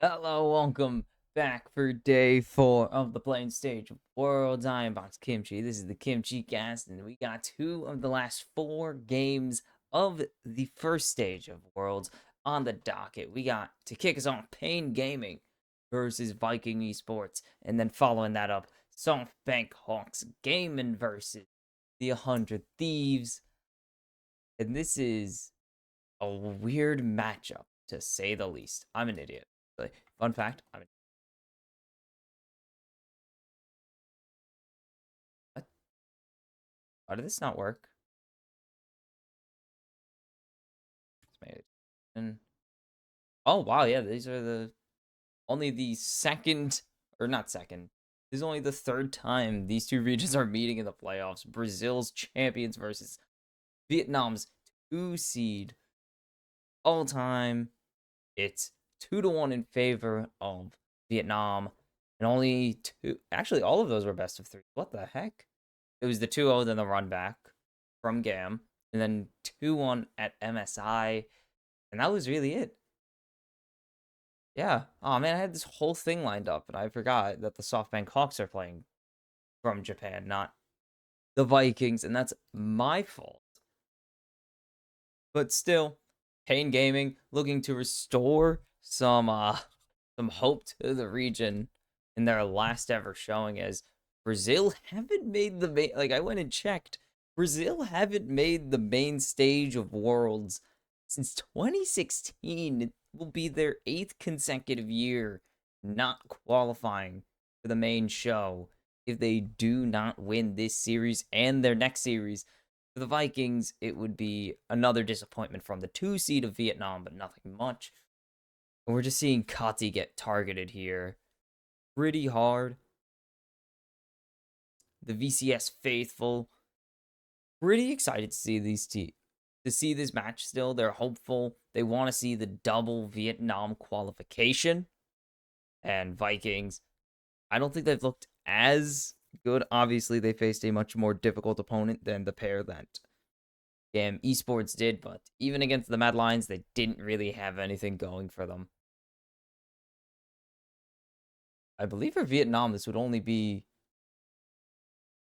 Hello, welcome back for day 4 of the playing stage of World's Iron Box Kimchi. This is the kimchicast, and we got 2 of the last 4 games of the first stage of Worlds on the docket. We got, to kick us off, Pain Gaming versus Viking Esports, and then following that up, Softbank Hawks Gaming versus the 100 Thieves. And this is a weird matchup, to say the least. I'm an idiot. Fun fact, what? Why did this not work? Oh wow, yeah, these are only the second, or not second. This is only the third time these two regions are meeting in the playoffs. Brazil's champions versus Vietnam's 2 seed all time. It's 2-1 in favor of Vietnam, and only 2. Actually, all of those were best of 3. What the heck? It was the 2-0, then the run back from GAM, and then 2-1 at MSI, and that was really it. Yeah. Oh man, I had this whole thing lined up, and I forgot that the Softbank Hawks are playing from Japan, not the Vikings, and that's my fault. But still, Pain Gaming looking to restore some hope to the region in their last ever showing, as Brazil haven't made the main, like I went and checked. Brazil haven't made the main stage of Worlds since 2016. It will be their 8th consecutive year not qualifying for the main show if they do not win this series and their next series. For the Vikings, it would be another disappointment from the 2 seed of Vietnam, but nothing much. And we're just seeing Kati get targeted here pretty hard. The VCS faithful pretty excited to see these teams, to see this match still. They're hopeful. They want to see the double Vietnam qualification. And Vikings, I don't think they've looked as good. Obviously, they faced a much more difficult opponent than the pair that Esports did, but even against the Mad Lions, they didn't really have anything going for them. I believe for Vietnam, this would be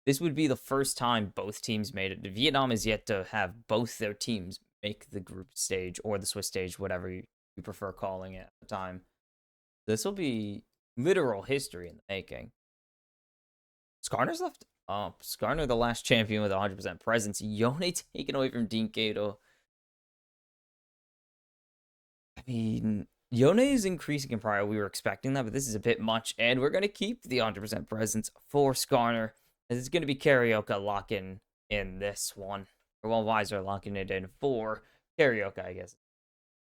the first time both teams made it. Vietnam is yet to have both their teams make the group stage or the Swiss stage, whatever you prefer calling it at the time. This will be literal history in the making. Skarner's left up. Skarner, the last champion with 100% presence. Yone taken away from Dean Cato. I mean, Yone is increasing in prior. We were expecting that, but this is a bit much. And we're going to keep the 100% presence for Skarner. It's going to be Karaoke locking in this one. Or, well, Weiser locking it in for Karaoke, I guess.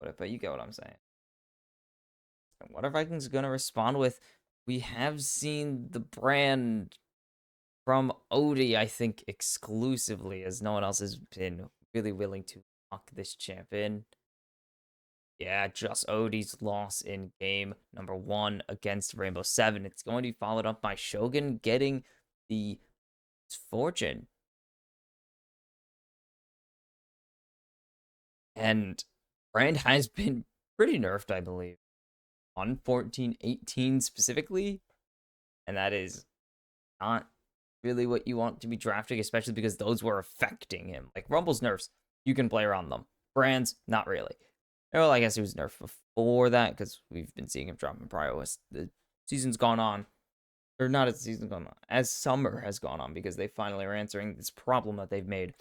But you get what I'm saying. And what are Vikings going to respond with? We have seen the brand from Odie, I think, exclusively, as no one else has been really willing to lock this champ in. Yeah, just Odie's loss in game number 1 against Rainbow 7. It's going to be followed up by Shogun getting the fortune. And Brand has been pretty nerfed, I believe, on 14-18 specifically. And that is not really what you want to be drafting, especially because those were affecting him. Like Rumble's nerfs, you can play around them. Brand's, not really. Well, I guess he was nerfed before that because we've been seeing him drop in prior as the season's gone on. Or not as the season's gone on, as summer has gone on, because they finally are answering this problem that they've made.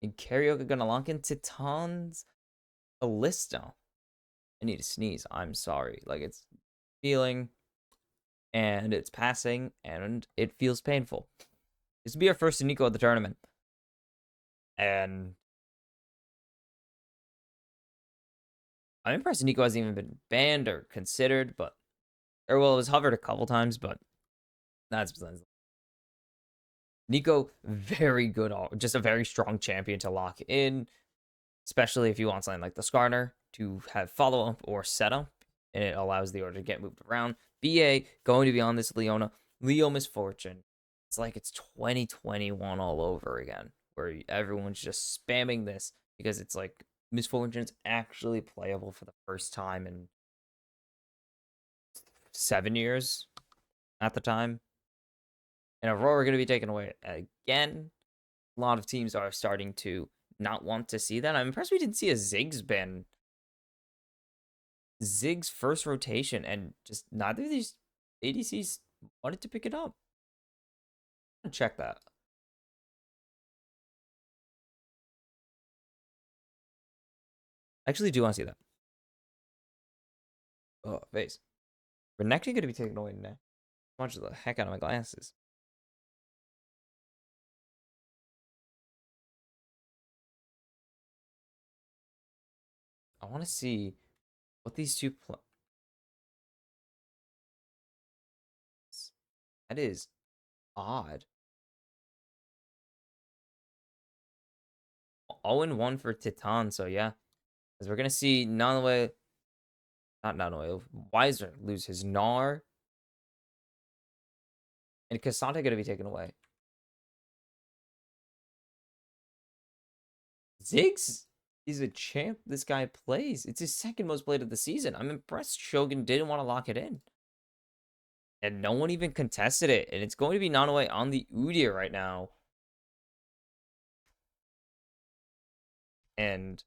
And Karaoke gonna lock in Titans Ballista. I need to sneeze. I'm sorry. Like, it's feeling and it's passing and it feels painful. This will be our first Nico at the tournament. And I'm impressed Nico hasn't even been banned or considered, but or well, it was hovered a couple times, but that's besides. Nico, very good, just a very strong champion to lock in, especially if you want something like the Skarner to have follow up or setup, and it allows the order to get moved around. BA going to be on this Leona. Leo Misfortune. It's like it's 2021 all over again, where everyone's just spamming this because it's like Misfortune's actually playable for the first time in 7 years at the time. And Aurora going to be taken away again. A lot of teams are starting to not want to see that. I'm impressed we didn't see a Ziggs ban. Ziggs first rotation, and just neither of these ADCs wanted to pick it up. I'm gonna check that. I actually do want to see that. Oh, face. Renekton going to be taken away now. Punch the heck out of my glasses. I want to see what these two play. That is odd. 0-1 for Titan, so yeah. As we're going to see Nanawe, not Nanawe, Weiser lose his Gnar. And Cassandra going to be taken away. Ziggs is a champ this guy plays. It's his second most played of the season. I'm impressed Shogun didn't want to lock it in. And no one even contested it. And it's going to be Nanawe on the Udyr right now. And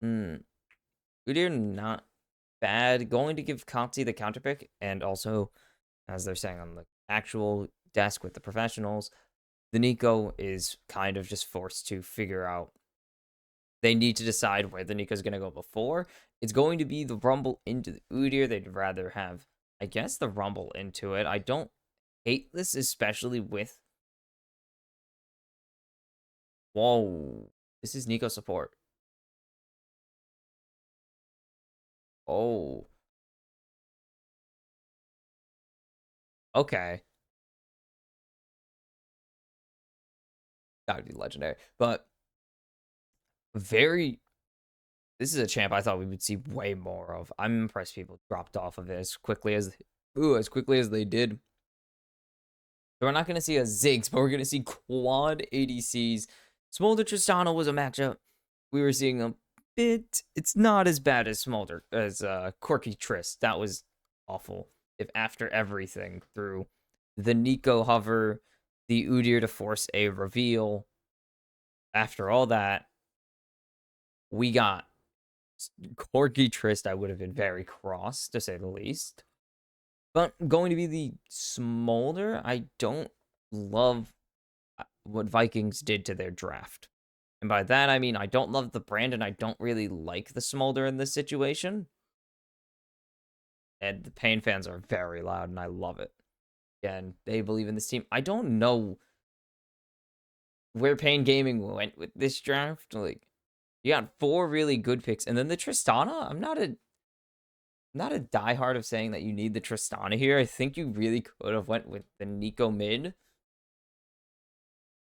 Udyr not bad. Going to give Kati the counter pick. And also, as they're saying on the actual desk with the professionals, the Nico is kind of just forced to figure out. They need to decide where the Nico's going to go before. It's going to be the Rumble into the Udyr. They'd rather have, I guess, the Rumble into it. I don't hate this, especially with... Whoa. This is Nico support. Oh. Okay. That would be legendary. But very... This is a champ I thought we would see way more of. I'm impressed people dropped off of it as quickly as they did. So we're not going to see a Ziggs, but we're going to see quad ADCs. Smolder Tristana was a matchup we were seeing a bit. It's not as bad as Smolder, as Corky Trist. That was awful. If after everything, through the Nico hover, the Udyr to force a reveal, after all that, we got Corky Trist. I would have been very cross, to say the least. But going to be the Smolder, I don't love what Vikings did to their draft. And by that, I mean I don't love the brand and I don't really like the Smolder in this situation. And the Pain fans are very loud and I love it. Again, they believe in this team. I don't know where Pain Gaming went with this draft. Like, you got 4 really good picks. And then the Tristana, I'm not a diehard of saying that you need the Tristana here. I think you really could have went with the Nico mid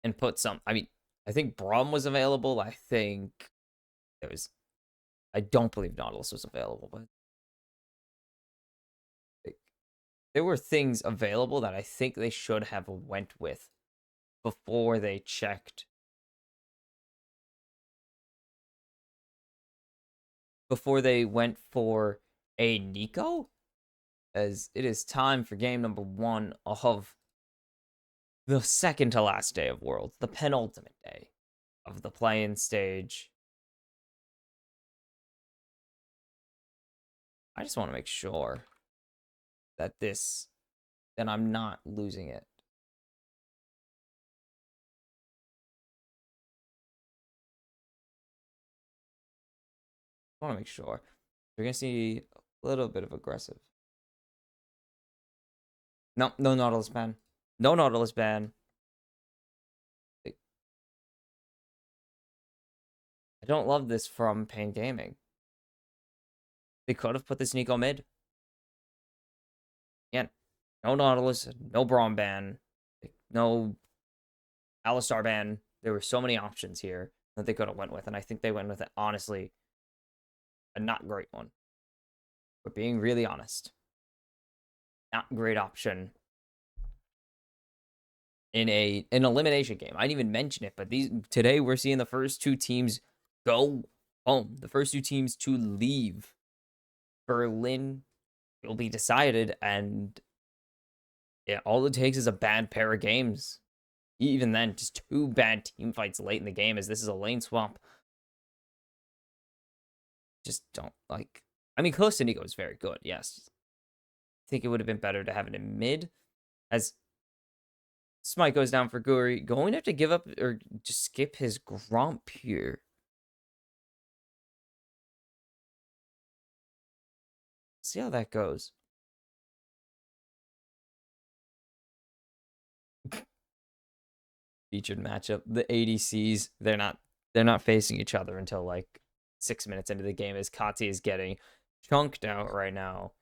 and put some. I mean, I think Braum was available. I think it was. I don't believe Nautilus was available, but there were things available that I think they should have went with before they checked. Before they went for a Nico, as it is time for game number 1 of the second to last day of Worlds, the penultimate day of the play-in stage. I just want to make sure that I'm not losing it. I want to make sure. You're going to see a little bit of aggressive. No Nautilus ban. No Nautilus ban. I don't love this from Pain Gaming. They could have put this Nico mid. Again, no Nautilus, no Braum ban, no Alistar ban. There were so many options here that they could have went with, and I think they went with it, honestly, a not great one. But being really honest, not great option in an elimination game. I didn't even mention it, but today we're seeing the first 2 teams go home. The first 2 teams to leave Berlin will be decided, and yeah, all it takes is a bad pair of games. Even then, just 2 bad team fights late in the game, as this is a lane swap. Just don't like. I mean, Close to Nico is very good, yes. I think it would have been better to have it in mid, as Smite goes down for Guri. Going to have to give up or just skip his Gromp here. See how that goes. Featured matchup. The ADCs, they're not facing each other until like 6 minutes into the game, as Kati is getting chunked out right now.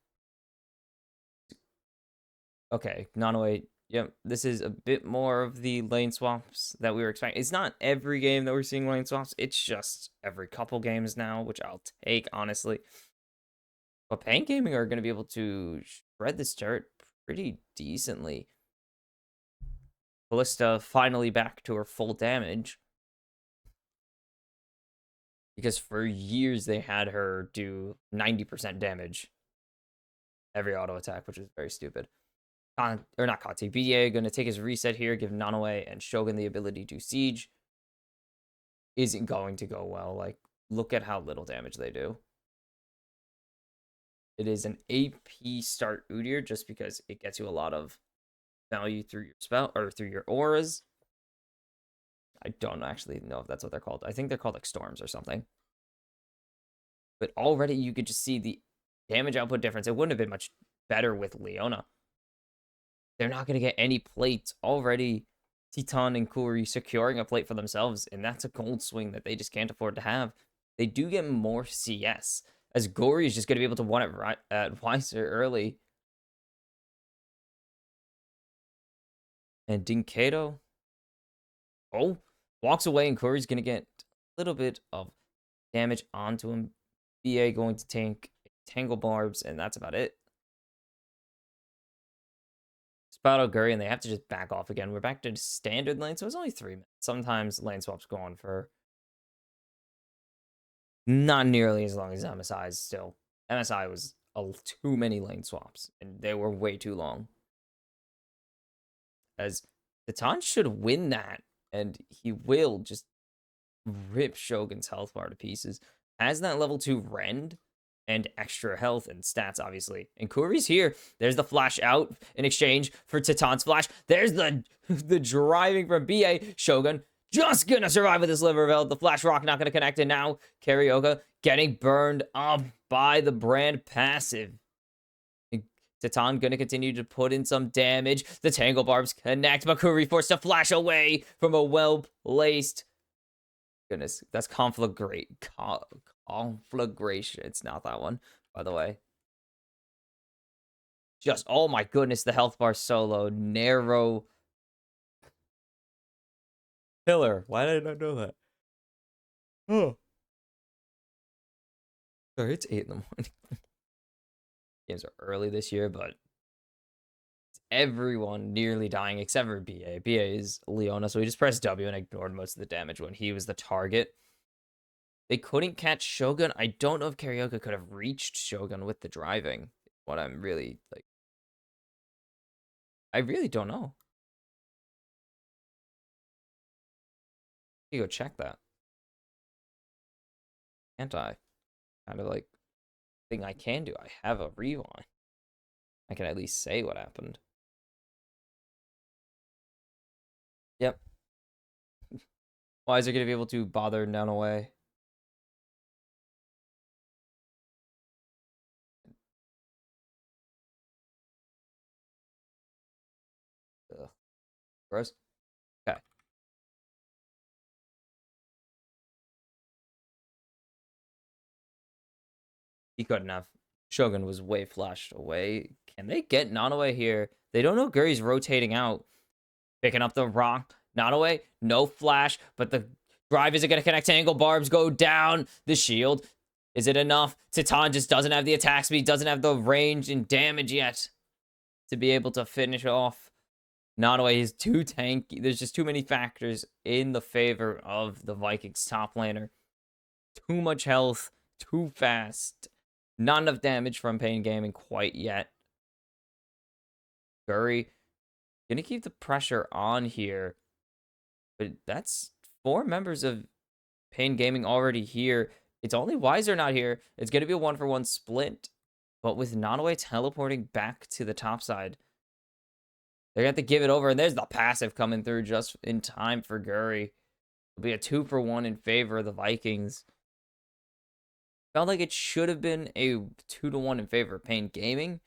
Okay, Nanoe. Yep, this is a bit more of the lane swaps that we were expecting. It's not every game that we're seeing lane swaps. It's just every couple games now, which I'll take, honestly. But Pain Gaming are going to be able to spread this dirt pretty decently. Ballista finally back to her full damage, because for years they had her do 90% damage every auto attack, which is very stupid. Or not Kati. BDA going to take his reset here, give Nanoe and Shogun the ability to siege. Isn't going to go well. Like, look at how little damage they do. It is an AP start Udyr just because it gets you a lot of value through your spell or through your auras. I don't actually know if that's what they're called. I think they're called like storms or something. But already you could just see the damage output difference. It wouldn't have been much better with Leona. They're not going to get any plates already. Titan and Kuri securing a plate for themselves, and that's a gold swing that they just can't afford to have. They do get more CS, as Gory is just going to be able to one it at Weiser early. And Dinkato, walks away, and Kuri's going to get a little bit of damage onto him. BA going to tank Tangle Barbs, and that's about it. Spotto Guri, and they have to just back off again. We're back to standard lane, so it's only 3 minutes. Sometimes lane swaps go on for not nearly as long as MSI's still. MSI was too many lane swaps, and they were way too long. As Titan should win that, and he will just rip Shogun's health bar to pieces. Has that level 2 rend and extra health and stats, obviously. And Kuri's here. There's the flash out in exchange for Titan's flash. There's the driving from BA. Shogun just gonna survive with his liver of health. The flash rock not gonna connect, and now Karioka getting burned up by the brand passive. Titan gonna continue to put in some damage. The Tangle Barbs connect, but Kuri forced to flash away from a well-placed. Goodness, that's conflagration. It's not that one, by the way. Just, oh my goodness, the health bar solo. Narrow pillar. Why did I not know that? Oh. Sorry, it's 8 in the morning. Games are early this year, but everyone nearly dying except for BA. BA is Leona, so he just pressed W and ignored most of the damage when he was the target. They couldn't catch Shogun. I don't know if Karioka could have reached Shogun with the driving. What I'm really, like, I really don't know. You go check that. Can't I? Kind of like thing I can do. I have a rewind. I can at least say what happened. Yep. Why is it going to be able to bother down away? Ugh. Gross. Okay. He couldn't have. Shogun was way flashed away. Can they get Nanoe here? They don't know Guri's rotating out. Picking up the rock. Nanoe, no flash, but the drive isn't going to connect. Tangle Barbs go down. The shield. Is it enough? Titan just doesn't have the attack speed, doesn't have the range and damage yet to be able to finish off. Nanoe is too tanky. There's just too many factors in the favor of the Vikings top laner. Too much health, too fast. Not enough damage from Pain Gaming quite yet. Guri gonna keep the pressure on here. But that's 4 members of Pain Gaming already here. It's only Wiser not here. It's gonna be a 1-for-1 split. But with Nonaway teleporting back to the top side, they're gonna have to give it over. And there's the passive coming through just in time for Guri. It'll be a 2-for-1 in favor of the Vikings. Felt like it should have been a 2-to-1 in favor of Pain Gaming,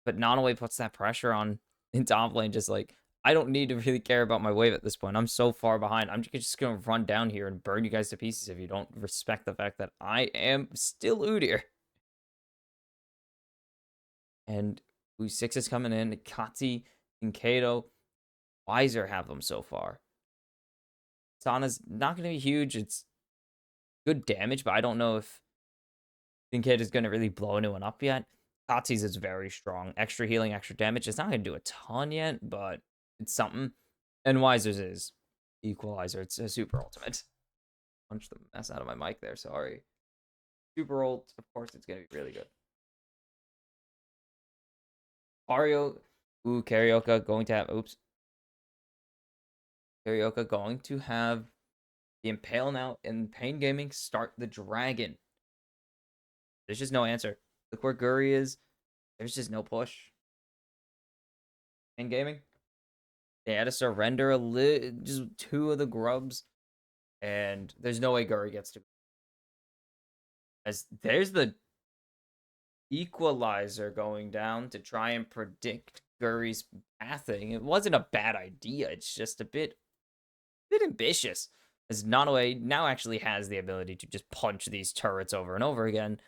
but Nonaway puts that pressure on in top lane. Just like, I don't need to really care about my wave at this point. I'm so far behind. I'm just gonna run down here and burn you guys to pieces if you don't respect the fact that I am still Udyr. And U6 is coming in. Kati and Kato, Wiser have them so far. Sana's not gonna be huge. It's good damage, but I don't know if Kincaid is going to really blow anyone up yet. Tatsi's is very strong. Extra healing, extra damage. It's not going to do a ton yet, but it's something. And Wiser's is Equalizer. It's a super ultimate. Punch the mess out of my mic there. Sorry. Super ult. Of course, it's going to be really good. Mario. Ooh, Karaoke going to have. Oops. Karaoke going to have the Impale now. And Pain Gaming start the Dragon. There's just no answer. Look where Guri is. There's just no push. In gaming, they had to surrender just 2 of the grubs, and there's no way Guri gets to. As there's the Equalizer going down to try and predict Guri's pathing. It wasn't a bad idea. It's just a bit ambitious. As Nanoe now actually has the ability to just punch these turrets over and over again.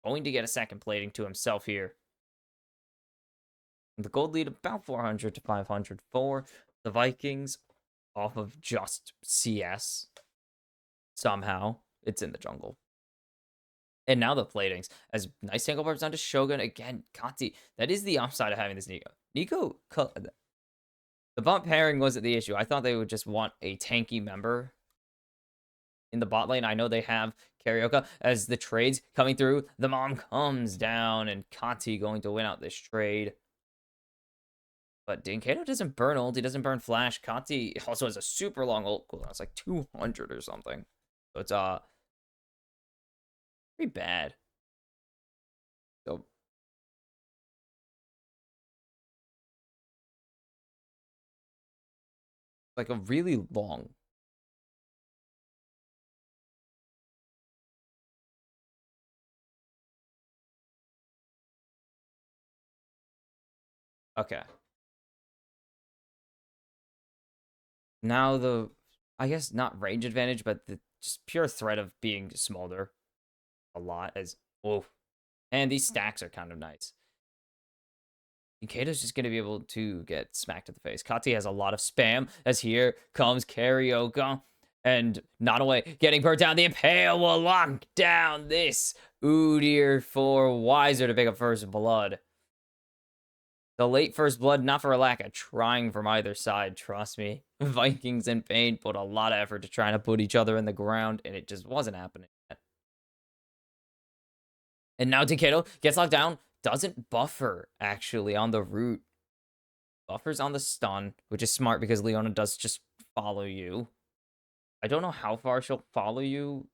Going to get a second plating to himself here. The gold lead about 400 to 500 for the Vikings off of just CS. Somehow, it's in the jungle. And now the platings. As nice tangle barbs down to Shogun. Again, Kati. That is the upside of having this Nico. Nico, the bot pairing wasn't the issue. I thought they would just want a tanky member in the bot lane. I know they have Karaoke as the trades coming through. The mom comes down and Kati going to win out this trade. But Dinkato doesn't burn ult. He doesn't burn flash. Kati also has a super long ult cooldown. It's like 200 or something. So it's pretty bad. So like a really long. Okay. Now I guess not range advantage, but the just pure threat of being smolder a lot as, oh, and these stacks are kind of nice. Kato's just going to be able to get smacked in the face. Kati has a lot of spam as here comes Karaoke and not away getting burnt down. The Impale will lock down this Udyr for Wiser to pick up first blood. The late first blood, not for a lack of trying from either side, trust me. Vikings and Pain put a lot of effort to try to put each other in the ground, and it just wasn't happening yet. And now Decado gets locked down, doesn't buffer, actually, on the root. Buffers on the stun, which is smart because Leona does just follow you. I don't know how far she'll follow you,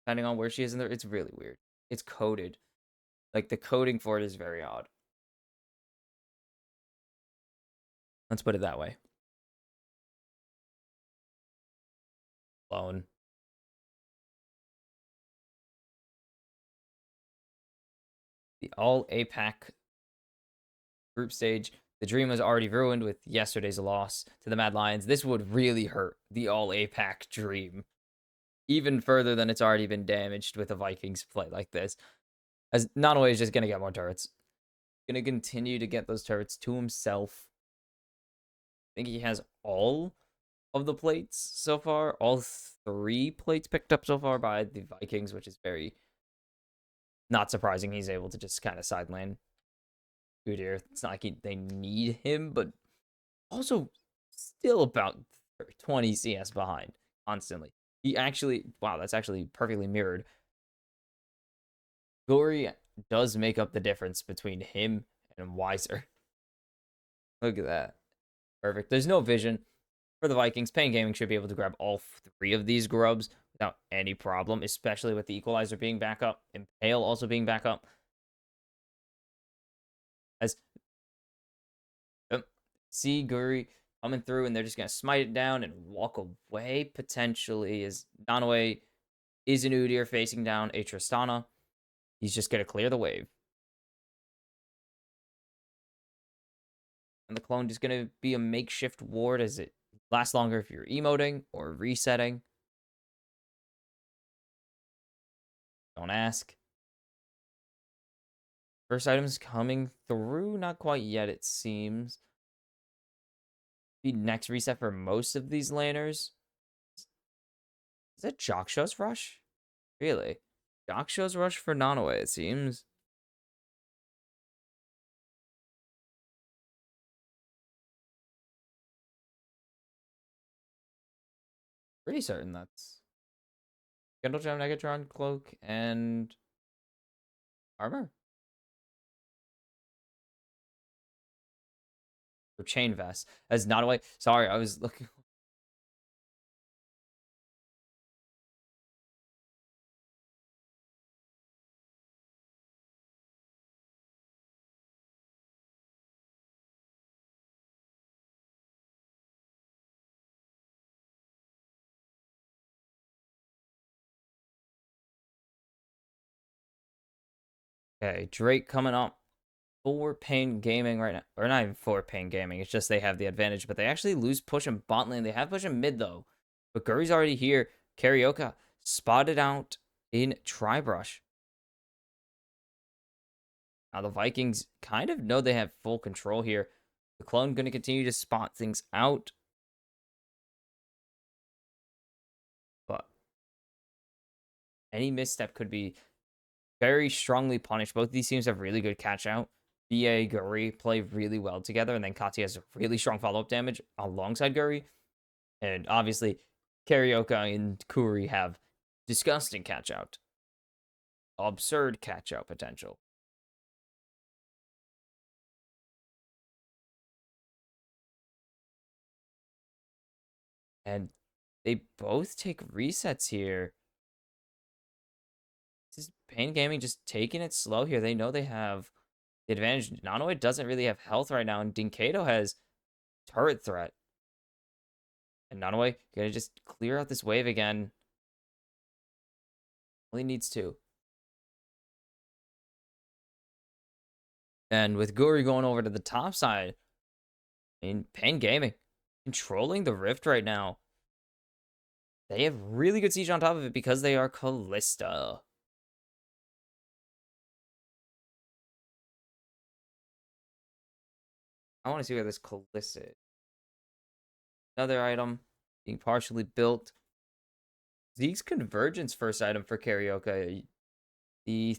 depending on where she is in there. It's really weird. It's coded. Like, the coding for it is very odd. Let's put it that way. Alone. The all APAC group stage. The dream was already ruined with yesterday's loss to the Mad Lions. This would really hurt the all APAC dream even further than it's already been damaged with a Vikings play like this. As not only is just going to get more turrets, going to continue to get those turrets to himself. I think he has all of the plates so far. All 3 plates picked up so far by the Vikings, which is very not surprising. He's able to just kind of side lane Udyr. It's not like they need him, but also still about 20 CS behind constantly. He actually, wow, that's actually perfectly mirrored. Gory does make up the difference between him and Weiser. Look at that. Perfect. There's no vision for the Vikings. Pain Gaming should be able to grab all three of these grubs without any problem, especially with the Equalizer being back up, Impale also being back up. As see Guri coming through, and they're just going to smite it down and walk away, potentially, as Donaway is an Udyr facing down a Tristana. He's just going to clear the wave. And the clone is going to be a makeshift ward as it lasts longer if you're emoting or resetting. Don't ask. First item's coming through. Not quite yet, it seems. Be next reset for most of these laners. Is that Jockshow's rush? Really? Jockshow's rush for Nanaway, it seems. Pretty certain that's Kindle Gem, Negatron, Cloak, and Armor. Or Chain Vest. As Nanaway. Sorry, I was looking. Okay, Drake coming up for Pain Gaming right now. Or not even for Pain Gaming. It's just they have the advantage. But they actually lose push in bot lane. They have push in mid, though. But Guri's already here. Karaoke spotted out in Tribrush. Now the Vikings kind of know they have full control here. The clone going to continue to spot things out. But any misstep could be very strongly punished. Both these teams have really good catch out. BA, Guri play really well together. And then Kati has really strong follow-up damage alongside Guri. And obviously, Karaoke and Kuri have disgusting catch out. Absurd catch out potential. And they both take resets here. This is Pain Gaming just taking it slow here. They know they have the advantage. Nanoid doesn't really have health right now, and Dinkato has turret threat. And Nanoid gonna just clear out this wave again. Only needs two. And with Guri going over to the top side, I mean, Pain Gaming controlling the Rift right now. They have really good siege on top of it because they are Kalista. I want to see where this Kalista is. Another item being partially built. Zeke's Convergence first item for Karaoke. The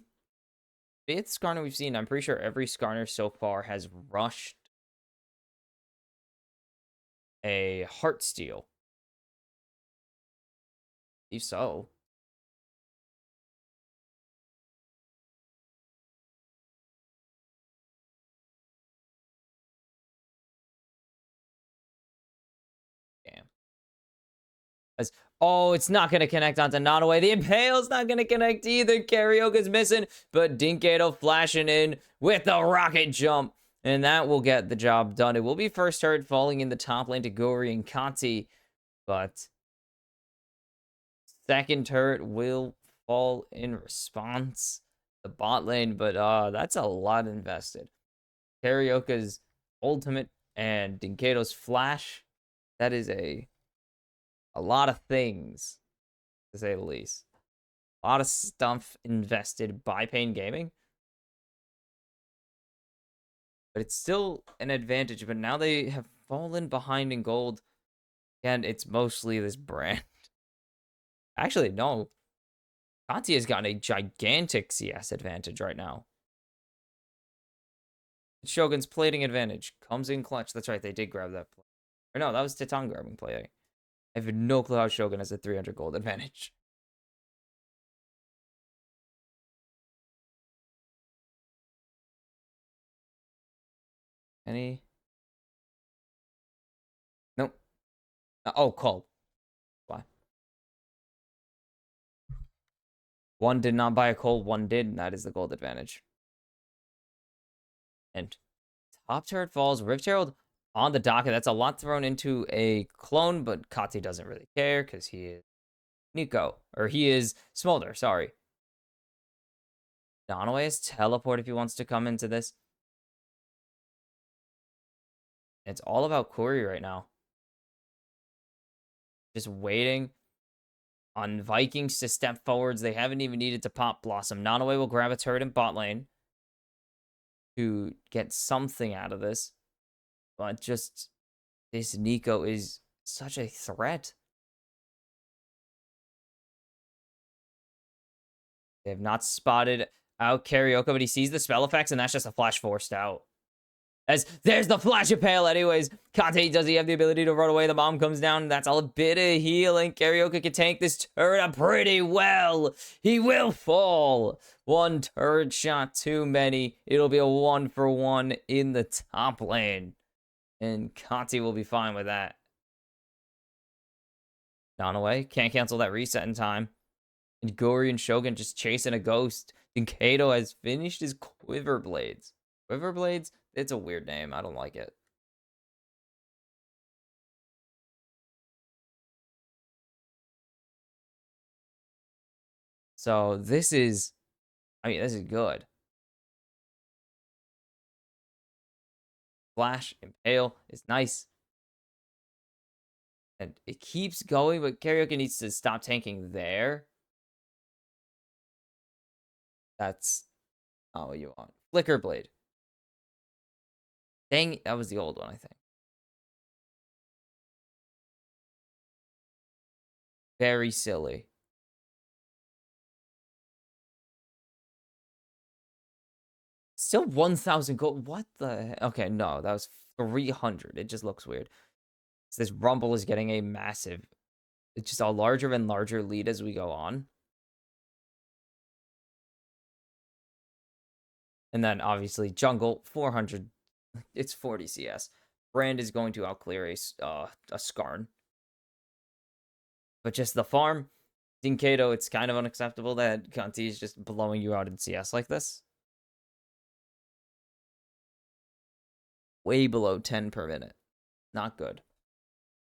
fifth Skarner we've seen, I'm pretty sure every Skarner so far has rushed a Heartsteel. If so. Damn. As, oh, it's not going to connect onto Nonaway. The Impale's not going to connect either. Karaoke's missing, but Dinkato flashing in with the rocket jump. And that will get the job done. It will be first turret falling in the top lane to Gori and Kati. But second turret will fall in response. The bot lane, but that's a lot invested. Karaoke's ultimate and Dinkato's flash. That is a lot of things, to say the least. A lot of stuff invested by Pain Gaming. But it's still an advantage. But now they have fallen behind in gold. And it's mostly this brand. Actually, no. Kanti has gotten a gigantic CS advantage right now. Shogun's plating advantage comes in clutch. That's right, they did grab that play. Or no, that was Titan grabbing play. I have no clue how Shogun has a 300 gold advantage. Any? Nope. Oh, called. Why? One did not buy a cold, one did, and that is the gold advantage. And top turret falls, Rift Herald on the docket. That's a lot thrown into a clone, but Kati doesn't really care because he is Nico. Or he is Smolder, sorry. Donaway is teleport if he wants to come into this. It's all about Corey right now. Just waiting on Vikings to step forwards. They haven't even needed to pop Blossom. Nanaway will grab a turret in bot lane to get something out of this. But just this Nico is such a threat. They have not spotted out Karaoke, but he sees the spell effects, and that's just a flash forced out. As there's the flash of pale anyways. Kante, does he have the ability to run away? The bomb comes down. That's a bit of healing. Karaoke can tank this turret pretty well. He will fall. One turret shot too many. It'll be a 1-for-1 in the top lane. And Kante will be fine with that. Donaway can't cancel that reset in time. And Gory and Shogun just chasing a ghost. And Kato has finished his Quiver Blades. Quiver Blades? It's a weird name. I don't like it. So this is, this is good. Flash, Impale is nice. And it keeps going, but Karaoke needs to stop tanking there. That's not what you want. Flicker Blade. Dang, that was the old one, I think. Very silly. Still 1,000 gold. What the heck? Okay, no, that was 300. It just looks weird. So this Rumble is getting a massive, it's just a larger and larger lead as we go on. And then obviously jungle 400. It's 40 CS. Brand is going to outclear a Skarn. But just the farm, Dinkato, it's kind of unacceptable that Kanti is just blowing you out in CS like this. Way below 10 per minute. Not good.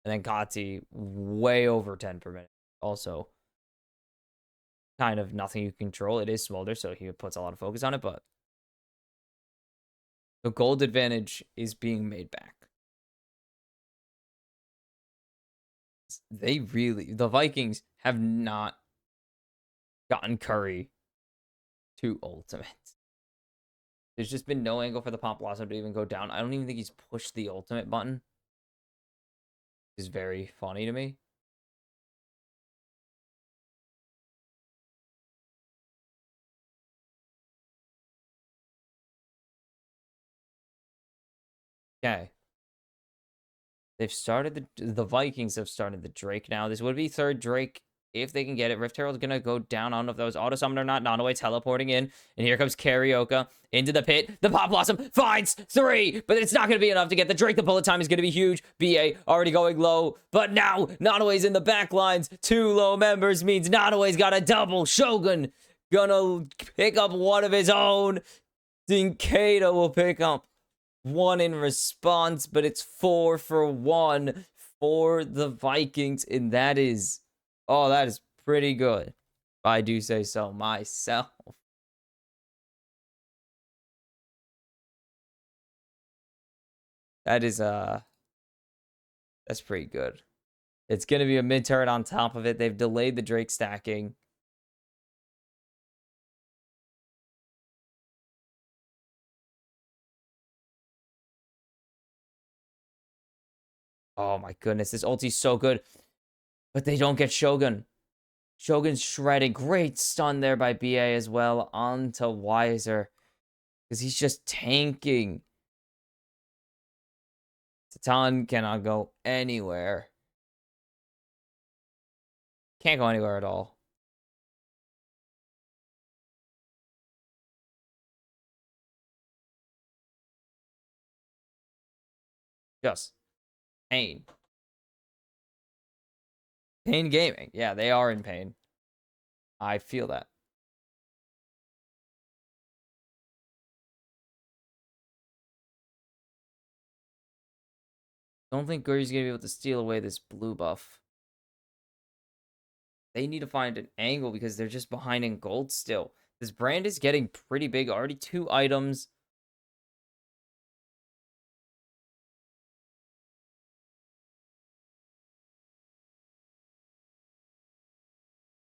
And then Kati, way over 10 per minute. Also, kind of nothing you control. It is Smolder, so he puts a lot of focus on it, but the gold advantage is being made back. The Vikings have not gotten Curry to ultimate. There's just been no angle for the Pop Blossom to even go down. I don't even think he's pushed the ultimate button. It's very funny to me. Okay. They've started the Vikings have started the Drake now. This would be third Drake if they can get it. Rift Herald's gonna go down. I don't know if that was auto summoned or not. Nanaway teleporting in. And here comes Karaoke into the pit. The Pop Blossom finds 3, but it's not gonna be enough to get the Drake. The bullet time is gonna be huge. BA already going low. But now Nanaway's in the back lines. 2 low members means Nanaway's got a double. Shogun gonna pick up one of his own. Dinkato will pick up 1 in response, but it's 4-for-1 for the Vikings, and that is pretty good, if I do say so myself. That's pretty good. It's gonna be a mid turret on top of it. They've delayed the Drake stacking. Oh my goodness, this ulti's so good. But they don't get Shogun. Shogun's shredded. Great stun there by BA as well onto Wiser. Because he's just tanking. Talon cannot go anywhere. Can't go anywhere at all. just pain. Pain Gaming. Yeah, they are in pain. I feel that. Don't think Guri's going to be able to steal away this blue buff. They need to find an angle because they're just behind in gold still. This brand is getting pretty big. Already 2 items.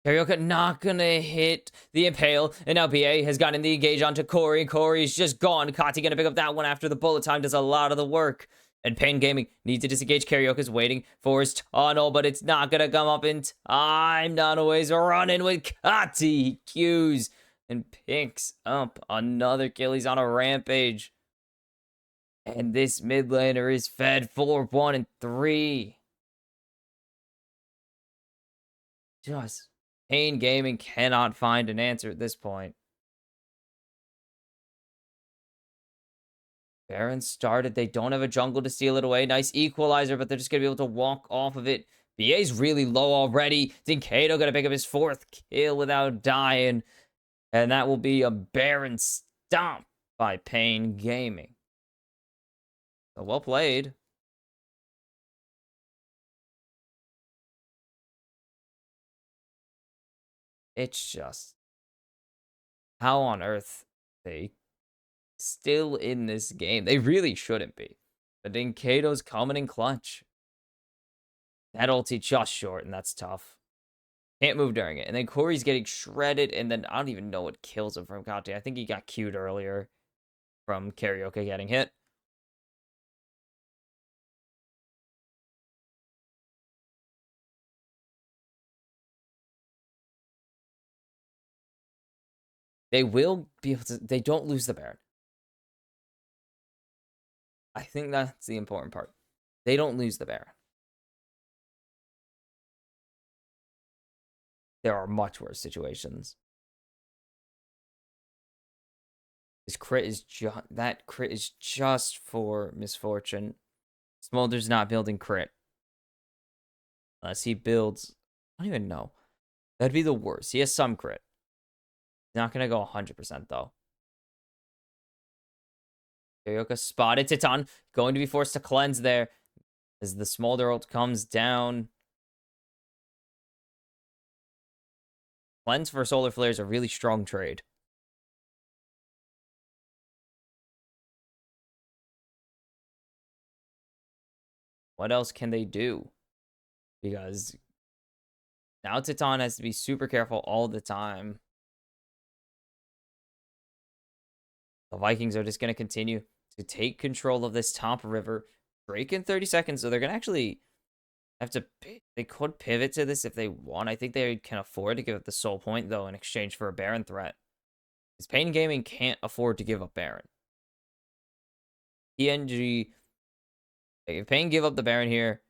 Karioka not gonna hit the Impale. And now BA has gotten the engage onto Corey. Corey's just gone. Kati gonna pick up that one after the bullet time does a lot of the work. And Pain Gaming needs to disengage. Karioka's waiting for his tunnel, but it's not gonna come up in time. Nanawa's running with Kati. He cues and picks up another kill. He's on a rampage. And this mid laner is fed 4, 1, and 3. Just Pain Gaming cannot find an answer at this point. Baron started. They don't have a jungle to steal it away. Nice equalizer, but they're just going to be able to walk off of it. BA's really low already. Zincado going to pick up his 4th kill without dying. And that will be a Baron stomp by Pain Gaming. So well played. It's just, how on earth they still in this game? They really shouldn't be. But Dinkado's coming in clutch. That ulti just short, and that's tough. Can't move during it. And then Corey's getting shredded, and then I don't even know what kills him from Kati. I think he got queued earlier from Karioka getting hit. They will be able to... They don't lose the Baron. I think that's the important part. They don't lose the Baron. There are much worse situations. This crit is just... That crit is just for misfortune. Smolder's not building crit. Unless he builds... I don't even know. That'd be the worst. He has some crit. He's not going to go 100% though. Karioka spotted Titan. Going to be forced to cleanse there. As the Smolder ult comes down. Cleanse for Solar Flare is a really strong trade. What else can they do? Because now Titan has to be super careful all the time. The Vikings are just going to continue to take control of this top river. Break in 30 seconds, so they're going to actually have to... They could pivot to this if they want. I think they can afford to give up the soul point, though, in exchange for a Baron threat. Because Pain Gaming can't afford to give up Baron. PNG... If Pain give up the Baron here,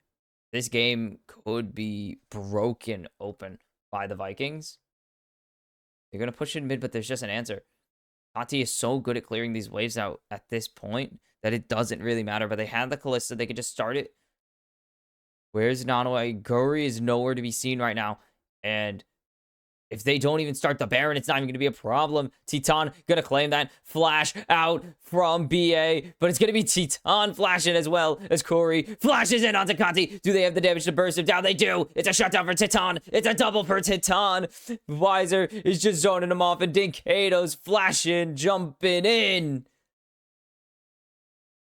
this game could be broken open by the Vikings. They're going to push in mid, but there's just an answer. Kati is so good at clearing these waves out at this point that it doesn't really matter. But they have the Kalista. They could just start it. Where's Nanawa? Guri is nowhere to be seen right now. And if they don't even start the Baron, it's not even going to be a problem. Titan going to claim that. Flash out from BA. But it's going to be Titan flashing as well as Corey flashes in onto Kati. Do they have the damage to burst him down? They do. It's a shutdown for Titan. It's a double for Titan. Visor is just zoning him off. And Dinkado's flashing, jumping in.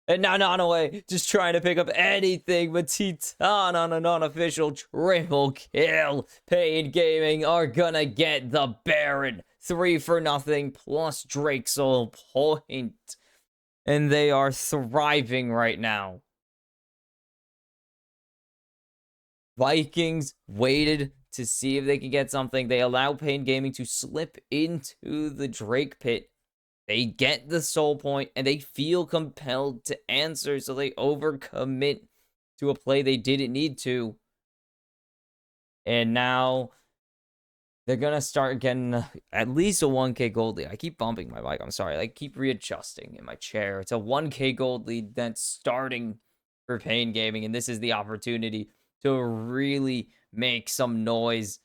And now Nanawa just trying to pick up anything but Titan on an unofficial triple kill. Pain Gaming are gonna get the Baron. 3-0 plus Drake Soul point. And they are thriving right now. Vikings waited to see if they could get something. They allow Pain Gaming to slip into the Drake pit. They get the soul point, and they feel compelled to answer, so they overcommit to a play they didn't need to. And now they're going to start getting at least a 1k gold lead. I keep bumping my mic. I'm sorry. I keep readjusting in my chair. It's a 1k gold lead that's starting for Pain Gaming, and this is the opportunity to really make some noise.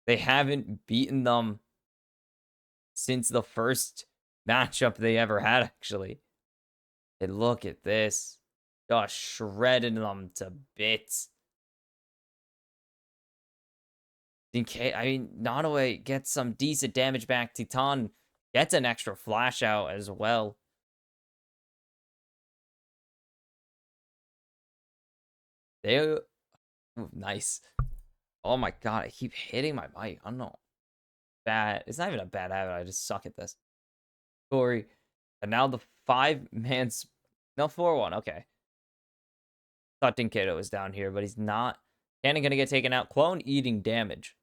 They haven't beaten them since the first matchup they ever had, actually. And look at this. Just shredding them to bits. I mean, Nottoway gets some decent damage back. Titan gets an extra flash out as well. Ooh, nice. Oh my god, I keep hitting my mic. I don't know. Bad. It's not even a bad habit. I just suck at this. Corey. And now the 5-man's... No, 4-1. Okay. Thought Dinkato was down here, but he's not. Cannon gonna get taken out. Clone eating damage.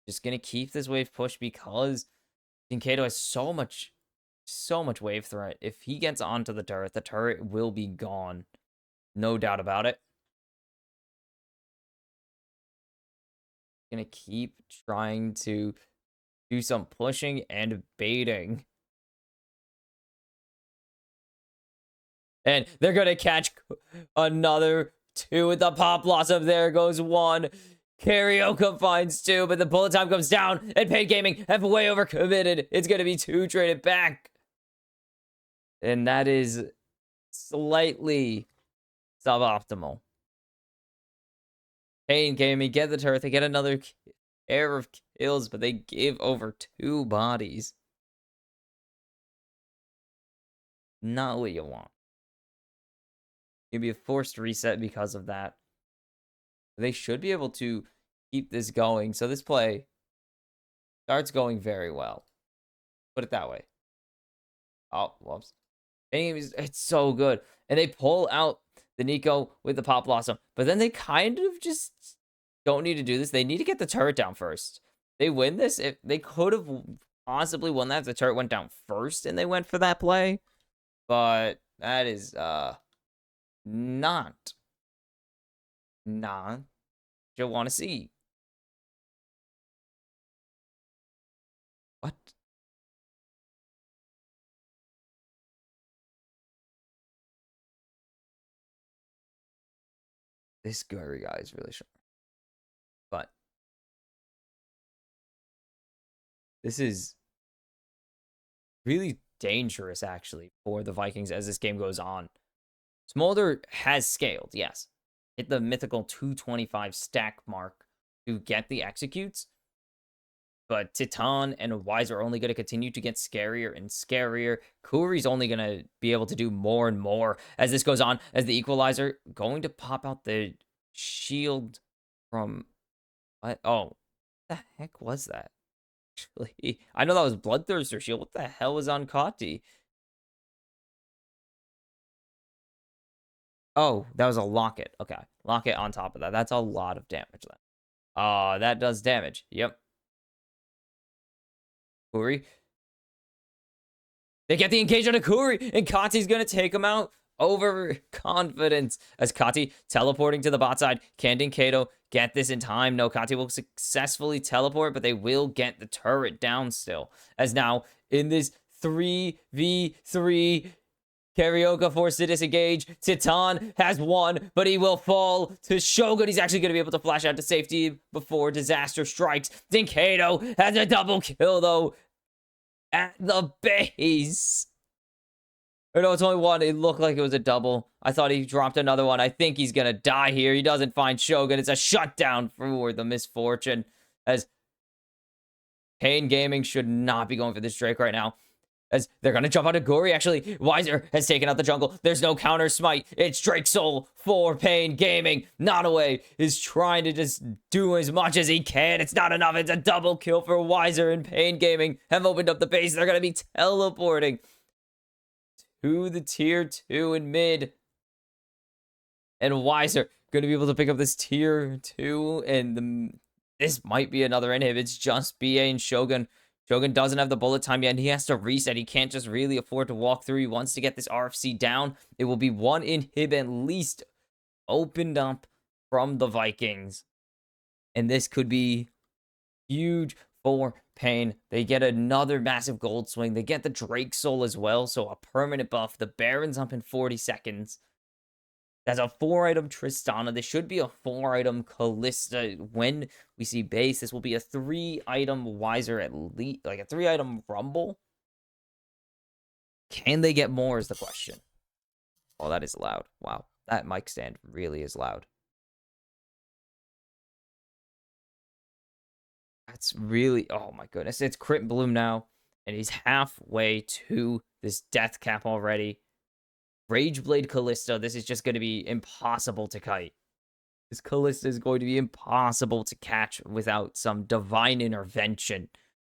Just gonna keep this wave push because Dinkato has so much wave threat. If he gets onto the turret will be gone. No doubt about it. Gonna keep trying to do some pushing and baiting. And they're gonna catch another 2 with the pop blossom. There goes 1. Karaoke finds 2, but the bullet time comes down, and Pain Gaming have way overcommitted. It's gonna be 2 traded back. And that is slightly suboptimal. Pain Gaming get the turret. They get another air of kills, but they give over 2 bodies. Not what you want. It'll be a forced reset because of that. They should be able to keep this going. So this play starts going very well. Put it that way. Oh, whoops. It's so good. And they pull out the Nico with the Pop Blossom. But then they kind of just don't need to do this. They need to get the turret down first. They win this. If they could have possibly won that if the turret went down first and they went for that play. But that is not you want to see. What? This Gary guy is really sharp. But this is really dangerous, actually, for the Vikings as this game goes on. Smolder has scaled, yes. Hit the mythical 225 stack mark to get the executes. But Titan and Wiser are only going to continue to get scarier and scarier. Kuri's only going to be able to do more and more as this goes on. As the equalizer going to pop out the shield from... What? Oh, what the heck was that? Actually, I know that was Bloodthirster shield. What the hell was on Kati? Oh, that was a locket. Okay, locket on top of that. That's a lot of damage then. That does damage. Yep. Kuri. They get the engage on a Kuri, and Kati's gonna take him out. Overconfidence as Kati teleporting to the bot side. Can Dinkato get this in time? No, Kati will successfully teleport, but they will get the turret down still. As now, in this 3v3, Karaoke forced to disengage. Titan has won, but he will fall to Shogun. He's actually going to be able to flash out to safety before disaster strikes. Dinkato has a double kill, though, at the base. Or no, it's only one. It looked like it was a double. I thought he dropped another one. I think he's going to die here. He doesn't find Shogun. It's a shutdown for the misfortune. As Pain Gaming should not be going for this Drake right now. As they're going to jump out of Gory. Actually, Wiser has taken out the jungle. There's no counter smite. It's Drake Soul for Pain Gaming. Nottoway is trying to just do as much as he can. It's not enough. It's a double kill for Wiser, and Pain Gaming have opened up the base. They're going to be teleporting to the tier 2 in mid. And Wiser going to be able to pick up this tier 2. And this might be another inhib. It's just BA and Shogun. Shogun doesn't have the bullet time yet, and he has to reset. He can't just really afford to walk through. He wants to get this RFC down. It will be one inhib at least opened up from the Vikings. And this could be huge for Pain. They get another massive gold swing. They get the Drake Soul as well, so a permanent buff. The Baron's up in 40 seconds. That's a 4-item Tristana. This should be a 4-item Callista. When we see base, this will be a 3-item Wiser at least, like a 3-item Rumble. Can they get more is the question. Oh, that is loud. Wow, that mic stand really is loud. That's really, oh my goodness. It's Crit Bloom now, and he's halfway to this death cap already. Rageblade Callista, this is just going to be impossible to kite. This Callista is going to be impossible to catch without some divine intervention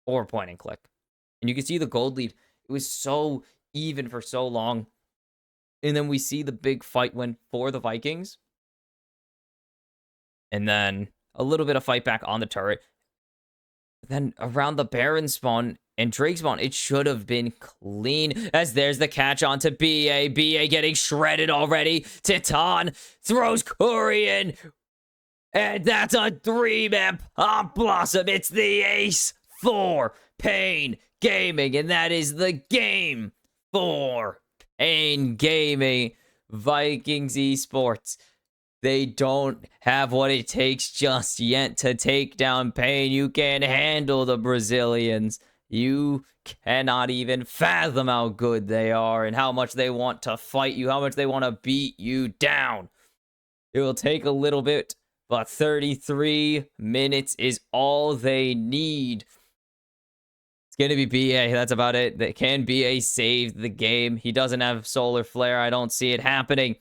or point and click. And you can see the gold lead. It was so even for so long. And then we see the big fight win for the Vikings. And then a little bit of fight back on the turret. Then around the Baron spawn and Drake spawn, it should have been clean. As there's the catch onto BA. BA getting shredded already. Titan throws Curry in. And that's a 3-man Pop Blossom. It's the ace for Pain Gaming. And that is the game for Pain Gaming. Vikings Esports. They don't have what it takes just yet to take down Pain. You can't handle the Brazilians. You cannot even fathom how good they are and how much they want to fight you, how much they want to beat you down. It will take a little bit, but 33 minutes is all they need. It's going to be BA. That's about it. Can BA save the game? He doesn't have Solar Flare. I don't see it happening.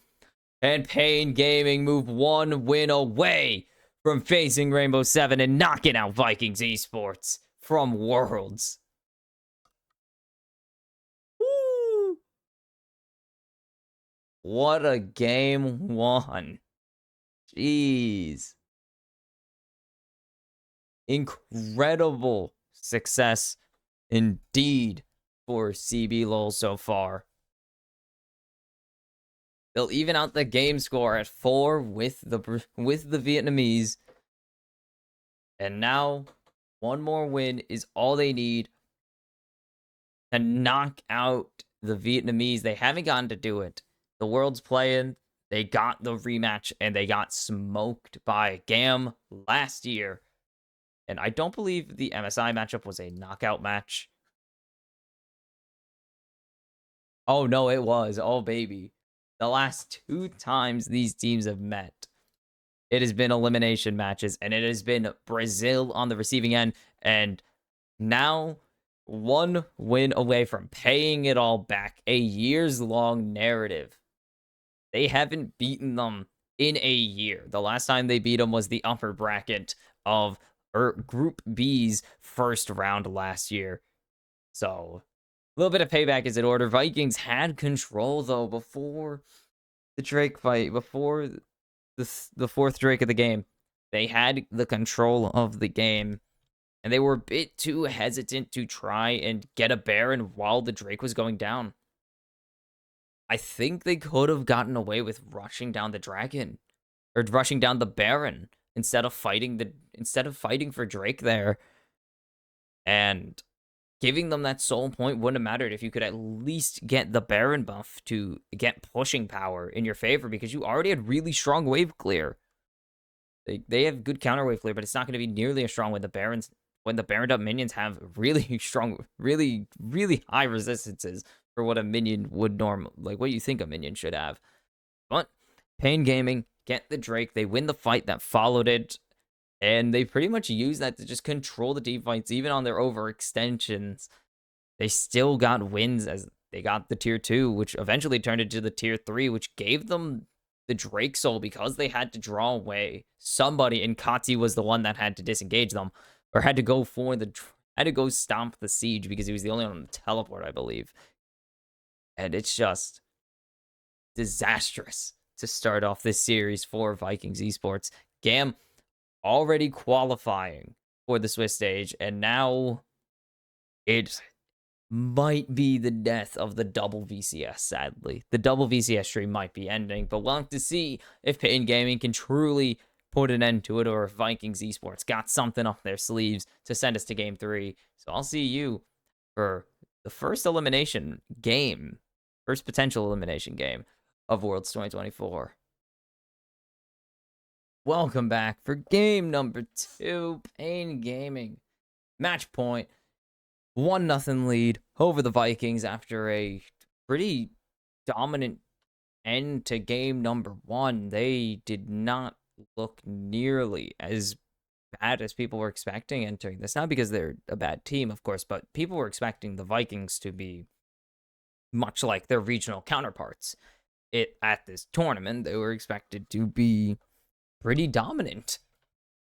And Pain Gaming move 1 win away from facing Rainbow 7 and knocking out Vikings Esports from Worlds. Woo! What a game 1. Jeez. Incredible success indeed for CBLOL so far. They'll even out the game score at 4 with the Vietnamese. And now, 1 more win is all they need to knock out the Vietnamese. They haven't gotten to do it. The World's playing. They got the rematch, and they got smoked by GAM last year. And I don't believe the MSI matchup was a knockout match. Oh, no, it was. Oh, baby. The last 2 times these teams have met, it has been elimination matches, and it has been Brazil on the receiving end, and now 1 win away from paying it all back. A years-long narrative. They haven't beaten them in a year. The last time they beat them was the upper bracket of Group B's first round last year. So a little bit of payback is in order. Vikings had control, though, before the Drake fight, before the 4th Drake of the game. They had the control of the game, and they were a bit too hesitant to try and get a Baron while the Drake was going down. I think they could have gotten away with rushing down the Dragon, or rushing down the Baron, instead of fighting for Drake there. And giving them that soul point wouldn't have mattered if you could at least get the Baron buff to get pushing power in your favor, because you already had really strong wave clear. They have good counter wave clear, but it's not going to be nearly as strong when the Baroned up minions have really strong, really, really high resistances for what a minion would like what you think a minion should have. But Pain Gaming get the Drake. They win the fight that followed it. And they pretty much use that to just control the team fights, even on their overextensions. They still got wins as they got the tier 2, which eventually turned into the tier 3, which gave them the Drake Soul because they had to draw away somebody, and Kati was the one that had to disengage them, or had to go stomp the siege because he was the only one on the teleport, I believe. And it's just disastrous to start off this series for Vikings Esports. GAM already qualifying for the Swiss stage, and now it might be the death of the double VCS, sadly. The double VCS stream might be ending, but we'll have to see if Pain Gaming can truly put an end to it, or if Vikings Esports got something up their sleeves to send us to game 3. So I'll see you for the first elimination game, first potential elimination game of Worlds 2024. Welcome back for game number 2, Pain Gaming. Match point, 1-0 lead over the Vikings after a pretty dominant end to game number 1. They did not look nearly as bad as people were expecting entering this. Not because they're a bad team, of course, but people were expecting the Vikings to be much like their regional counterparts. At this tournament, they were expected to be pretty dominant.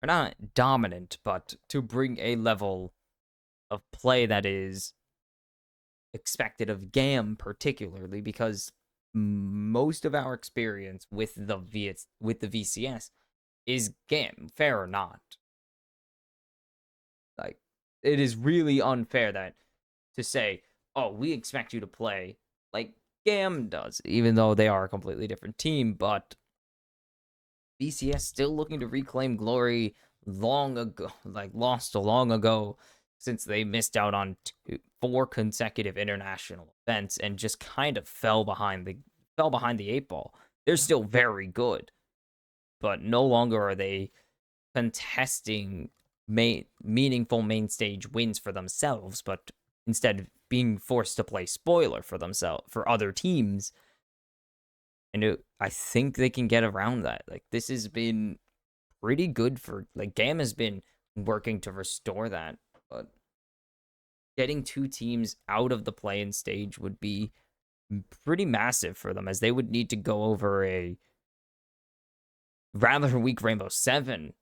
Or not dominant, but to bring a level of play that is expected of GAM, particularly because most of our experience with the VCS is GAM, fair or not. Like, it is really unfair that to say, oh, we expect you to play like GAM does, even though they are a completely different team. But VCS still looking to reclaim glory long ago, lost long ago, since they missed out on 4 consecutive international events and just kind of fell behind the 8 ball. They're still very good, but no longer are they contesting meaningful main stage wins for themselves, but instead being forced to play spoiler for themselves, for other teams. And I think they can get around that. Like, this has been pretty good for, like, GAM has been working to restore that, but getting 2 teams out of the play-in stage would be pretty massive for them, as they would need to go over a rather weak Rainbow 7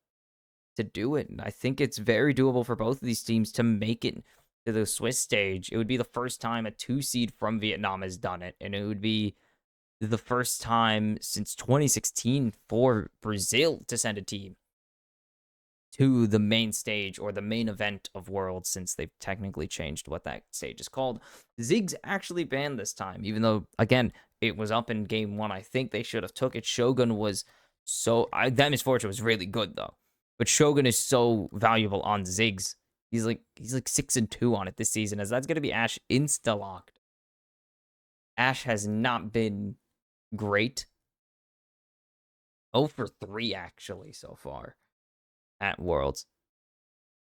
to do it. And I think it's very doable for both of these teams to make it to the Swiss stage. It would be the first time a 2 seed from Vietnam has done it, and it would be the first time since 2016 for Brazil to send a team to the main stage or the main event of Worlds, since they've technically changed what that stage is called. Ziggs actually banned this time, even though, again, it was up in game 1. I think they should have took it. Shogun was that misfortune was really good, though. But Shogun is so valuable on Ziggs. He's like 6-2 on it this season, as that's going to be Ash insta-locked. Ash has not been great. 0 for 3, actually, so far at Worlds.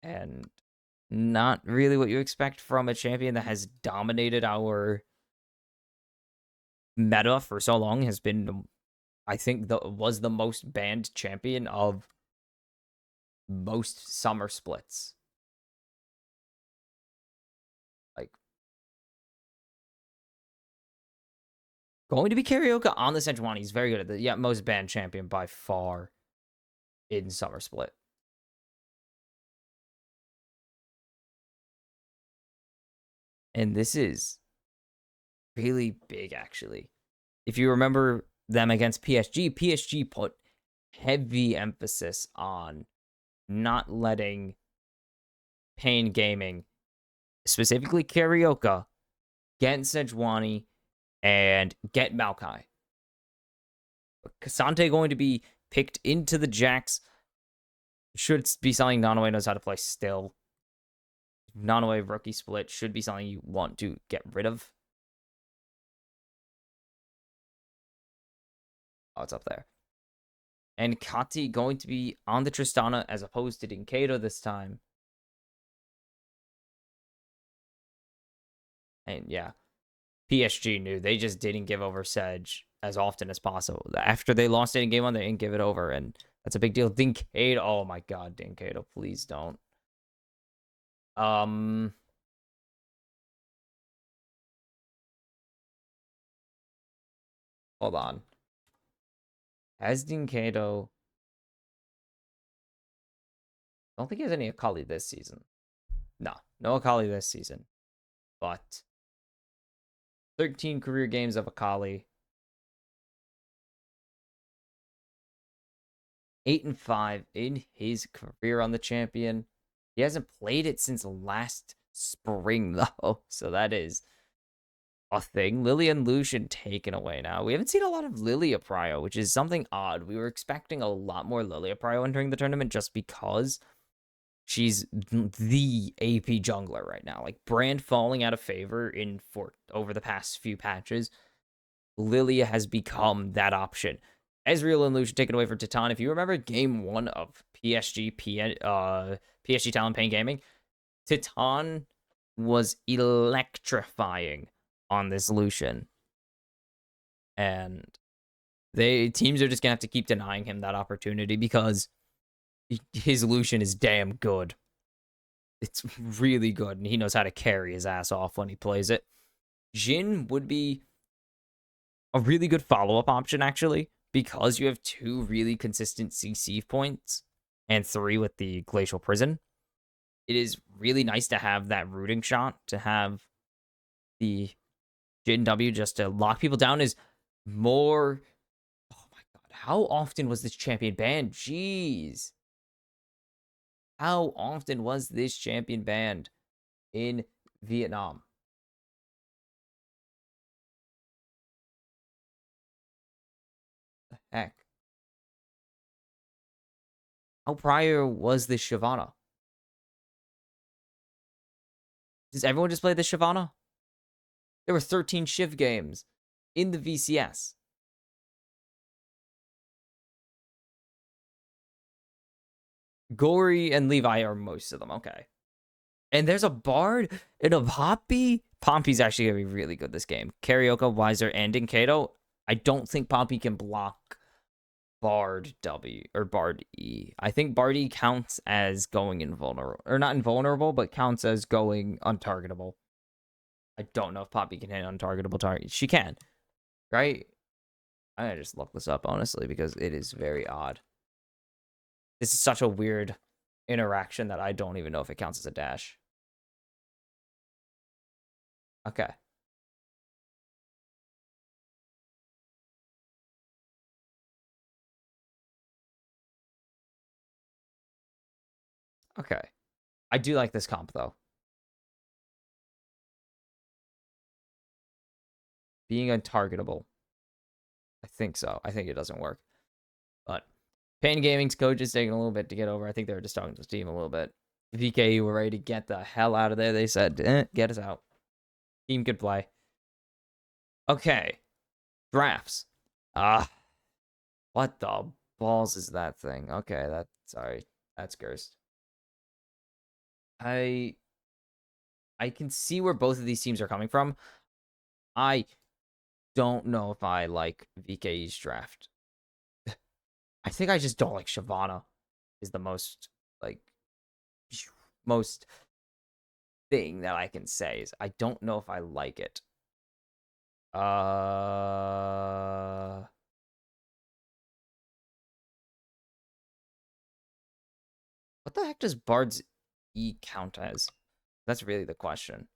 And not really what you expect from a champion that has dominated our meta for so long. Has been, I think, was the most banned champion of most summer splits. Like, going to be Karaoke on the Sejuani. He's very good at the most banned champion by far in summer split. And this is really big, actually. If you remember them against PSG put heavy emphasis on not letting Pain Gaming, specifically Karaoke, get Sejuani and get Maokai. Kasante going to be picked into the Jax. Should be something Nanoe knows how to play still. Nanoe rookie split should be something you want to get rid of. Oh, it's up there. And Kati going to be on the Tristana as opposed to Dinkato this time. And yeah, PSG knew. They just didn't give over Sedge as often as possible. After they lost it in game 1, they didn't give it over, and that's a big deal. Dinkato, oh my god, Dinkato, please don't. Hold on. Has Dinkato... I don't think he has any Akali this season. No Akali this season. But 13 career games of Akali. 8-5 in his career on the champion. He hasn't played it since last spring, though. So that is a thing. Lily and Lucian taken away now. We haven't seen a lot of Lilia Prio, which is something odd. We were expecting a lot more Lilia Prio entering the tournament just because she's the AP jungler right now. Like, Brand falling out of favor over the past few patches, Lilia has become that option. Ezreal and Lucian taken away for Titan. If you remember game 1 of PSG Talon Pain Gaming, Titan was electrifying on this Lucian. And teams are just gonna have to keep denying him that opportunity because his Lucian is damn good. It's really good, and he knows how to carry his ass off when he plays it. Jhin would be a really good follow-up option, actually, because you have 2 really consistent CC points and 3 with the Glacial Prison. It is really nice to have that rooting shot, to have the Jhin W just to lock people down is more... Oh my god, how often was this champion banned? Jeez. How often was this champion banned in Vietnam? The heck? How prior was this Shyvana? Does everyone just play the Shyvana? There were 13 Shiv games in the VCS. Gory and Levi are most of them. Okay. And there's a Bard and a Poppy. Pompey's actually going to be really good this game. Karaoke, Weiser, and Kato. I don't think Poppy can block Bard W or Bard E. I think Bard E counts as going invulnerable. Or not invulnerable, but counts as going untargetable. I don't know if Poppy can hit untargetable targets. She can. Right? I gotta just look this up, honestly, because it is very odd. This is such a weird interaction that I don't even know if it counts as a dash. Okay. Okay. I do like this comp, though. Being untargetable. I think so. I think it doesn't work. But Pain Gaming's coach is taking a little bit to get over. I think they were just talking to the team a little bit. VKE were ready to get the hell out of there. They said, get us out. Team could play. Okay. Drafts. What the balls is that thing? Okay, sorry. That's cursed. I can see where both of these teams are coming from. I don't know if I like VKE's draft. I think I just don't like Shyvana is the most thing that I can say is I don't know if I like it. What the heck does Bard's E count as? That's really the question.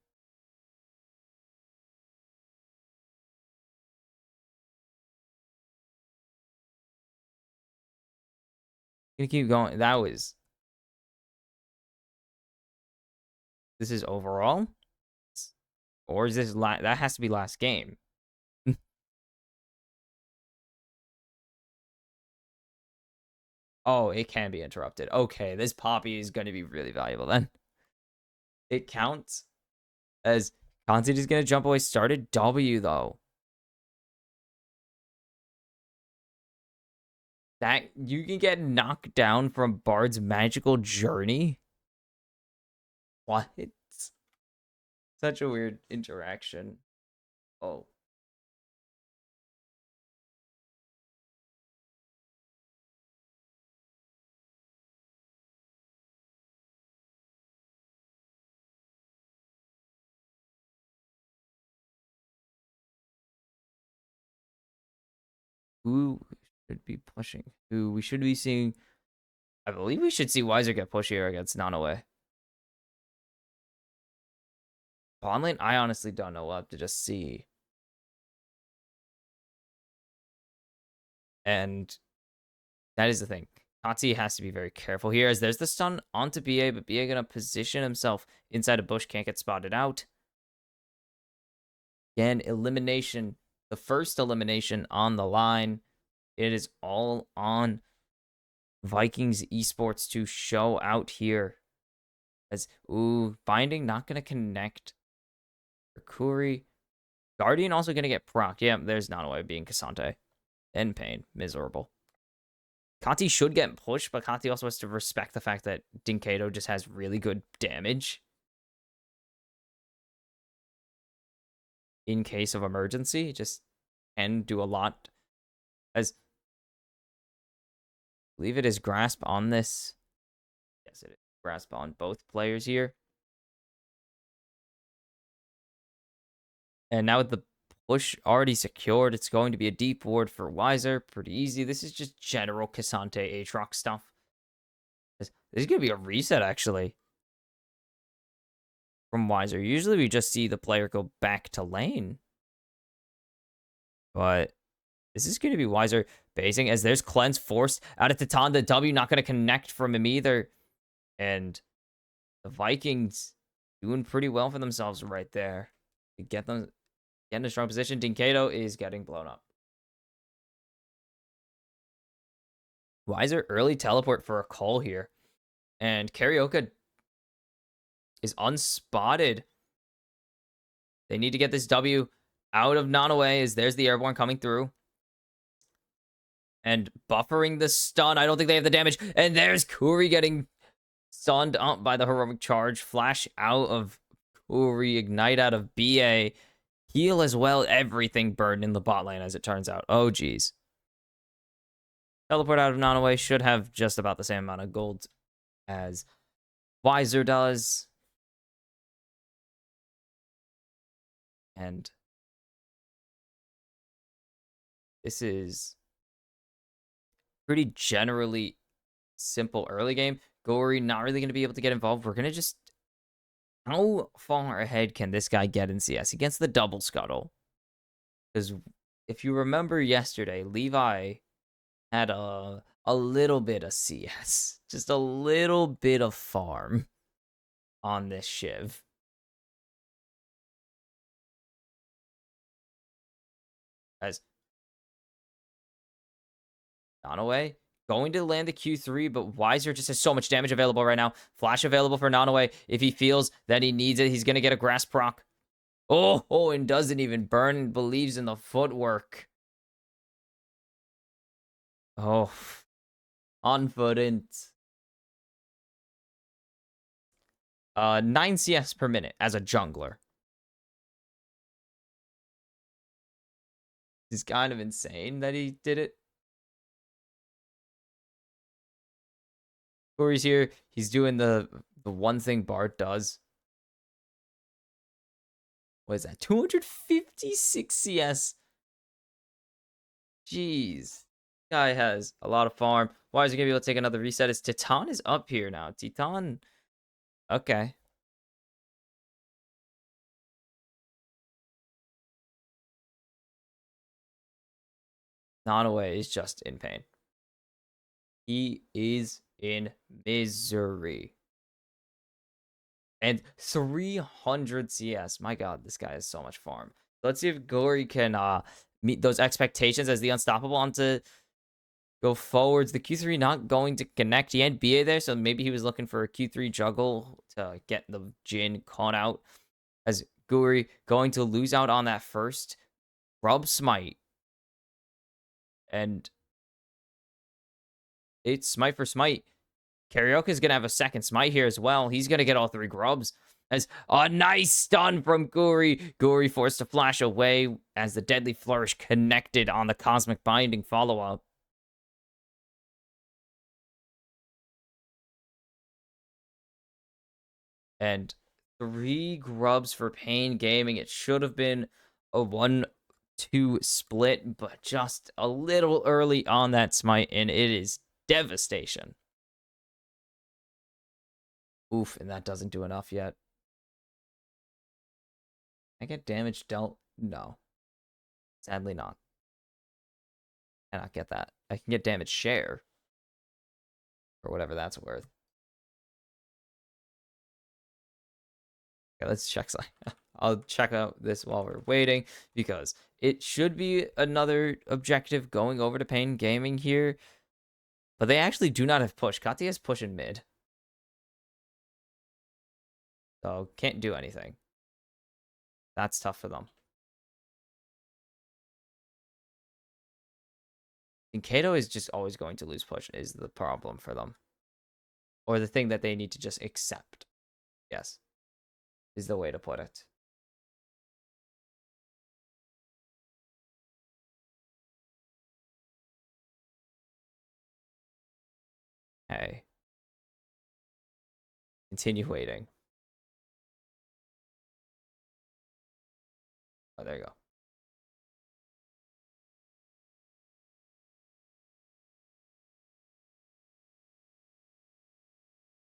Gonna keep going. This is overall? Or is this that has to be last game? Oh, it can be interrupted. Okay, this Poppy is going to be really valuable then. It counts as Concept is going to jump away. Started W, though. That you can get knocked down from Bard's magical journey? What? Such a weird interaction. Oh. Who should be pushing? Who we should be seeing? I believe we should see Weiser get pushier against Nanaway. Bond lane, I honestly don't know. We'll have to just see. And that is the thing. Tatsi has to be very careful here as there's the stun onto BA, but BA gonna position himself inside a bush, can't get spotted out. Again, elimination. The first elimination on the line. It is all on Vikings esports to show out here. As, binding not going to connect. Kurikuri. Guardian also going to get proc. Yeah, there's Nanaway being Cassante. In pain. Miserable. Kati should get pushed, but Kati also has to respect the fact that Dinkato just has really good damage. In case of emergency, just can do a lot. As I believe it is grasp on this. Yes, it is grasp on both players here. And now with the push already secured, it's going to be a deep ward for Wiser. Pretty easy. This is just general Cassante Aatrox stuff. This is going to be a reset, actually, from Wiser. Usually we just see the player go back to lane. But this is going to be Wiser basing, as there's Cleanse forced out of Titan. The W not going to connect from him either. And the Vikings doing pretty well for themselves right there. To get them in a strong position. Dinkato is getting blown up. Wiser early teleport for a call here. And Carioca is unspotted. They need to get this W out of Nanaway, as there's the airborne coming through. And buffering the stun. I don't think they have the damage. And there's Kuri getting stunned up by the heroic charge. Flash out of Kuri. Ignite out of BA. Heal as well. Everything burned in the bot lane, as it turns out. Oh, geez. Teleport out of Nanaway should have just about the same amount of gold as Wiser does. And this is pretty generally simple early game. Gory not really going to be able to get involved. We're going to just... How far ahead can this guy get in CS against the double scuttle? Because if you remember yesterday, Levi had a little bit of CS. Just a little bit of farm on this Shiv. As Nanaway going to land the Q3, but Wiser just has so much damage available right now. Flash available for Nanaway. If he feels that he needs it, he's going to get a grasp proc. Oh, and doesn't even burn and believes in the footwork. Oh, confident. 9 CS per minute as a jungler. It's kind of insane that he did it. Corey's here. He's doing the one thing Bart does. What is that? 256 CS. Jeez. Guy has a lot of farm. Why is he going to be able to take another reset? His Titan is up here now. Titan. Okay. Nanaway is just in pain. He is in misery. And 300 CS. My god, this guy has so much farm. Let's see if Gory can meet those expectations as the unstoppable onto go forwards. The Q3 not going to connect. He had BA there, so maybe he was looking for a Q3 juggle to get the Jin caught out. As Gory going to lose out on that first Grub Smite. And it's Smite for Smite. Carioca's going to have a second Smite here as well. He's going to get all 3 grubs. As a nice stun from Guri. Guri forced to flash away as the Deadly Flourish connected on the Cosmic Binding follow-up. And 3 grubs for Pain Gaming. It should have been a 1-2 split, but just a little early on that Smite, and it is devastation. Oof, and that doesn't do enough yet. I get damage dealt? No. Sadly not. I cannot get that. I can get damage share. Or whatever that's worth. Okay, let's check something. I'll check out this while we're waiting because it should be another objective going over to Pain Gaming here. But they actually do not have push. Kati has push in mid. So can't do anything. That's tough for them. And Kato is just always going to lose push is the problem for them. Or the thing that they need to just accept. Yes. Is the way to put it. Hey. Continue waiting. Oh, there you go.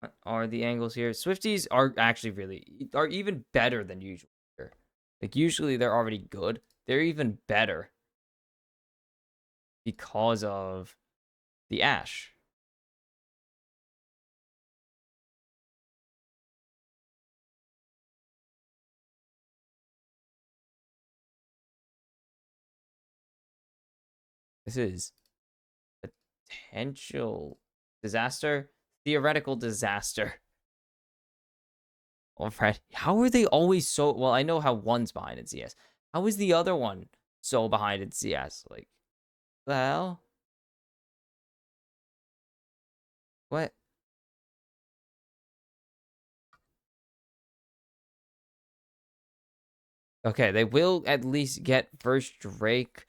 What are the angles here? Swifties are actually are even better than usual here. Like, usually they're already good. They're even better because of the Ash. This is potential disaster, theoretical disaster. Oh, Fred, how are they always so? Well, I know how one's behind in CS. How is the other one so behind in CS? Like, the hell? What? Okay, they will at least get first Drake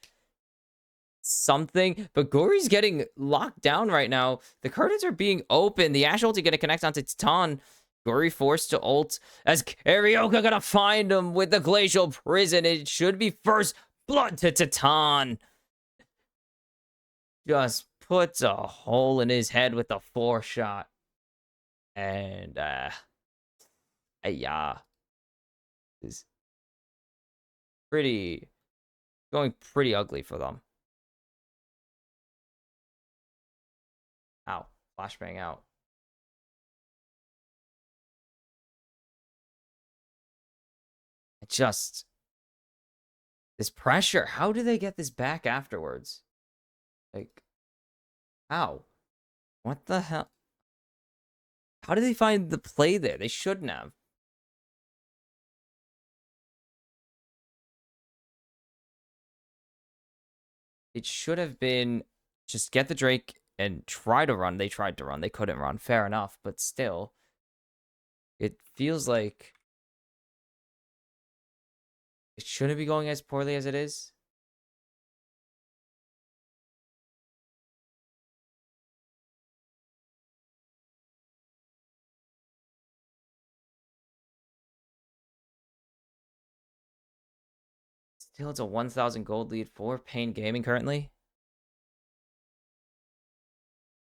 something, but Gory's getting locked down right now. The curtains are being open. The Ash ulti gonna connect onto Titan. Gory forced to ult as Karioka gonna find him with the Glacial Prison. It should be first blood to Titan. Just puts a hole in his head with the 4-shot. And yeah. Is going pretty ugly for them. Ow. Flashbang out. Just this pressure. How do they get this back afterwards? Like, how? What the hell? How did they find the play there? They shouldn't have. It should have been just get the Drake and try to run. They tried to run. They couldn't run. Fair enough. But still, it feels like it shouldn't be going as poorly as it is. Still, it's a 1,000 gold lead for Pain Gaming currently.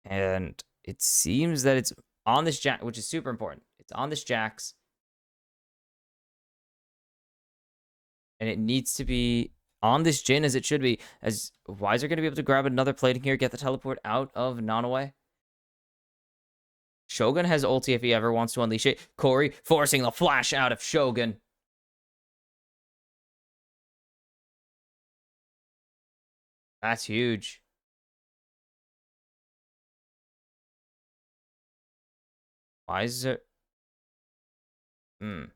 And it seems that it's on this Jack, which is super important. It's on this Jax. And it needs to be on this Jhin as it should be. As Wiser going to be able to grab another plating here, get the teleport out of Nanaway. Shogun has ulti if he ever wants to unleash it. Corey forcing the flash out of Shogun. That's huge. Why is it? And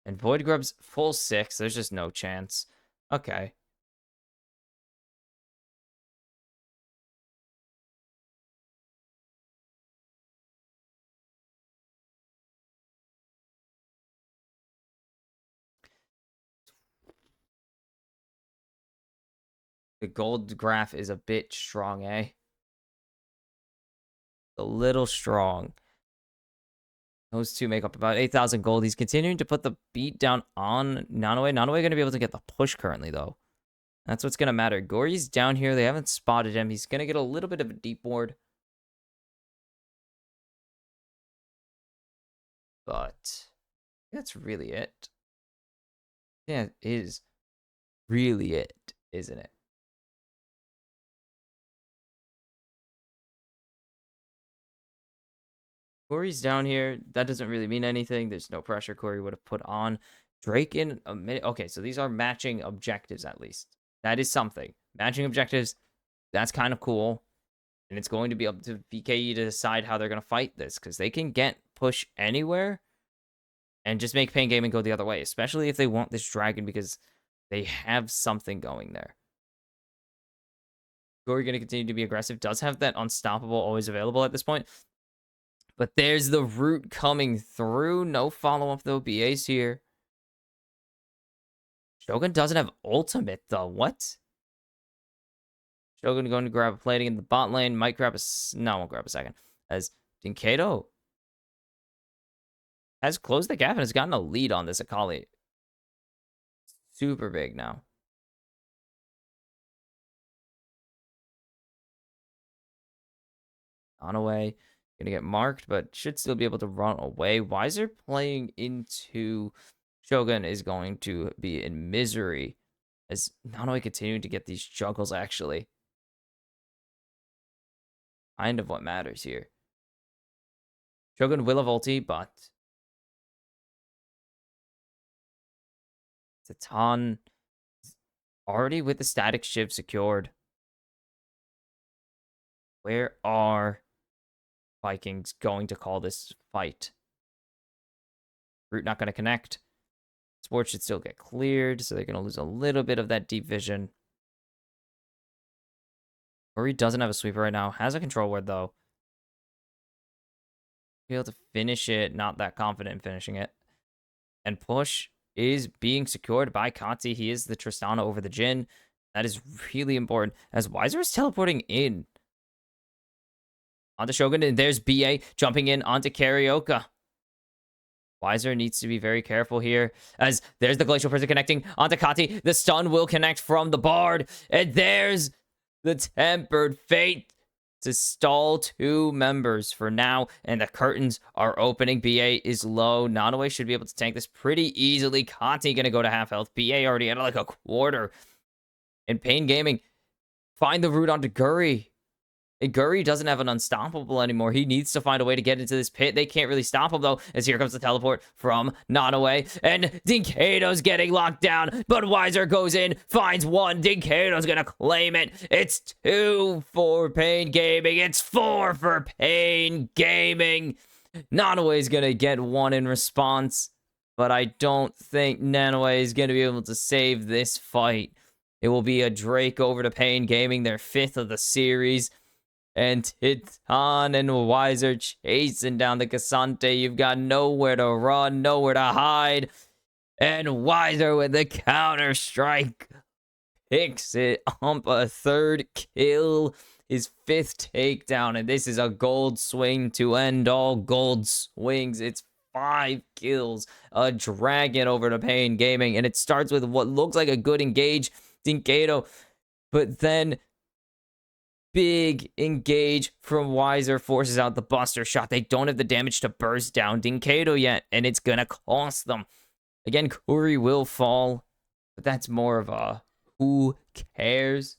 Void Grub's full 6. There's just no chance. Okay. The gold graph is a bit strong, eh? A little strong. Those two make up about 8,000 gold. He's continuing to put the beat down on Nanaway. Nanaway going to be able to get the push currently, though. That's what's going to matter. Gory's down here. They haven't spotted him. He's going to get a little bit of a deep ward. But that's really it. Yeah, it is really it, isn't it? Corey's down here. That doesn't really mean anything. There's no pressure Corey would have put on Drake in a minute. Okay, so these are matching objectives at least. That is something. Matching objectives, that's kind of cool. And it's going to be up to VKE to decide how they're going to fight this, because they can get push anywhere and just make Pain Gaming go the other way, especially if they want this dragon, because they have something going there. Corey going to continue to be aggressive. Does have that unstoppable always available at this point. But there's the root coming through. No follow-up, though. BA's here. Shogun doesn't have ultimate, though. What? Shogun going to grab a plating in the bot lane. Might grab a... No, won't grab a second. As Dinkato has closed the gap and has gotten a lead on this Akali. Super big now. On away. Gonna get marked, but should still be able to run away. Weiser playing into Shogun is going to be in misery, as Nanoi continuing to get these juggles, actually. Kind of what matters here. Shogun will have ulti, but Titan already with the static shiv secured. Where are Vikings going to call this fight? Root not going to connect. Sports should still get cleared, so they're going to lose a little bit of that deep vision. Ori doesn't have a sweeper right now. Has a control ward, though. Be able to finish it. Not that confident in finishing it. And push is being secured by Kati. He is the Tristana over the Jhin. That is really important, as Weiser is teleporting in onto Shogun, and there's BA jumping in onto Carioca. Weiser needs to be very careful here, as there's the Glacial Prison connecting onto Kati. The stun will connect from the Bard, and there's the Tempered Fate to stall two members for now, and the curtains are opening. BA is low. Nanaway should be able to tank this pretty easily. Kati gonna go to half health. BA already at like a quarter. And Pain Gaming find the root onto Guri. And Guri doesn't have an unstoppable anymore. He needs to find a way to get into this pit. They can't really stop him, though, as here comes the teleport from Nanaway. And Dinkato's getting locked down, but Weiser goes in, finds one. Dinkato's gonna claim it. It's 2 for Pain Gaming. It's 4 for Pain Gaming. Nanaway's gonna get one in response, but I don't think Nanaway is gonna be able to save this fight. It will be a Drake over to Pain Gaming, their 5th of the series. And Titan and Weiser chasing down the Cassante. You've got nowhere to run, nowhere to hide. And Weiser with the counter strike picks it up, a 3rd kill, his 5th takedown. And this is a gold swing to end all gold swings. It's 5 kills, a dragon over to Pain Gaming. And it starts with what looks like a good engage, Dinkato. But then big engage from Weiser forces out the Buster Shot. They don't have the damage to burst down Dinkato yet, and it's gonna cost them. Again, Kuri will fall, but that's more of a who cares.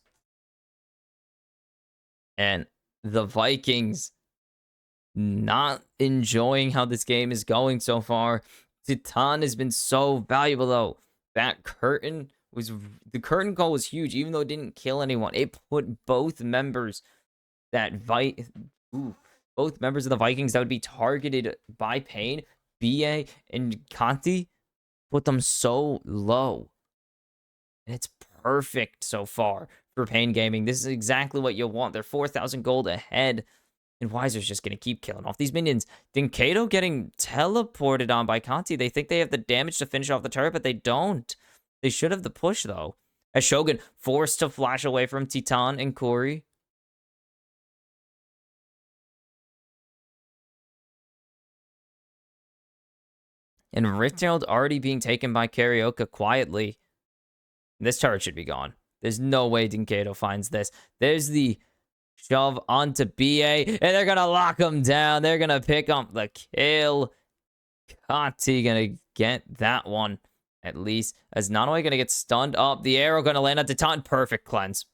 And the Vikings not enjoying how this game is going so far. Titan has been so valuable, though. That curtain was, the curtain call was huge, even though it didn't kill anyone. It put both members both members of the Vikings that would be targeted by Pain, BA and Kanti, put them so low. And it's perfect so far for Pain Gaming. This is exactly what you want. They're 4,000 gold ahead. And Weiser's just going to keep killing off these minions. Dinkato getting teleported on by Kanti. They think they have the damage to finish off the turret, but they don't. They should have the push, though. As Shogun forced to flash away from Titan and Kuri. And Rifteld already being taken by Carioca quietly. This turret should be gone. There's no way Dinkato finds this. There's the shove onto BA, and they're going to lock him down. They're going to pick up the kill. Kati going to get that one, at least. As Nanoi going to get stunned up. The arrow going to land on Titan. Perfect cleanse.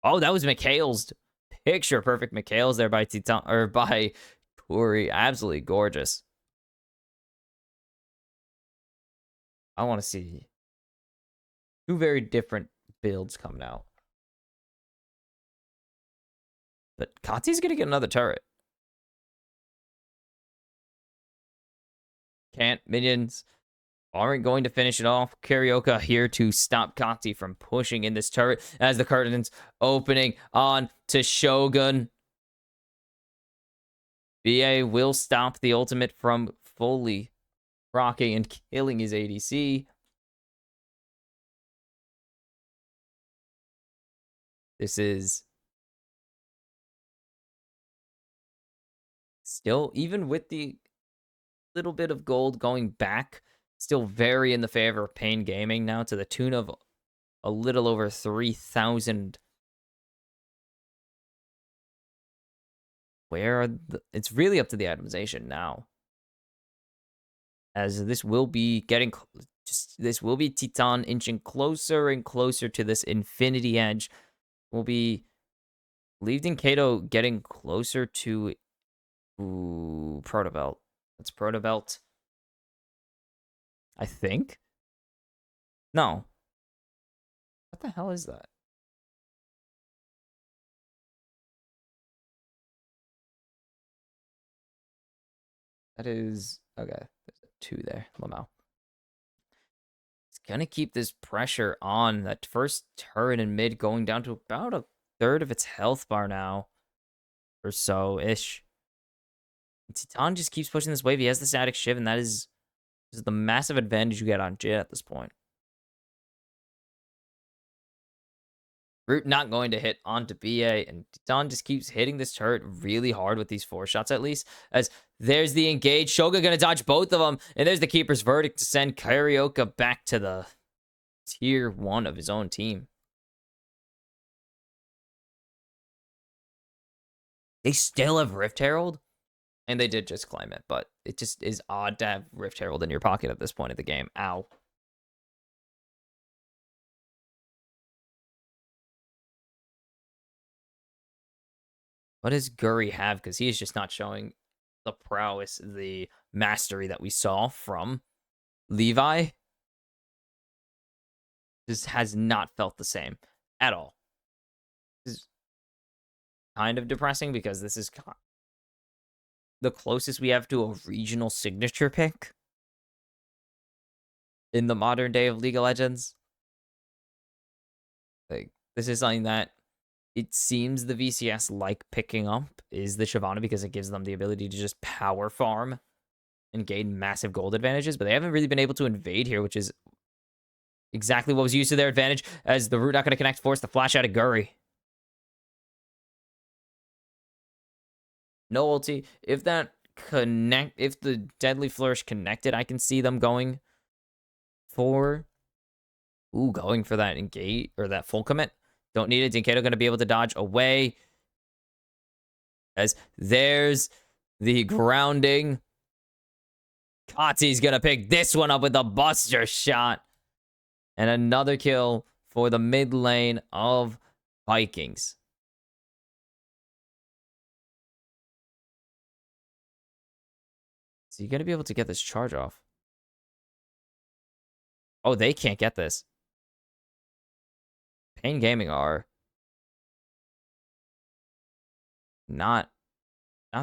Oh, that was Mikhail's picture. Perfect Mikhail's there by Titan, or by Uri, absolutely gorgeous. I want to see two very different builds coming out. But Kati's going to get another turret. Can't. Minions aren't going to finish it off. Karioka here to stop Kati from pushing in this turret as the curtains opening on to Shogun. BA will stop the ultimate from fully rocking and killing his ADC. This is still, even with the little bit of gold going back, still very in the favor of Pain Gaming now, to the tune of a little over 3,000. Where are it's really up to the itemization now, as this will be getting this will be Titan inching closer and closer to this Infinity Edge. Will be Leaved Kato getting closer to Protobelt. That's Protobelt, I think. No. What the hell is that? That is okay. There's a 2 there. Lamau. It's gonna keep this pressure on that first turret in mid, going down to about a third of its health bar now, or so ish. Titan just keeps pushing this wave. He has the static shiv, and that is the massive advantage you get on Jit at this point. Root not going to hit onto BA, and Titan just keeps hitting this turret really hard with these 4 shots at least, as there's the engage. Shoga gonna dodge both of them, and there's the Keeper's Verdict to send Karioka back to the tier 1 of his own team. They still have Rift Herald, and they did just climb it, but it just is odd to have Rift Herald in your pocket at this point of the game. Ow. What does Guri have? Because he is just not showing the prowess, the mastery that we saw from Levi. Just has not felt the same at all. This is kind of depressing because this is the closest we have to a regional signature pick in the modern day of League of Legends. Like, this is something that it seems the VCS like picking up is the Shyvana, because it gives them the ability to just power farm and gain massive gold advantages, but they haven't really been able to invade here, which is exactly what was used to their advantage, as the root not going to connect, force the flash out of Guri. No ulti. If the Deadly Flourish connected, I can see them going for that engage, or that full commit. Don't need it. Dinkato going to be able to dodge away, as there's the grounding. Kati's going to pick this one up with a buster shot. And another kill for the mid lane of Vikings. So you're going to be able to get this charge off. Oh, they can't get this. Pain Gaming are not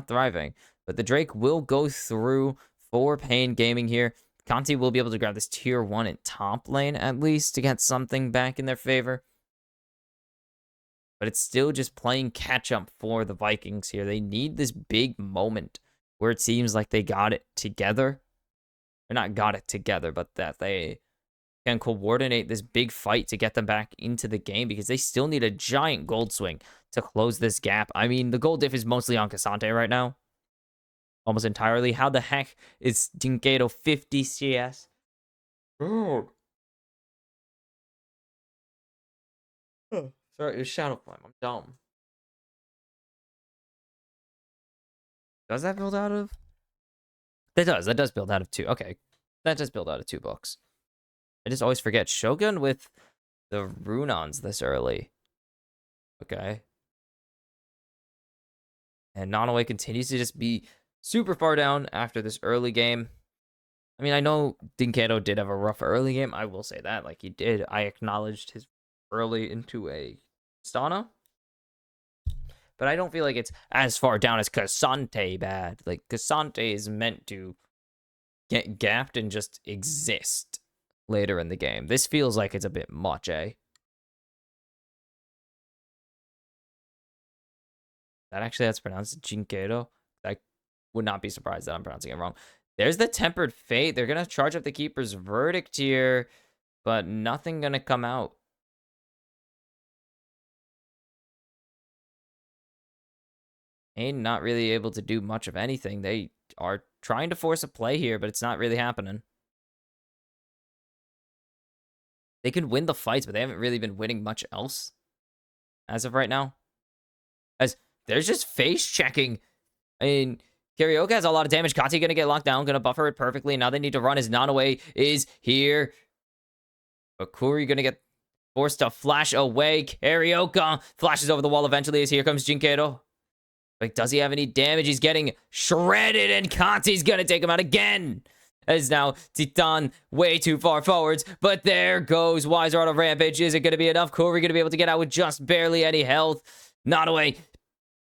thriving. But the Drake will go through for Pain Gaming here. Conti will be able to grab this tier 1 in top lane, at least, to get something back in their favor. But it's still just playing catch-up for the Vikings here. They need this big moment where it seems like they got it together. Or not got it together, but that they can coordinate this big fight to get them back into the game, because they still need a giant gold swing to close this gap. I mean, the gold diff is mostly on Cassante right now. Almost entirely. How the heck is Dinkato 50 CS? Oh. Sorry, it was Shadow Climb. I'm dumb. Does that build out of? That does. That does build out of 2. Okay. That does build out of 2 books. I just always forget. Shogun with the Runons this early. Okay. And Nanaway continues to just be super far down after this early game. I mean, I know Dinkedo did have a rough early game. I will say that. Like, he did. I acknowledged his early into a Stana. But I don't feel like it's as far down as Cassante bad. Like, Cassante is meant to get gapped and just exist later in the game. This feels like it's a bit much, eh? That's pronounced Jinkedo. I would not be surprised that I'm pronouncing it wrong. There's the Tempered Fate. They're going to charge up the Keeper's Verdict here, but nothing going to come out. Ain't not really able to do much of anything. They are trying to force a play here, but it's not really happening. They can win the fights, but they haven't really been winning much else as of right now. As there's just face checking. I mean, Karaoke has a lot of damage. Kati gonna get locked down, gonna buffer it perfectly. Now they need to run as Nanaway is here. But Kuri gonna get forced to flash away. Karaoke flashes over the wall eventually as here comes Jinkedo. Like, does he have any damage? He's getting shredded, and Kanti's gonna take him out again. As now Titan way too far forwards, but there goes Wiser on a rampage. Is it gonna be enough? Kuri gonna be able to get out with just barely any health. Nanaway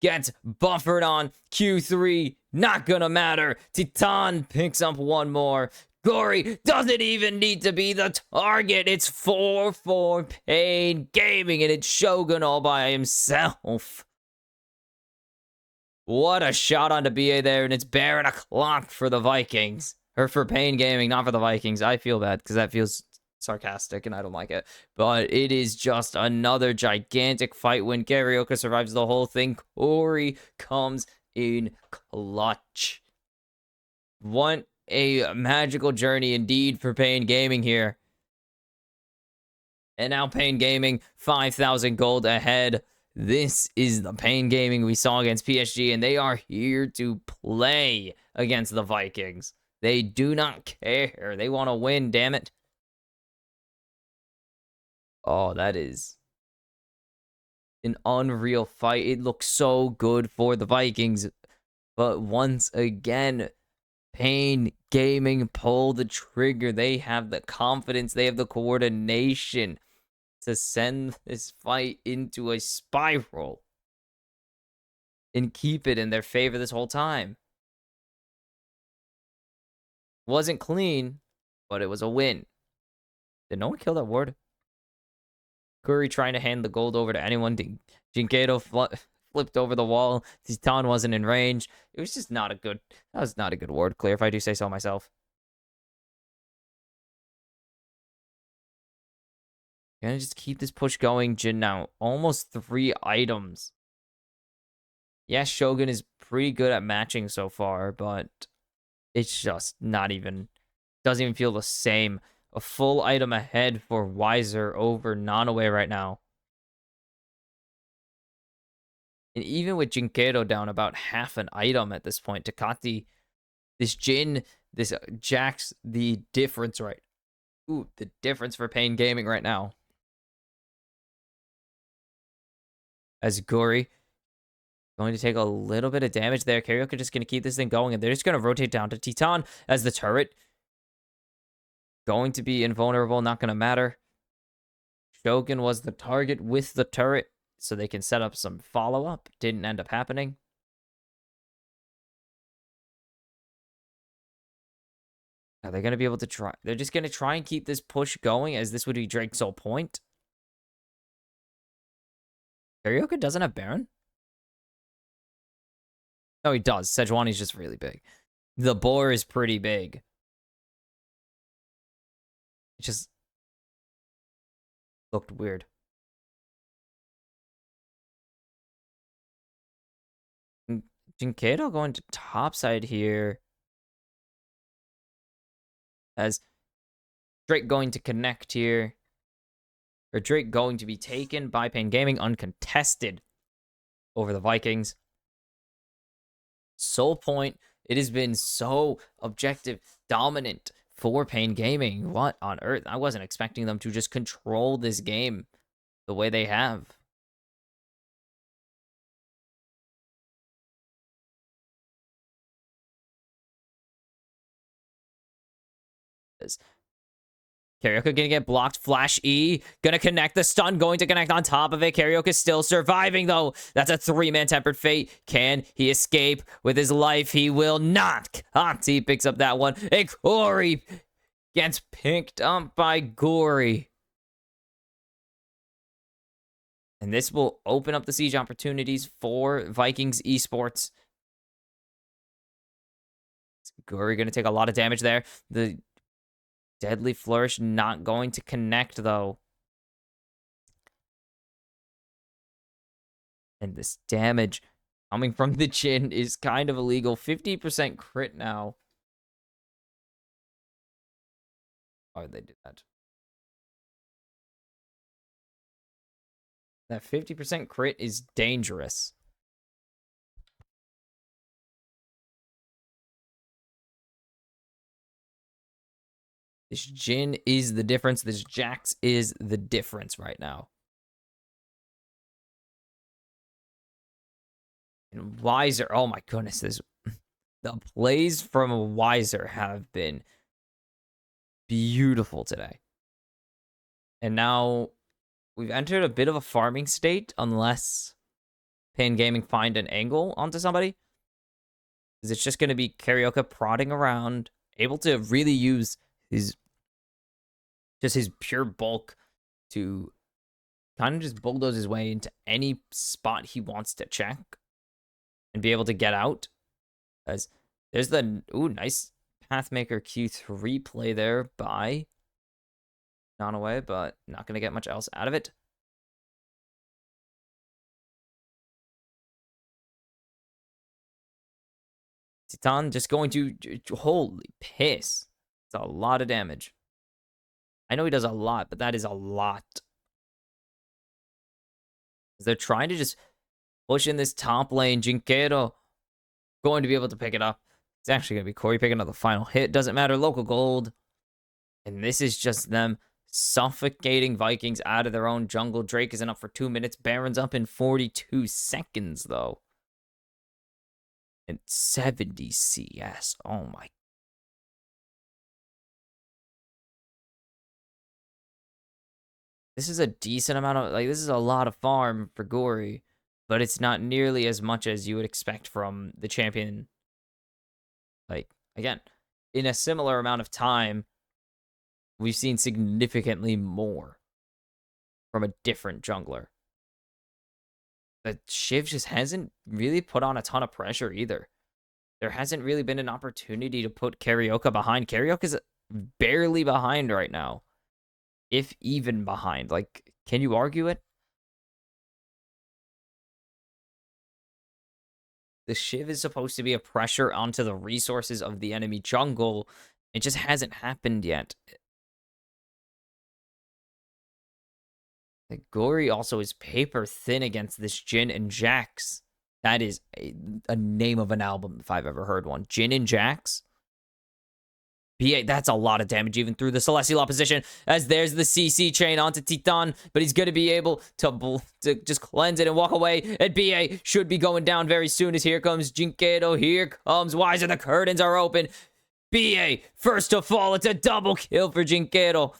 gets buffered on Q3. Not gonna matter. Titan picks up one more. Gory doesn't even need to be the target. It's 4-4 Pain Gaming, and it's Shogun all by himself. What a shot onto BA there, and it's Baron o'clock for the Vikings. Or for Pain Gaming, not for the Vikings. I feel bad, because that feels sarcastic, and I don't like it. But it is just another gigantic fight when Karaoke survives the whole thing. Corey comes in clutch. What a magical journey indeed for Pain Gaming here. And now Pain Gaming, 5,000 gold ahead. This is the Pain Gaming we saw against PSG, and they are here to play against the Vikings. They do not care. They want to win, damn it. Oh, that is an unreal fight. It looks so good for the Vikings. But once again, Pain Gaming pull the trigger. They have the confidence. They have the coordination to send this fight into a spiral and keep it in their favor this whole time. Wasn't clean, but it was a win. Did no one kill that ward? Curry trying to hand the gold over to anyone. Jinkedo flipped over the wall. Titan wasn't in range. It was just not a good... That was not a good ward clear, if I do say so myself. Gonna just keep this push going. Jin now. Almost 3 items. Yes, Shogun is pretty good at matching so far, but it's just not even... Doesn't even feel the same. A full item ahead for Wiser over Nanaway right now. And even with Jinkedo down about half an item at this point, Takati, this Jin, this Jax, the difference right. Ooh, the difference for Pain Gaming right now. As Guri going to take a little bit of damage there. Karaoke just going to keep this thing going, and they're just going to rotate down to Titan as the turret. Going to be invulnerable, not going to matter. Shogun was the target with the turret, so they can set up some follow-up. Didn't end up happening. Are they going to be able to try? They're just going to try and keep this push going, as this would be Drake's whole point. Karaoke doesn't have Baron? No, he does. Sejuani's just really big. The boar is pretty big. It just looked weird. Jinkedo going to topside here. As Drake going to connect here. Or Drake going to be taken by Pain Gaming uncontested over the Vikings. Soul Point, it has been so objective, dominant for Pain Gaming. What on earth? I wasn't expecting them to just control this game the way they have. Carioca gonna get blocked. Flash E. Gonna connect. The stun going to connect on top of it. Carioca still surviving, though. That's a 3-man Tempered Fate. Can he escape with his life? He will not. Hati picks up that one. And Corey gets picked up by Gory. And this will open up the siege opportunities for Vikings esports. Gory going to take a lot of damage there. The Deadly Flourish not going to connect, though. And this damage coming from the Jhin is kind of illegal. 50% crit now. Why would they do that? That 50% crit is dangerous. This Jhin is the difference. This Jax is the difference right now. And Wiser, oh my goodness, the plays from Wiser have been beautiful today. And now we've entered a bit of a farming state unless Pan Gaming find an angle onto somebody. Because it's just going to be Carioca prodding around, able to really use his pure bulk to kind of just bulldoze his way into any spot he wants to check and be able to get out. As there's the nice Pathmaker Q3 play there by Nonaway, but not going to get much else out of it. Titan just going to, holy piss. It's a lot of damage. I know he does a lot, but that is a lot. They're trying to just push in this top lane. Jinquero going to be able to pick it up. It's actually going to be Corey picking up the final hit. Doesn't matter. Local gold. And this is just them suffocating Vikings out of their own jungle. Drake isn't up for 2 minutes. Baron's up in 42 seconds, though. And 70 CS. Oh, my. This is a decent amount of, this is a lot of farm for Gory, but it's not nearly as much as you would expect from the champion. Again, in a similar amount of time, we've seen significantly more from a different jungler. But Shiv just hasn't really put on a ton of pressure either. There hasn't really been an opportunity to put Carioca behind. Carioca's barely behind right now. If even behind. Can you argue it? The Shiv is supposed to be a pressure onto the resources of the enemy jungle. It just hasn't happened yet. The Gory also is paper thin against this Jhin and Jax. That is a name of an album if I've ever heard one. Jhin and Jax. BA, that's a lot of damage even through the Celestial opposition, as there's the CC chain onto Titan, but he's going to be able to just cleanse it and walk away, and BA should be going down very soon, as here comes Jinquero, here comes Wiser, the curtains are open. BA, first to fall, it's a double kill for Jinquero,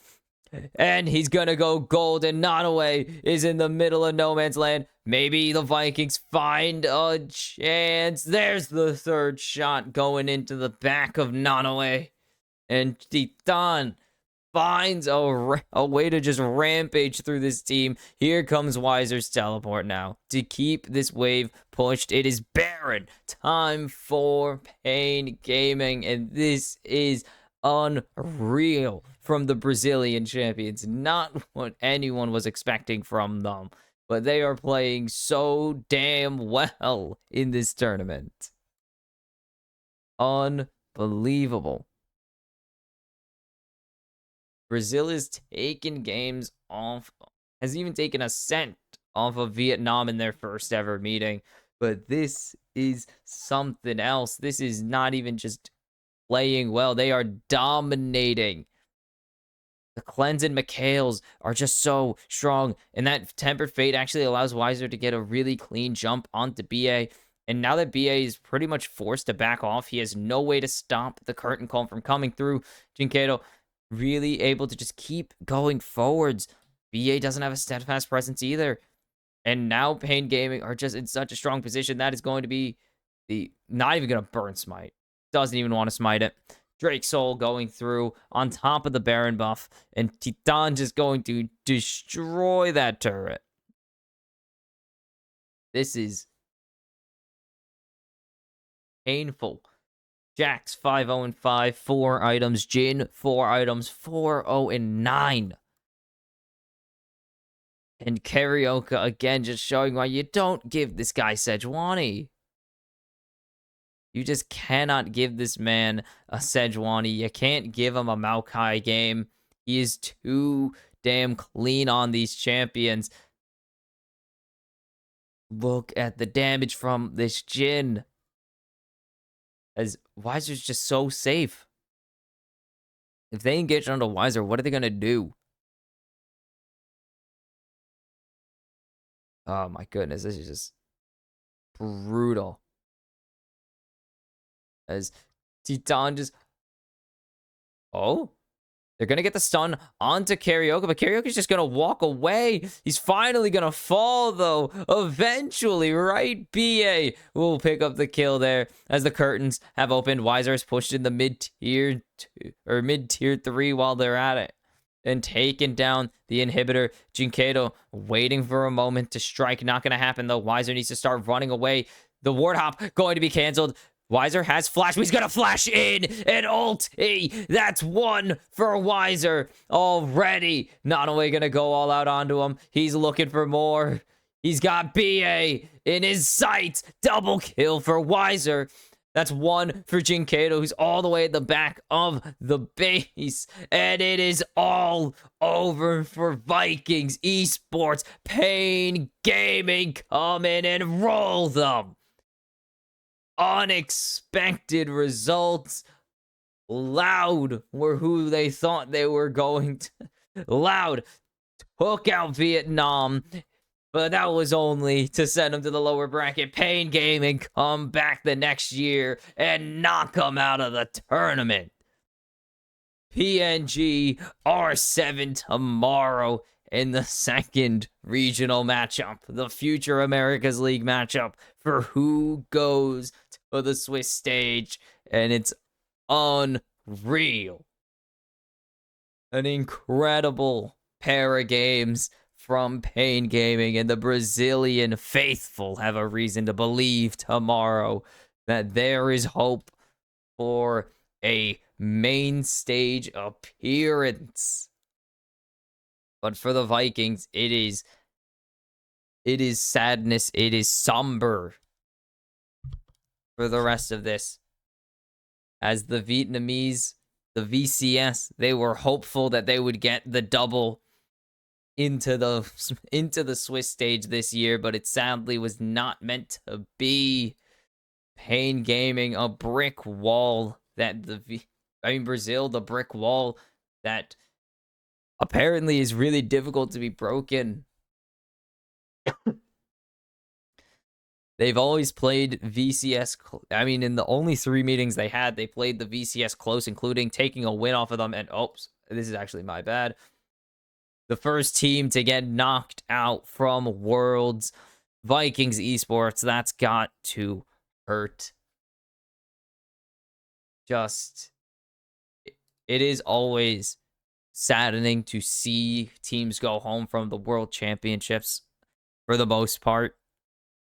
and he's going to go gold, and Nonaway is in the middle of no man's land. Maybe the Vikings find a chance. There's the third shot going into the back of Nonaway. And Titan finds a way to just rampage through this team. Here comes Wiser's teleport now to keep this wave pushed. It is Baron. Time for Pain Gaming. And this is unreal from the Brazilian champions. Not what anyone was expecting from them. But they are playing so damn well in this tournament. Unbelievable. Brazil is taking games off, has even taken a cent off of Vietnam in their first ever meeting. But this is something else. This is not even just playing well. They are dominating. The Cleanse and McHale's are just so strong. And that Tempered Fate actually allows Wiser to get a really clean jump onto BA. And now that BA is pretty much forced to back off, he has no way to stop the curtain call from coming through. Jinquero really able to just keep going forwards. BA doesn't have a steadfast presence either. And now Pain Gaming are just in such a strong position. That is going to be the... Not even going to burn smite. Doesn't even want to smite it. Drake Soul going through on top of the Baron buff. And Titan just going to destroy that turret. This is painful. Jax 5-0-5, 4 items. Jin 4 items, 4-0-9. And Karaoke again just showing why you don't give this guy Sejuani. You just cannot give this man a Sejuani. You can't give him a Maokai game. He is too damn clean on these champions. Look at the damage from this Jin. As Weiser's just so safe. If they engage onto Weiser, what are they going to do? Oh my goodness, this is just brutal. As Titan just... Oh? They're going to get the stun onto Karaoke, but Karaoke's just going to walk away. He's finally going to fall, though. Eventually, right? BA will pick up the kill there as the curtains have opened. Weiser is pushed in the mid-tier 3 while they're at it. And taking down the inhibitor. Jinkato waiting for a moment to strike. Not going to happen, though. Weiser needs to start running away. The ward hop going to be canceled. Weiser has flash. He's going to flash in and ult. That's one for Weiser already. Not only going to go all out onto him. He's looking for more. He's got BA in his sights. Double kill for Weiser. That's one for Jinkato, who's all the way at the back of the base. And it is all over for Vikings Esports. Pain Gaming come in and roll them. Unexpected results. Loud were who they thought they were going to. Loud took out Vietnam, but that was only to send them to the lower bracket. Pain Gaming come back the next year and knock them out of the tournament. PNG R7 tomorrow in the second regional matchup, the future Americas League matchup for who goes to the Swiss stage, and it's unreal. An incredible pair of games from Pain Gaming, and the Brazilian faithful have a reason to believe tomorrow that there is hope for a main stage appearance. But for the Vikings, it is sadness, it is somber for the rest of this. As the Vietnamese, the VCS, they were hopeful that they would get the double into the Swiss stage this year, but it sadly was not meant to be. Pain Gaming, a brick wall that Brazil, the brick wall that apparently is really difficult to be broken. They've always played VCS. In the only 3 meetings they had, they played the VCS close, including taking a win off of them. And, oops, this is actually my bad. The first team to get knocked out from Worlds, Vikings Esports. That's got to hurt. It is always saddening to see teams go home from the World Championships for the most part.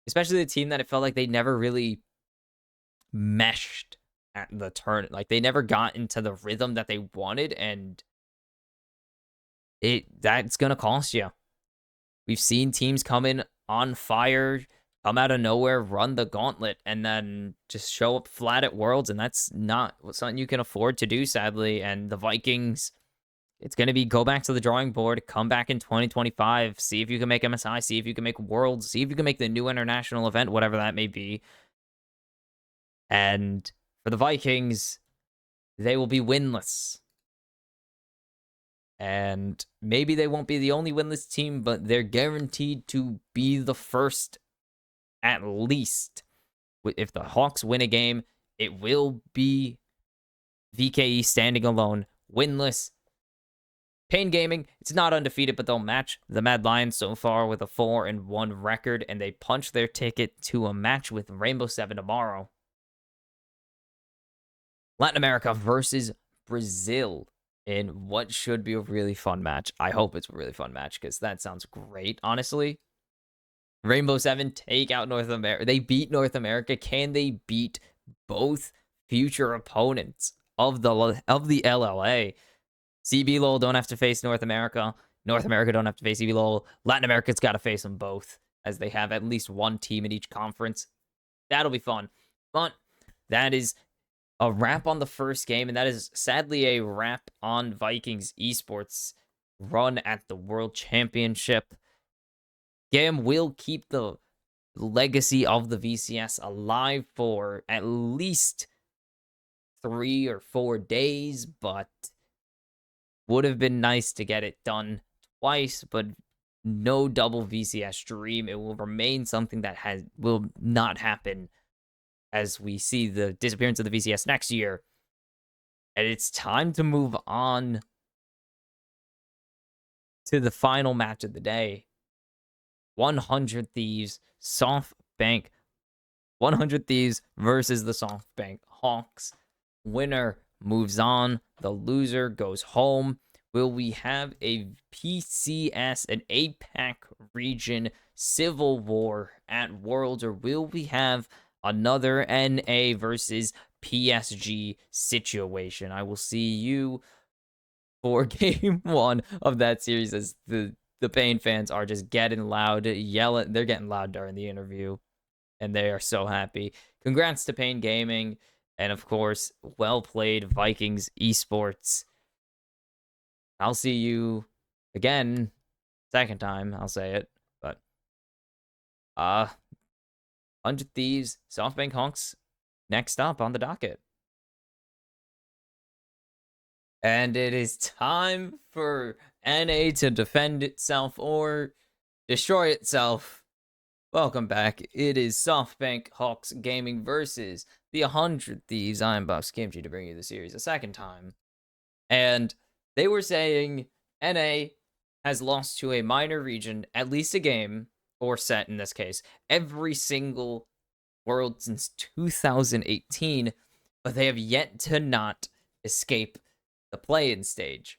Especially the team that it felt like they never really meshed at the turn. Like, they never got into the rhythm that they wanted, and that's going to cost you. We've seen teams come in on fire, come out of nowhere, run the gauntlet, and then just show up flat at Worlds, and that's not something you can afford to do, sadly. And the Vikings, it's going to be go back to the drawing board, come back in 2025, see if you can make MSI, see if you can make Worlds, see if you can make the new international event, whatever that may be. And for the Vikings, they will be winless. And maybe they won't be the only winless team, but they're guaranteed to be the first at least. If the Hawks win a game, it will be VKE standing alone, winless. Pain Gaming, it's not undefeated, but they'll match the Mad Lions so far with a 4-1 record, and they punch their ticket to a match with Rainbow Seven tomorrow. Latin America versus Brazil in what should be a really fun match. I hope it's a really fun match because that sounds great, honestly. Rainbow Seven take out North America. They beat North America. Can they beat both future opponents of the LLA? CB LOL don't have to face North America. North America don't have to face CB LOL. Latin America's got to face them both, as they have at least one team in each conference. That'll be fun. But that is a wrap on the first game, and that is sadly a wrap on Vikings esports run at the World Championship. GAM will keep the legacy of the VCS alive for at least 3 or 4 days, but would have been nice to get it done twice, but no double VCS stream. It will remain something that will not happen as we see the disappearance of the VCS next year. And it's time to move on to the final match of the day. 100 Thieves, Softbank. 100 Thieves versus the Softbank Hawks. Winner moves on. The loser goes home. Will we have a PCS, an APAC region civil war at Worlds, or will we have another NA versus PSG situation? I will see you for game 1 of that series as the Pain fans are just getting loud, yelling. They're getting loud during the interview, and they are so happy. Congrats to Pain Gaming, and of course, well played, Vikings esports. I'll see you again, second time, I'll say it, but 100 Thieves, Softbank Hawks, next up on the docket. And it is time for NA to defend itself or destroy itself. Welcome back. It is Softbank Hawks Gaming versus the 100 Thieves. I'm Bucks Kimchi to bring you the series a second time. And they were saying NA has lost to a minor region, at least a game, or set in this case, every single world since 2018, but they have yet to not escape the play-in stage.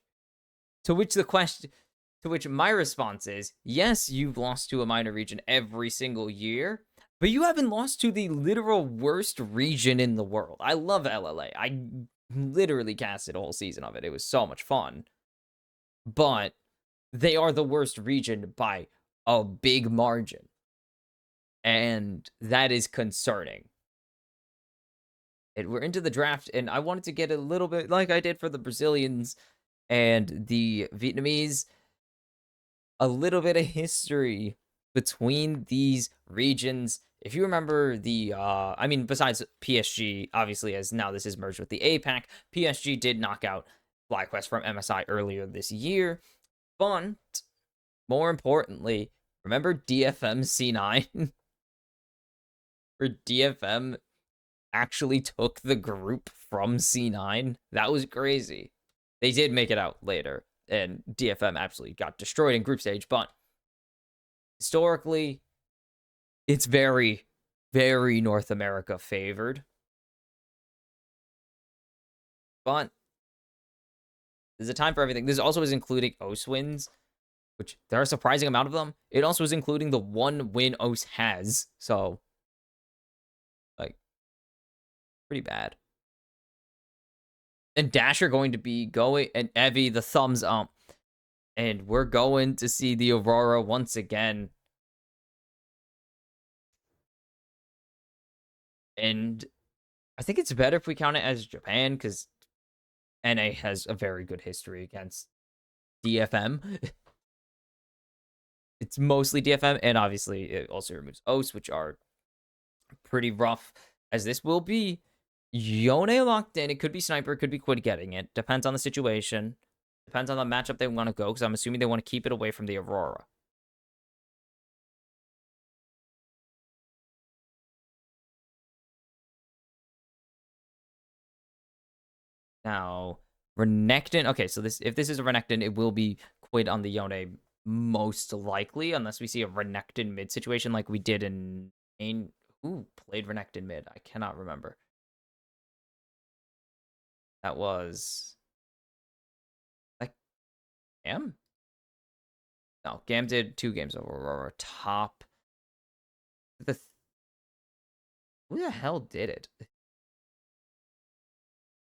To which my response is, yes, you've lost to a minor region every single year, but you haven't lost to the literal worst region in the world. I love LLA. I literally casted a whole season of it. It was so much fun. But they are the worst region by a big margin. And that is concerning. And we're into the draft, and I wanted to get a little bit, like I did for the Brazilians and the Vietnamese, a little bit of history between these regions. If you remember besides PSG, obviously, as now this is merged with the APAC, PSG did knock out FlyQuest from MSI earlier this year. But more importantly, remember DFM C9? Where DFM actually took the group from C9? That was crazy. They did make it out later, and DFM absolutely got destroyed in group stage, but historically, it's very, very North America favored. But there's a time for everything. This also is including OS wins, which there are a surprising amount of them. It also is including the 1 win OS has, so like pretty bad. And Dash are going to be going, and Evie the thumbs up, and we're going to see the Aurora once again. And I think it's better if we count it as Japan, because NA has a very good history against DFM. It's mostly DFM, and obviously it also removes OS, which are pretty rough, as this will be Yone locked in. It could be Sniper, it could be Quid getting it. Depends on the situation. Depends on the matchup they want to go, because I'm assuming they want to keep it away from the Aurora. Now, Renekton. Okay, so if this is a Renekton, it will be Quid on the Yone most likely, unless we see a Renekton mid situation like we did in main. Who played Renekton mid? I cannot remember. That was like Gam? No, Gam did 2 games over Aurora. Top. Who the hell did it? It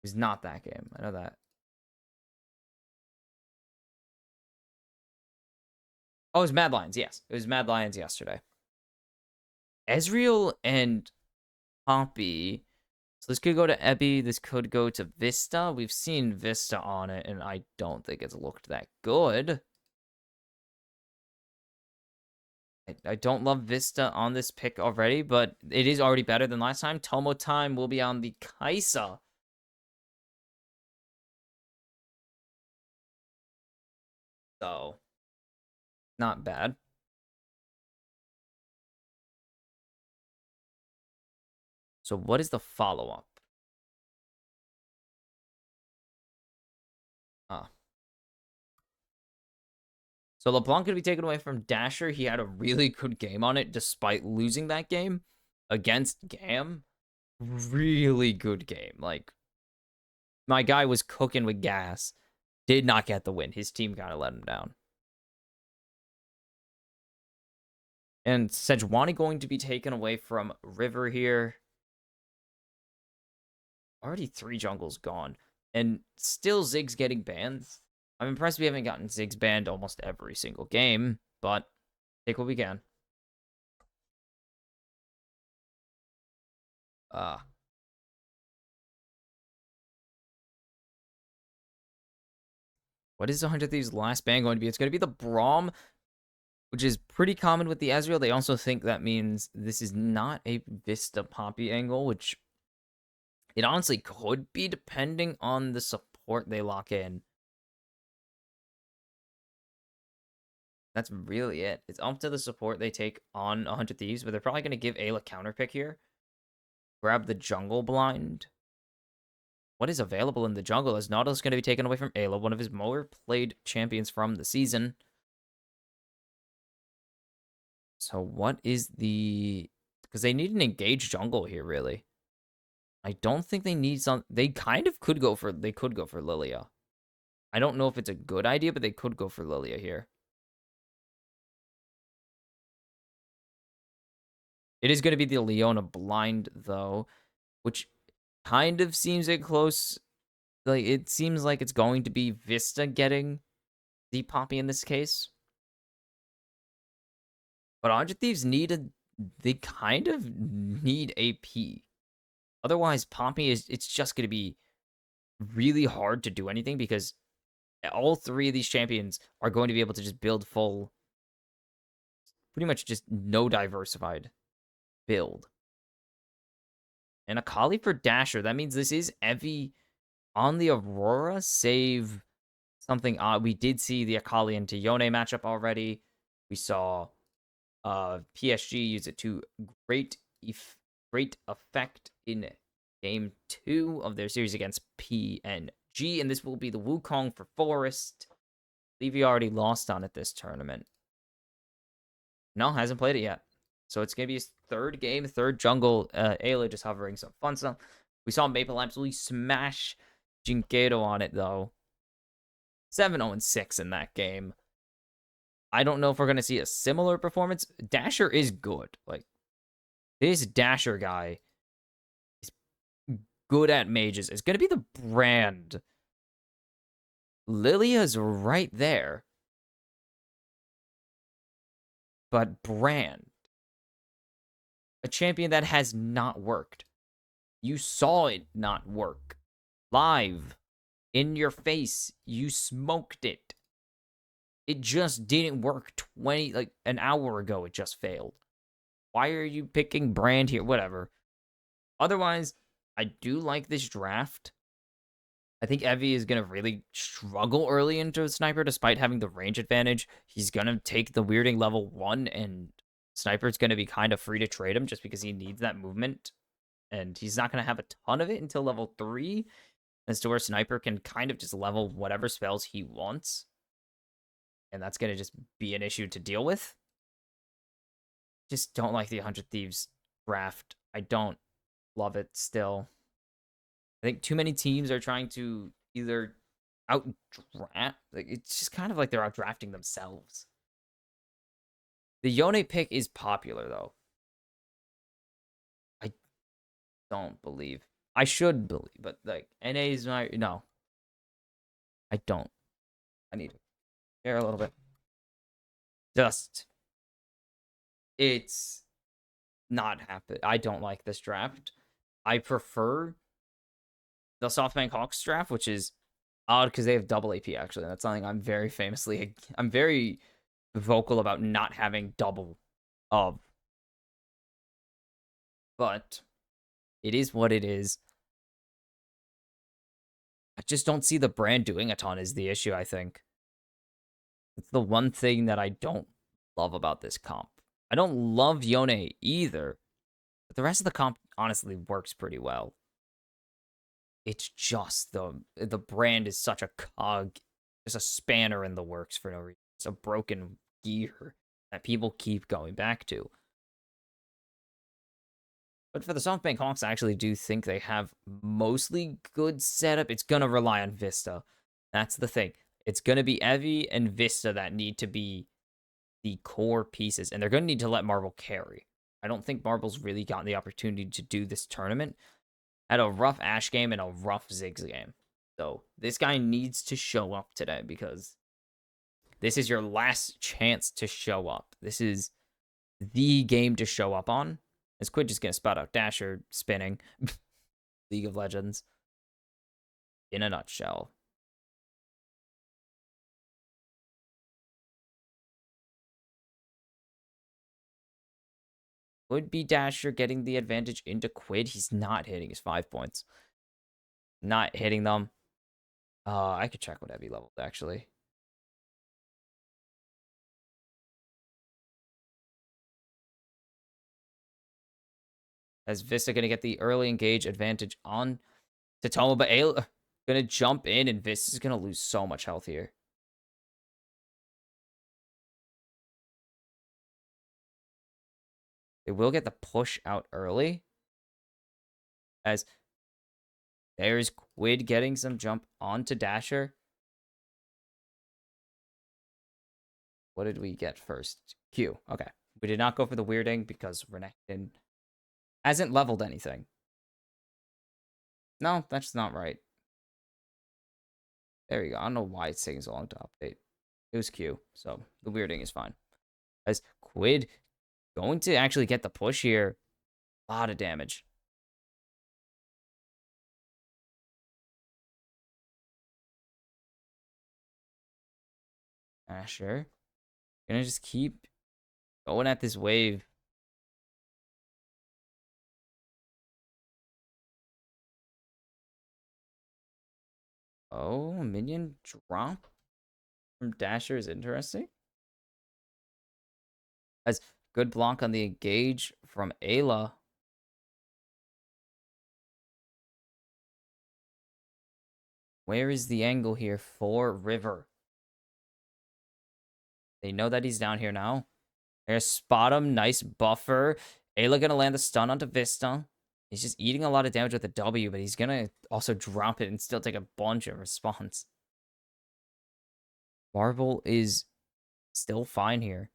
was not that game. I know that. Oh, it was Mad Lions. Yes, it was Mad Lions yesterday. Ezreal and Poppy. So this could go to Ebby. This could go to Vista. We've seen Vista on it, and I don't think it's looked that good. I don't love Vista on this pick already, but it is already better than last time. Tomo time will be on the Kaisa. So, not bad. So what is the follow-up? Ah. So LeBlanc could be taken away from Dasher. He had a really good game on it despite losing that game against Gam. Really good game. Like, my guy was cooking with gas. Did not get the win. His team kind of let him down. And Sejuani going to be taken away from River here. Already 3 jungles gone. And still Ziggs getting banned. I'm impressed we haven't gotten Ziggs banned almost every single game, but take what we can. What is 100 Thieves' last ban going to be? It's going to be the Braum, which is pretty common with the Ezreal. They also think that means this is not a Vista Poppy angle, which it honestly could be depending on the support they lock in. That's really it. It's up to the support they take on 100 Thieves, but they're probably going to give Ayla counter pick here. Grab the jungle blind. What is available in the jungle? Is Nautilus going to be taken away from Ayla, one of his more played champions from the season? So what is the... Because they need an engaged jungle here, really. I don't think they need some... They kind of could go for... They could go for Lilia. I don't know if it's a good idea, but they could go for Lilia here. It is going to be the Leona blind, though, which kind of seems a close... Like, it seems like it's going to be Vista getting the Poppy in this case. But 100 Thieves need a... They kind of need AP. Otherwise, Poppy is... It's just going to be really hard to do anything because all 3 of these champions are going to be able to just build full... Pretty much just no diversified build. And Akali for Dasher. That means this is Evi on the Aurora, save something odd. We did see the Akali into Yone matchup already. We saw PSG use it to great effect in game 2 of their series against PNG. And this will be the Wukong for Forest. I believe he already lost on it this tournament. No, hasn't played it yet. So it's going to be his 3rd game, 3rd jungle. Ayla just hovering some fun stuff. We saw Maple absolutely smash Jinkedo on it, though. 7-0-6 in that game. I don't know if we're going to see a similar performance. Dasher is good. Like, this Dasher guy is good at mages. It's going to be the brand. Lilia's right there. But brand. A champion that has not worked. You saw it not work. Live. In your face. You smoked it. It just didn't work an hour ago. It just failed. Why are you picking brand here? Whatever. Otherwise, I do like this draft. I think Evie is going to really struggle early into Sniper despite having the range advantage. He's going to take the Weirding level 1 and Sniper's going to be kind of free to trade him just because he needs that movement. And he's not going to have a ton of it until level 3. as to where Sniper can kind of just level whatever spells he wants. And that's going to just be an issue to deal with. Just don't like the 100 Thieves draft. I don't love it still. I think too many teams are trying to either outdraft. Like, it's just kind of like they're outdrafting themselves. The Yone pick is popular, though. I don't believe. I should believe, but like NA is not. No, I don't. I need to care a little bit. Just it's not happen. I don't like this draft. I prefer the Softbank Hawks draft, which is odd because they have double AP. Actually, that's something I'm very vocal about not having double of, but it is what it is. I just don't see the brand doing a ton is the issue, I think. It's the one thing that I don't love about this comp. I don't love Yone either, but the rest of the comp honestly works pretty well. It's just the brand is such a cog, just a spanner in the works for no reason. It's a broken gear that people keep going back to. But for the SoftBank Hawks, I actually do think they have mostly good setup. It's going to rely on Vista. That's the thing. It's going to be Evi and Vista that need to be the core pieces, and they're going to need to let Marble carry. I don't think Marble's really gotten the opportunity to do this tournament. Had a rough Ash game and a rough Ziggs game. So this guy needs to show up today because this is your last chance to show up. This is the game to show up on. Is Quid just gonna spot out Dasher spinning? League of Legends. In a nutshell. Would be Dasher getting the advantage into Quid. He's not hitting his 5 points. Not hitting them. I could check what heavy leveled actually. As Vista gonna get the early engage advantage on Tatoma, but Ayla gonna jump in and Vista's gonna lose so much health here. They will get the push out early. As there's Quid getting some jump onto Dasher. What did we get first? Q. Okay. We did not go for the weirding because Renekton hasn't leveled anything. No, that's not right. There you go. I don't know why it's taking so long to update. It was Q, so the weirding is fine. As Quid going to actually get the push here. A lot of damage. Asher. Gonna just keep going at this wave. Oh, minion drop from Dasher is interesting. As good block on the engage from Ayla. Where is the angle here for River? They know that he's down here now. There's spot him. Nice buffer. Ayla gonna land the stun onto Vista. He's just eating a lot of damage with the W, but he's gonna also drop it and still take a bunch of response. Marvel is still fine here.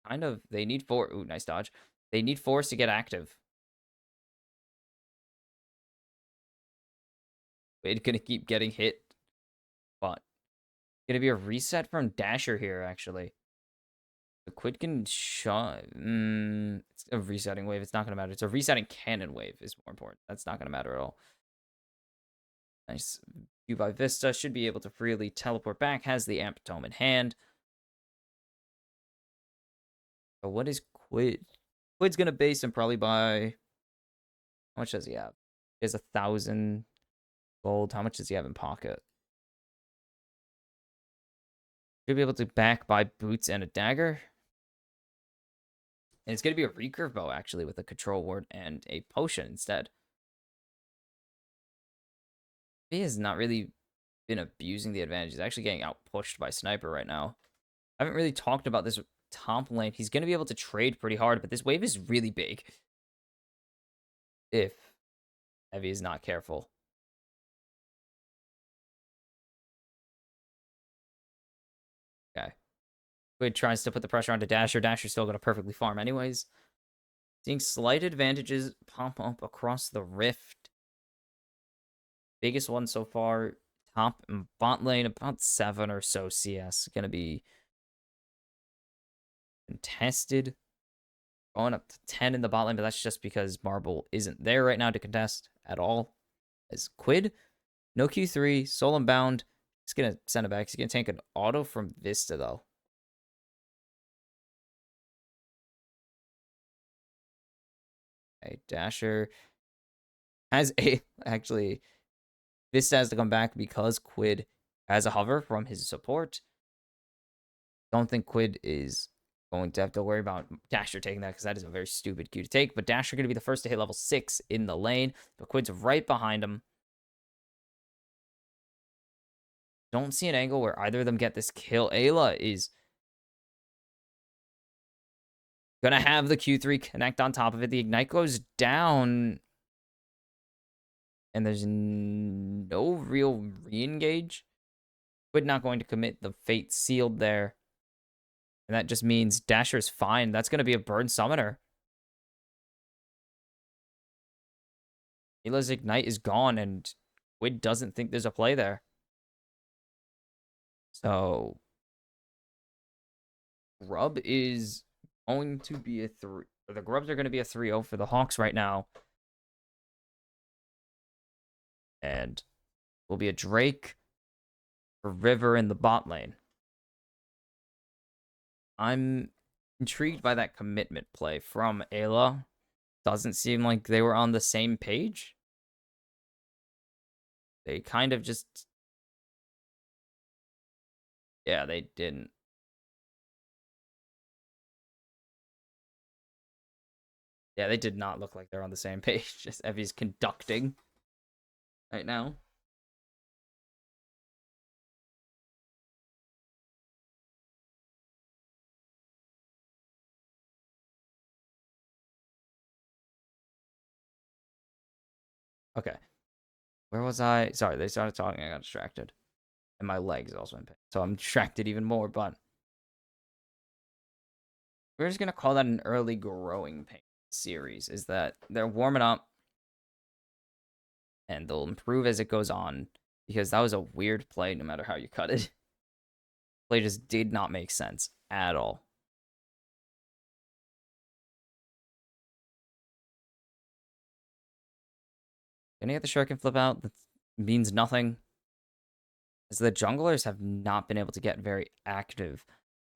Kind of, they need four. Ooh, nice dodge. They need force to get active. It's gonna keep getting hit, but gonna be a reset from Dasher here, actually. The Quid can shot. It's a resetting wave. It's not gonna matter. It's a resetting cannon wave is more important. That's not gonna matter at all. Nice view by Vista. Should be able to freely teleport back. Has the Amp Tome in hand. But what is Quid? Quid's gonna base him probably by. How much does he have? He has 1,000 gold. How much does he have in pocket? Should be able to back buy boots and a dagger. And it's going to be a recurve bow, actually, with a control ward and a potion instead. He has not really been abusing the advantage. He's actually getting out-pushed by Sniper right now. I haven't really talked about this top lane. He's going to be able to trade pretty hard, but this wave is really big. If Heavy is not careful. Okay. Quid tries to put the pressure onto Dasher. Dasher's still going to perfectly farm anyways. Seeing slight advantages pop up across the rift. Biggest one so far, top and bot lane, about 7 or so CS. Going to be contested. Going up to 10 in the bot lane, but that's just because Marble isn't there right now to contest at all. As Quid, no Q3, Soul Bound. He's going to send it back. He's going to take an auto from Vista, though. Okay, Dasher has a... Actually, Vista has to come back because Quid has a hover from his support. Don't think Quid is going to have to worry about Dasher taking that because that is a very stupid Q to take. But Dasher going to be the first to hit level 6 in the lane. But Quid's right behind him. Don't see an angle where either of them get this kill. Ayla is going to have the Q3 connect on top of it. The Ignite goes down. And there's no real re-engage. Quid not going to commit the Fate sealed there. And that just means Dasher's fine. That's going to be a burn summoner. Ayla's Ignite is gone, and Quid doesn't think there's a play there. So, Grub is going to be a 3. The Grubs are going to be a 3-0 for the Hawks right now. And will be a Drake for River in the bot lane. I'm intrigued by that commitment play from Ayla. Doesn't seem like they were on the same page. They kind of just... Yeah, they didn't. Yeah, they did not look like they're on the same page. Just Evie's conducting right now. Okay. Where was I? Sorry, they started talking. I got distracted. And my legs also in pain. So I'm distracted even more, but we're just going to call that an early growing pain series. Is that they're warming up and they'll improve as it goes on because that was a weird play no matter how you cut it. Play just did not make sense at all. Gonna get the Shuriken flip out. That means nothing. As the junglers have not been able to get very active.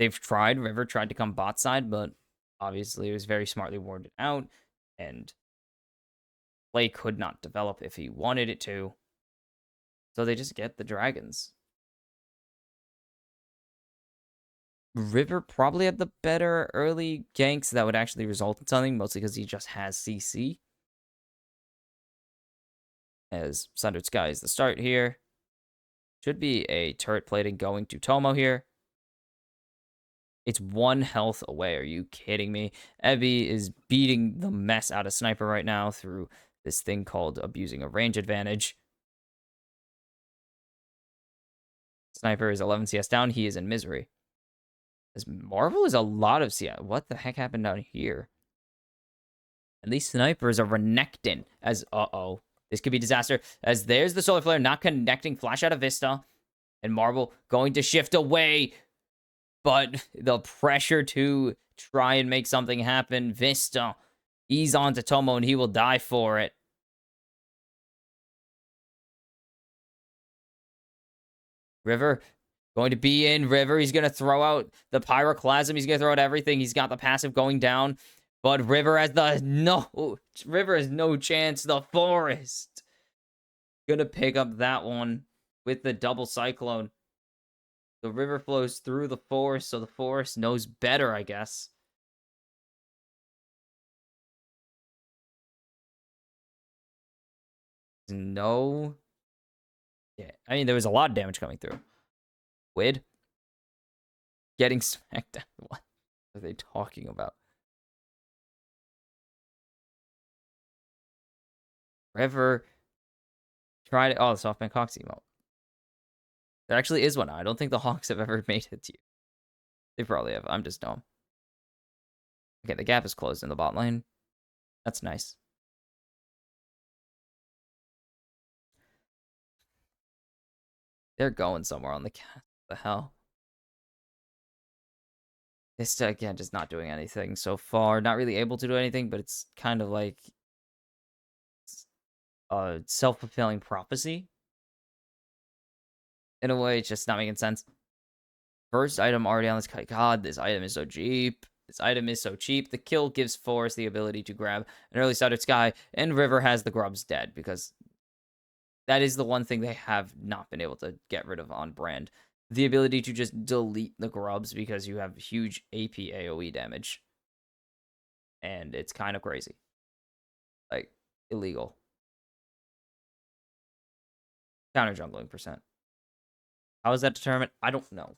They've tried. River tried to come bot side, but obviously it was very smartly warded out. And play could not develop if he wanted it to. So they just get the dragons. River probably had the better early ganks that would actually result in something, mostly because he just has CC. As Sundered Sky is the start here. Should be a turret plating going to Tomo here. It's 1 health away. Are you kidding me? Evie is beating the mess out of Sniper right now through this thing called abusing a range advantage. Sniper is 11 CS down. He is in misery. As Marvel is a lot of CS. What the heck happened down here? And these snipers are Renekton as, uh-oh. This could be disaster. As there's the Solar Flare not connecting. Flash out of Vista. And Marvel going to shift away. But the pressure to try and make something happen. Vista. He's on to Tomo and he will die for it. River going to be in. River, he's going to throw out the Pyroclasm. He's going to throw out everything. He's got the passive going down. But River has River has no chance. The Forest. Gonna pick up that one with the double Cyclone. The river flows through the forest, so the forest knows better, I guess. No. Yeah, I mean, there was a lot of damage coming through. Wid getting smacked down. What are they talking about? River tried it. Oh, the Softbank Hawks emote. There actually is one now. I don't think the Hawks have ever made it to you. They probably have. I'm just dumb. Okay, the gap is closed in the bot lane. That's nice. They're going somewhere on the cat. What the hell? This again just not doing anything so far. Not really able to do anything, but it's kind of like a self-fulfilling prophecy. In a way, it's just not making sense. First item already on this kite. God, this item is so cheap. This item is so cheap. The kill gives Forest the ability to grab an early started Sky, and River has the grubs dead because that is the one thing they have not been able to get rid of on brand. The ability to just delete the grubs because you have huge AP AoE damage. And it's kind of crazy. Like, illegal. Counter jungling percent. How is that determined? I don't know.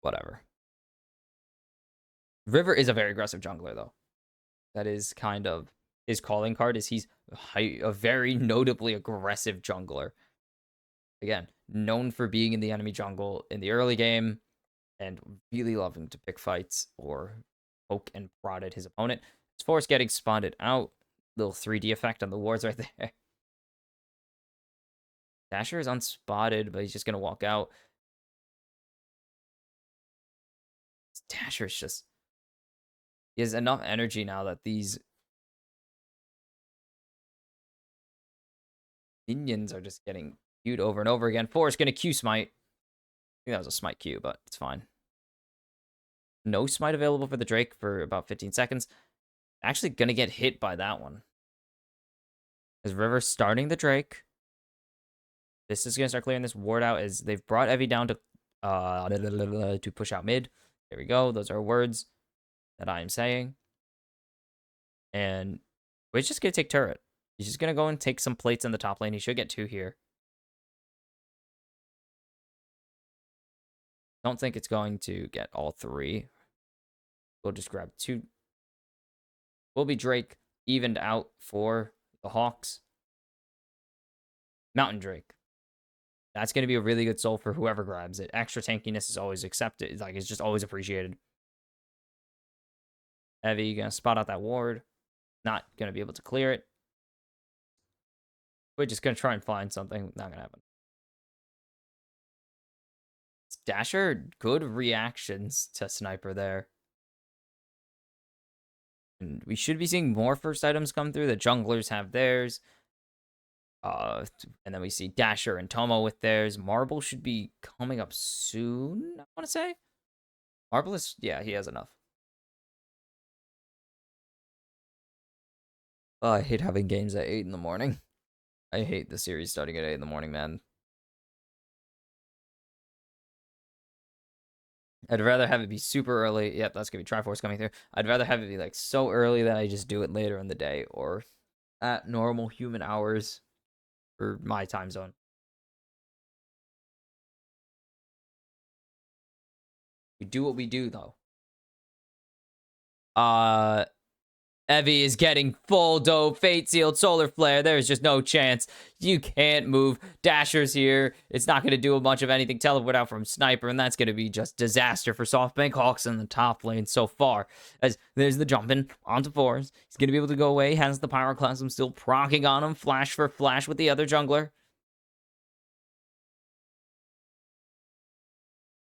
Whatever. River is a very aggressive jungler, though. That is kind of his calling card. Is he's a very notably aggressive jungler. Again, known for being in the enemy jungle in the early game and really loving to pick fights or poke and prod at his opponent. His force getting spotted out. Little 3D effect on the wards right there. Dasher is unspotted, but he's just going to walk out. Dasher's just... He has enough energy now that these minions are just getting queued over and over again. Force going to Q smite. I think that was a smite Q, but it's fine. No smite available for the Drake for about 15 seconds. Actually going to get hit by that one. Because River's starting the Drake. This is going to start clearing this ward out as they've brought Evie down to push out mid. There we go. Those are words that I am saying. And we're just going to take turret. He's just going to go and take some plates in the top lane. He should get 2 here. Don't think it's going to get all 3. We'll just grab 2. Will be Drake evened out for the Hawks. Mountain Drake. That's going to be a really good soul for whoever grabs it. Extra tankiness is always accepted. Like, it's just always appreciated. Evie going to spot out that ward. Not going to be able to clear it. We're just going to try and find something. Not going to happen. Dasher, good reactions to Sniper there. And we should be seeing more first items come through. The junglers have theirs. And then we see Dasher and Tomo with theirs. Marble should be coming up soon, I want to say. Marble is, yeah, he has enough. Oh, I hate having games at 8 in the morning. I hate the series starting at 8 in the morning, man. I'd rather have it be super early. Yep, that's going to be Triforce coming through. I'd rather have it be like so early that I just do it later in the day or at normal human hours for my time zone. We do what we do, though. Evie is getting full dope, Fate Sealed, Solar Flare. There's just no chance. You can't move. Dasher's here. It's not going to do a bunch of anything. Teleport out from Sniper, and that's going to be just disaster for Softbank Hawks in the top lane so far. As there's the jumping onto fours. He's going to be able to go away. Has the Pyroclasm still proccing on him. Flash for flash with the other jungler.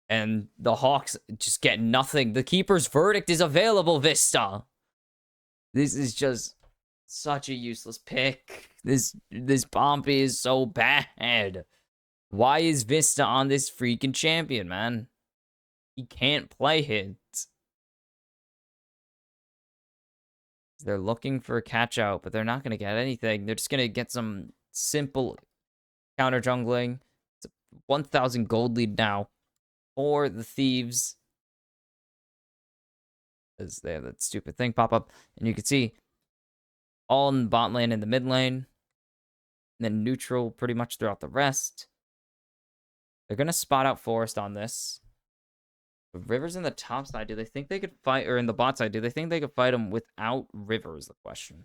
And the Hawks just get nothing. The Keeper's Verdict is available, Vista. This is just such a useless pick. This Pompey is so bad. Why is Vista on this freaking champion, man? He can't play it. They're looking for a catch out, but they're not going to get anything. They're just going to get some simple counter jungling. It's a 1,000 gold lead now for the Thieves. As they have that stupid thing pop up. And you can see all in bot lane and the mid lane. And then neutral pretty much throughout the rest. They're going to spot out Forest on this. Rivers in the top side, do they think they could fight, or in the bot side, do they think they could fight him without River is the question.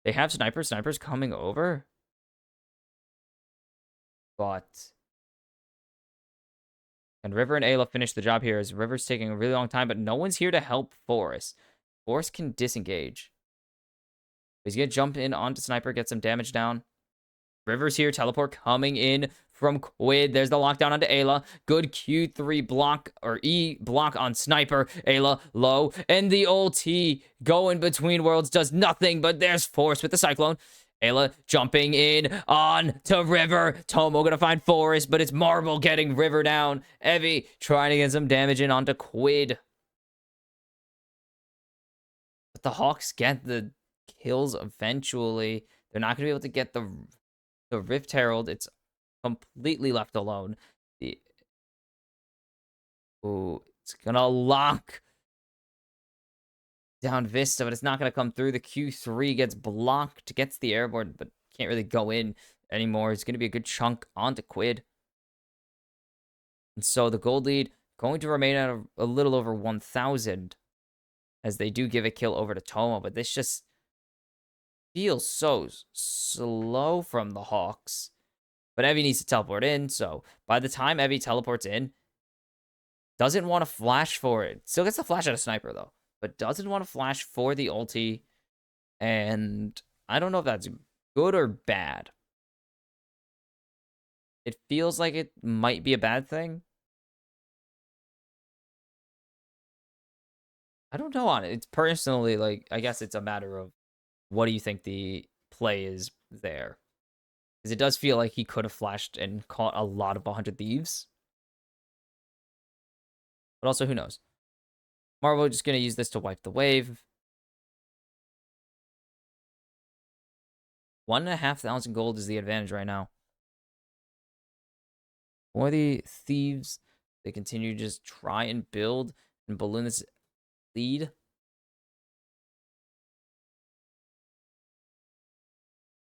They have snipers. Snipers coming over. But and River and Ayla finish the job here as River's taking a really long time, but no one's here to help Forest. Forest can disengage. He's going to jump in onto Sniper, get some damage down. River's here, teleport coming in from Quid. There's the lockdown onto Ayla. Good Q3 block, or E block on Sniper. Ayla low, and the ulti going between worlds does nothing, but there's Force with the Cyclone. Ayla jumping in on to River. Tomo gonna find Forest, but it's Marble getting River down. Evie trying to get some damage in onto Quid. But the Hawks get the kills eventually. They're not gonna be able to get the Rift Herald. It's completely left alone. Ooh, it's gonna lock down Vista, but it's not gonna come through. The Q3 gets blocked, gets the airborne, but can't really go in anymore. It's gonna be a good chunk onto Quid. And so the gold lead going to remain at a little over 1,000 as they do give a kill over to Tomo, but this just feels so slow from the Hawks. But Evie needs to teleport in, so by the time Evie teleports in, doesn't want to flash for it. Still gets the flash out of Sniper, though, but doesn't want to flash for the ulti. And I don't know if that's good or bad. It feels like it might be a bad thing. I don't know on it. It's personally, like, I guess it's a matter of what do you think the play is there? Because it does feel like he could have flashed and caught a lot of 100 Thieves. But also, who knows? Marvel just going to use this to wipe the wave. 1,500 gold is the advantage right now. For the Thieves, they continue to just try and build and balloon this lead.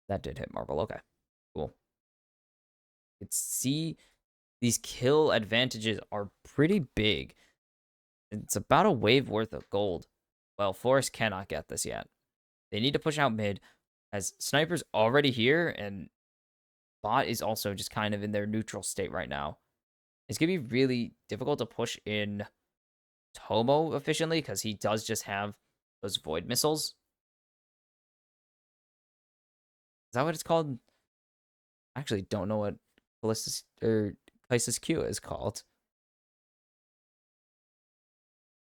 That did hit Marble. Okay, cool. You can see these kill advantages are pretty big. It's about a wave worth of gold. Well, Forest cannot get this yet. They need to push out mid as Sniper's already here and bot is also just kind of in their neutral state right now. It's going to be really difficult to push in Tomo efficiently because he does just have those void missiles. Is that what it's called? I actually don't know what Crisis Q is called.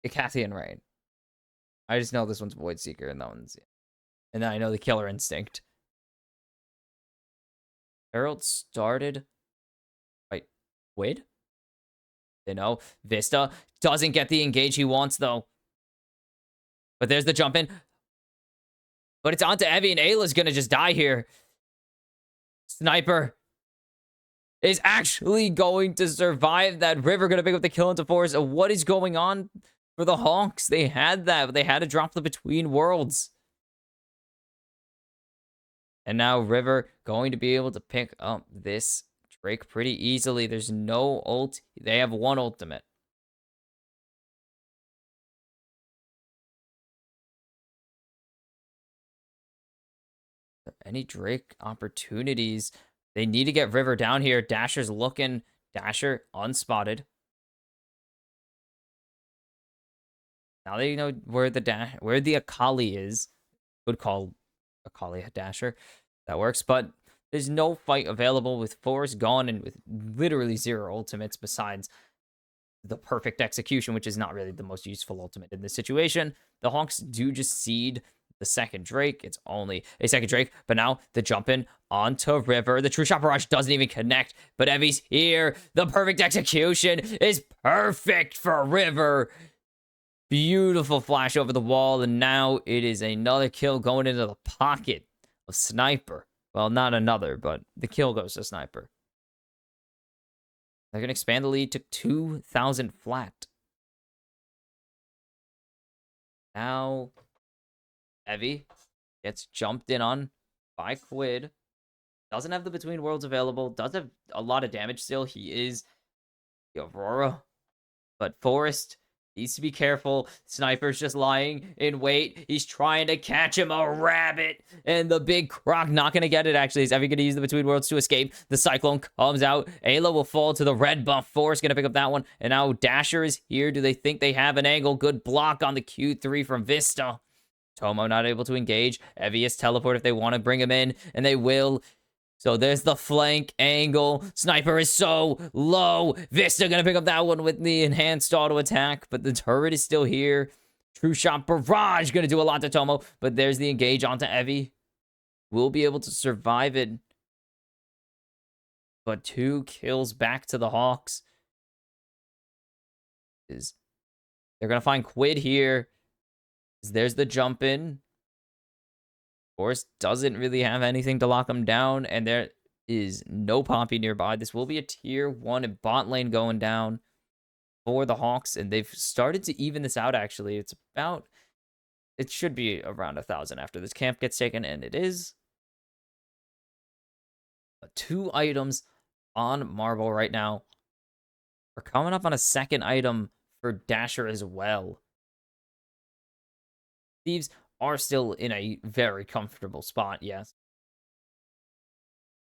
Icathian Rain. I just know this one's Void Seeker and that one's... And then I know the Killer Instinct. Herald started... Wait, Quid? They know. Vista doesn't get the engage he wants, though. But there's the jump in. But it's onto Evie, and Ayla's gonna just die here. Sniper is actually going to survive that. River gonna pick up the kill into Forest. What is going on for the Hawks? They had that, but they had to drop the between worlds. And now River going to be able to pick up this Drake pretty easily. There's no ult. They have one ultimate. Any Drake opportunities? They need to get River down here. Dasher's looking. Dasher unspotted. Now they know where the Akali is. Could call Akali a Dasher. That works, but there's no fight available with Forest gone and with literally zero ultimates besides the perfect execution, which is not really the most useful ultimate in this situation. The Hawks do just seed the second Drake. It's only a second Drake, but now the jump in onto River. The True Shot Barrage doesn't even connect, but Evie's here. The perfect execution is perfect for River. Beautiful flash over the wall, and now it is another kill going into the pocket of Sniper. Well, not another, but the kill goes to Sniper. They're going to expand the lead to 2,000 flat. Now, Evie gets jumped in on by Quid. Doesn't have the Between Worlds available. Does have a lot of damage still. He is the Aurora. But Forrest needs to be careful. Sniper's just lying in wait. He's trying to catch him, a rabbit. And the big croc not going to get it, actually. Is Evie going to use the Between Worlds to escape? The Cyclone comes out. Ayla will fall to the red buff. Forrest going to pick up that one. And now Dasher is here. Do they think they have an angle? Good block on the Q3 from Vista. Tomo not able to engage. Evie is teleport if they want to bring him in. And they will. So there's the flank angle. Sniper is so low. Vista gonna pick up that one with the enhanced auto attack, but the turret is still here. True shot barrage gonna do a lot to Tomo, but there's the engage onto Evie. Will be able to survive it. But 2 kills back to the Hawks. They're gonna find Quid here. There's the jump in. Force doesn't really have anything to lock him down, and there is no Poppy nearby. This will be a tier 1 bot lane going down for the Hawks, and they've started to even this out, actually. It should be around 1,000 after this camp gets taken, and it is. 2 items on Marble right now. We're coming up on a second item for Dasher as well. Thieves are still in a very comfortable spot, yes.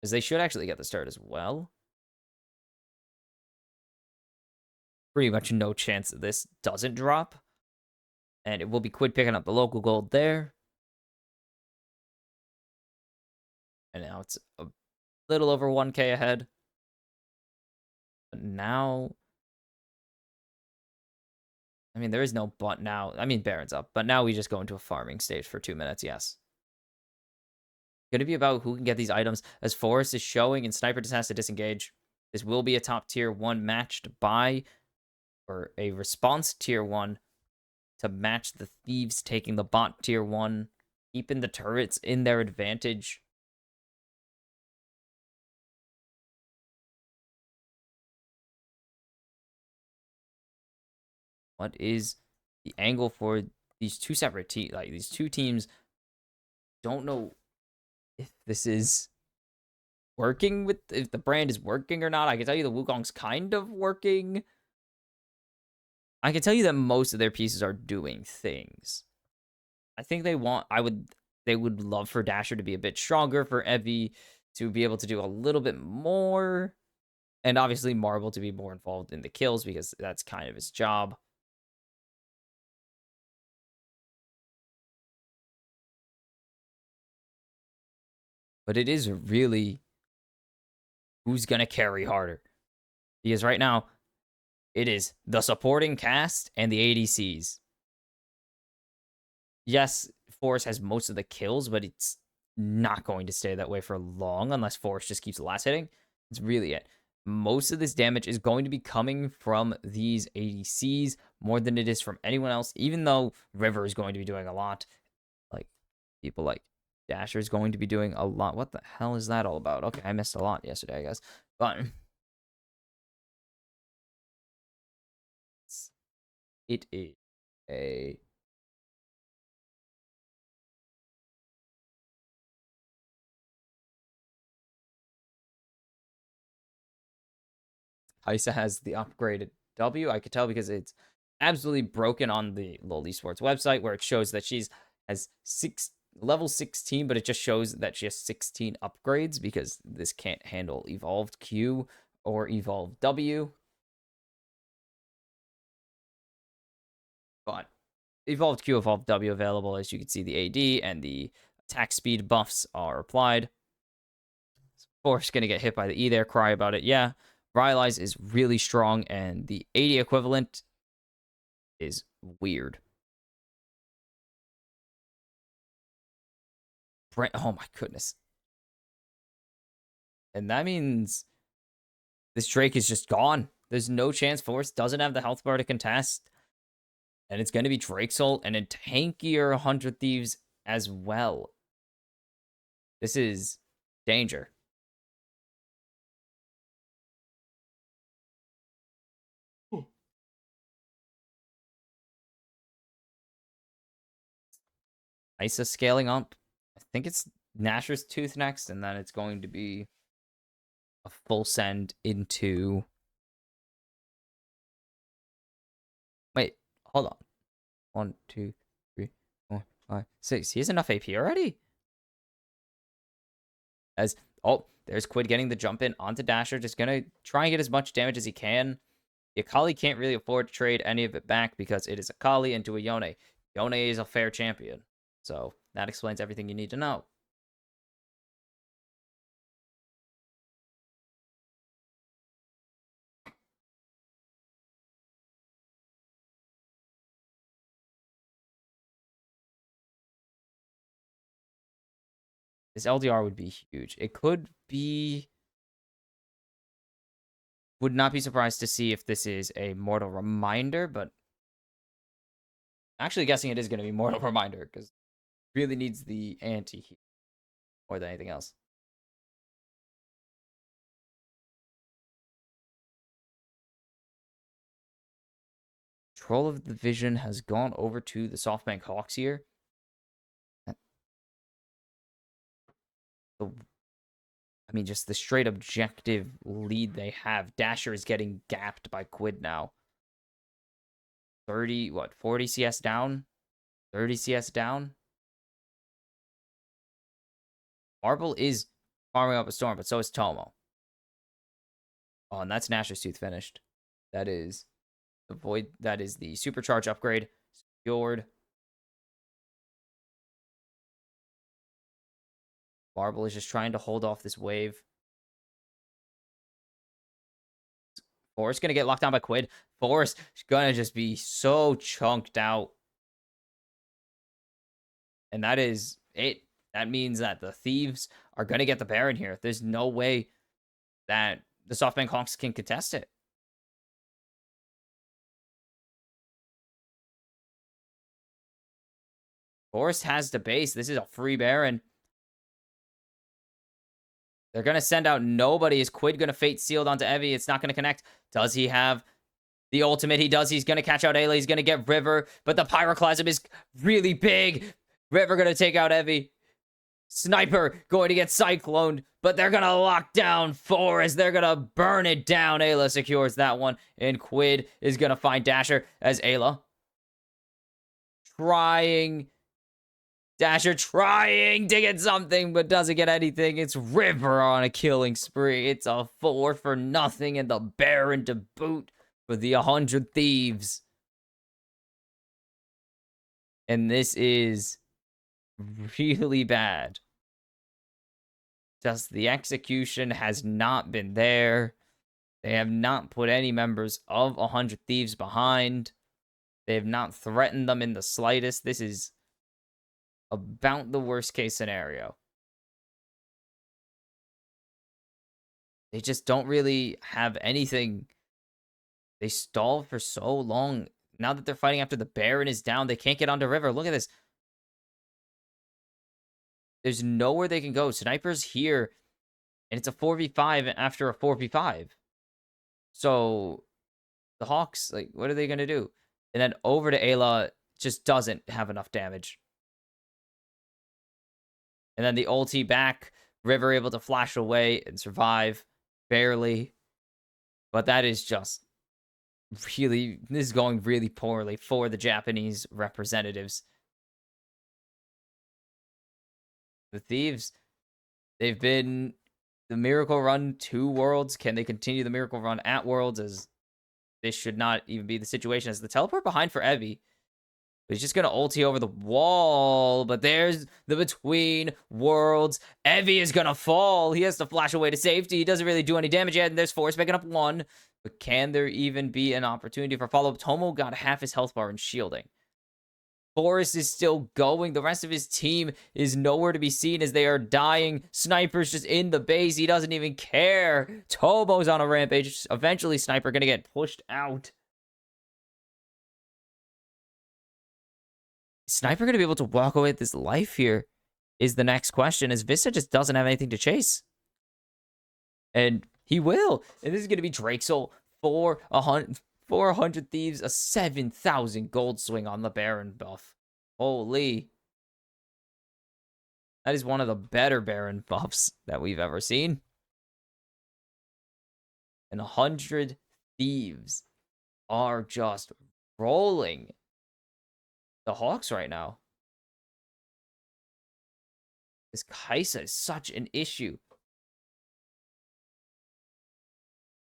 Because they should actually get the start as well. Pretty much no chance that this doesn't drop. And it will be Quid picking up the local gold there. And now it's a little over 1k ahead. But now, I mean, there is no but now. I mean, Baron's up. But now we just go into a farming stage for 2 minutes, yes. Going to be about who can get these items, as Forrest is showing and Sniper just has to disengage. This will be a top tier 1 matched by, or a response tier 1 to match the Thieves taking the bot tier 1, keeping the turrets in their advantage. What is the angle for these two separate teams? Like, these two teams don't know if this is working with, if the brand is working or not. I can tell you the Wukong's kind of working. I can tell you that most of their pieces are doing things. I think they would love for Dasher to be a bit stronger, for Evie to be able to do a little bit more, and obviously Marble to be more involved in the kills because that's kind of his job. But it is really who's going to carry harder. Because right now, it is the supporting cast and the ADCs. Yes, Forrest has most of the kills, but it's not going to stay that way for long unless Forrest just keeps the last hitting. It's really it. Most of this damage is going to be coming from these ADCs more than it is from anyone else, even though River is going to be doing a lot. Like, people like Dasher is going to be doing a lot. What the hell is that all about? Okay, I missed a lot yesterday, I guess. But it is a Kaisa has the upgraded W. I could tell because it's absolutely broken on the LoL Esports website, where it shows that has level 16, but it just shows that she has 16 upgrades because this can't handle evolved Q or evolved W. But evolved Q, evolved W available. As you can see, the AD and the attack speed buffs are applied. Of course, gonna get hit by the E there. Cry about it. Yeah, Rylai's is really strong, and the 80 equivalent is weird. Oh my goodness. And that means this Drake is just gone. There's no chance Force doesn't have the health bar to contest. And it's going to be Drake's ult and a tankier 100 Thieves as well. This is danger. Isa scaling up. I think it's Nasher's Tooth next, and then it's going to be a full send into... Wait, hold on. 1, 2, 3, 4, 5, 6. He has enough AP already? As there's Quid getting the jump in onto Dasher, just gonna try and get as much damage as he can. The Akali can't really afford to trade any of it back because it is Akali into a Yone. Yone is a fair champion. So that explains everything you need to know. This LDR would be huge. It could be... Would not be surprised to see if this is a Mortal Reminder, but... Actually guessing it is going to be Mortal Reminder, because it really needs the anti-heal more than anything else. Control of the vision has gone over to the Softbank Hawks here. I mean, just the straight objective lead they have. Dasher is getting gapped by Quid now. 40 CS down? 30 CS down? Marble is farming up a storm, but so is Tomo. Oh, and that's Nasher's Tooth finished. That is the void. That is the supercharge upgrade secured. Marble is just trying to hold off this wave. Forrest gonna get locked down by Quid. Forrest is gonna just be so chunked out. And that is it. That means that the Thieves are gonna get the Baron here. There's no way that the Softbank Hawks can contest it. Forrest has the base. This is a free Baron. They're going to send out nobody. Is Quid going to Fate Sealed onto Evie? It's not going to connect. Does he have the ultimate? He does. He's going to catch out Ayla. He's going to get River, but the Pyroclasm is really big. River going to take out Evie. Sniper going to get Cycloned, but they're going to lock down Forest. They're going to burn it down. Ayla secures that one, and Quid is going to find Dasher as Ayla Dasher trying to get something, but doesn't get anything. It's River on a killing spree. It's a 4 for nothing, and the Baron to boot for the 100 Thieves. And this is really bad. Just the execution has not been there. They have not put any members of 100 Thieves behind. They have not threatened them in the slightest. This is about the worst case scenario. They just don't really have anything. They stalled for so long. Now that they're fighting after the Baron is down, they can't get onto River. Look at this. There's nowhere they can go. Sniper's here, and it's a 4v5 after a 4v5. So the Hawks, like, what are they going to do? And then over to Ayla, just doesn't have enough damage. And then the ulti back. River able to flash away and survive. Barely. But that is just really... This is going really poorly for the Japanese representatives. The Thieves, they've been the Miracle Run to Worlds. Can they continue the Miracle Run at Worlds? As this should not even be the situation. As the teleport behind for Evie. He's just going to ulti over the wall. But there's the Between Worlds. Evie is going to fall. He has to flash away to safety. He doesn't really do any damage yet. And there's Force picking up 1. But can there even be an opportunity for follow-up? Tomo got half his health bar in shielding. Forrest is still going. The rest of his team is nowhere to be seen as they are dying. Sniper's just in the base. He doesn't even care. Tomo's on a rampage. Eventually, Sniper going to get pushed out. Sniper going to be able to walk away with this life here is the next question, as Vista just doesn't have anything to chase. And he will. And this is going to be Drakesol for 100 Thieves, a 7,000 gold swing on the Baron buff. Holy. That is one of the better Baron buffs that we've ever seen. And 100 Thieves are just rolling the Hawks right now. This Kaisa is such an issue.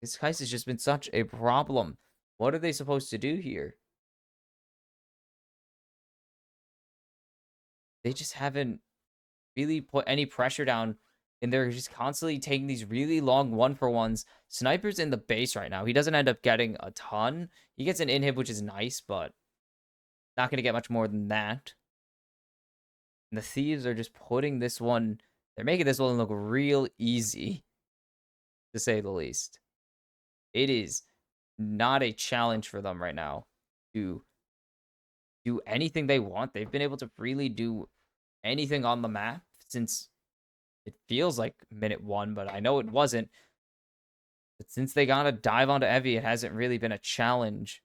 This Kaisa has just been such a problem. What are they supposed to do here? They just haven't really put any pressure down, and they're just constantly taking these really long 1-for-1s. Sniper's in the base right now. He doesn't end up getting a ton. He gets an inhib, which is nice, but not going to get much more than that. And the Thieves are just putting this one, they're making this one look real easy, to say the least. It is not a challenge for them right now to do anything they want. They've been able to freely do anything on the map since it feels like minute 1, but I know it wasn't. But since they got to dive onto Evie, it hasn't really been a challenge.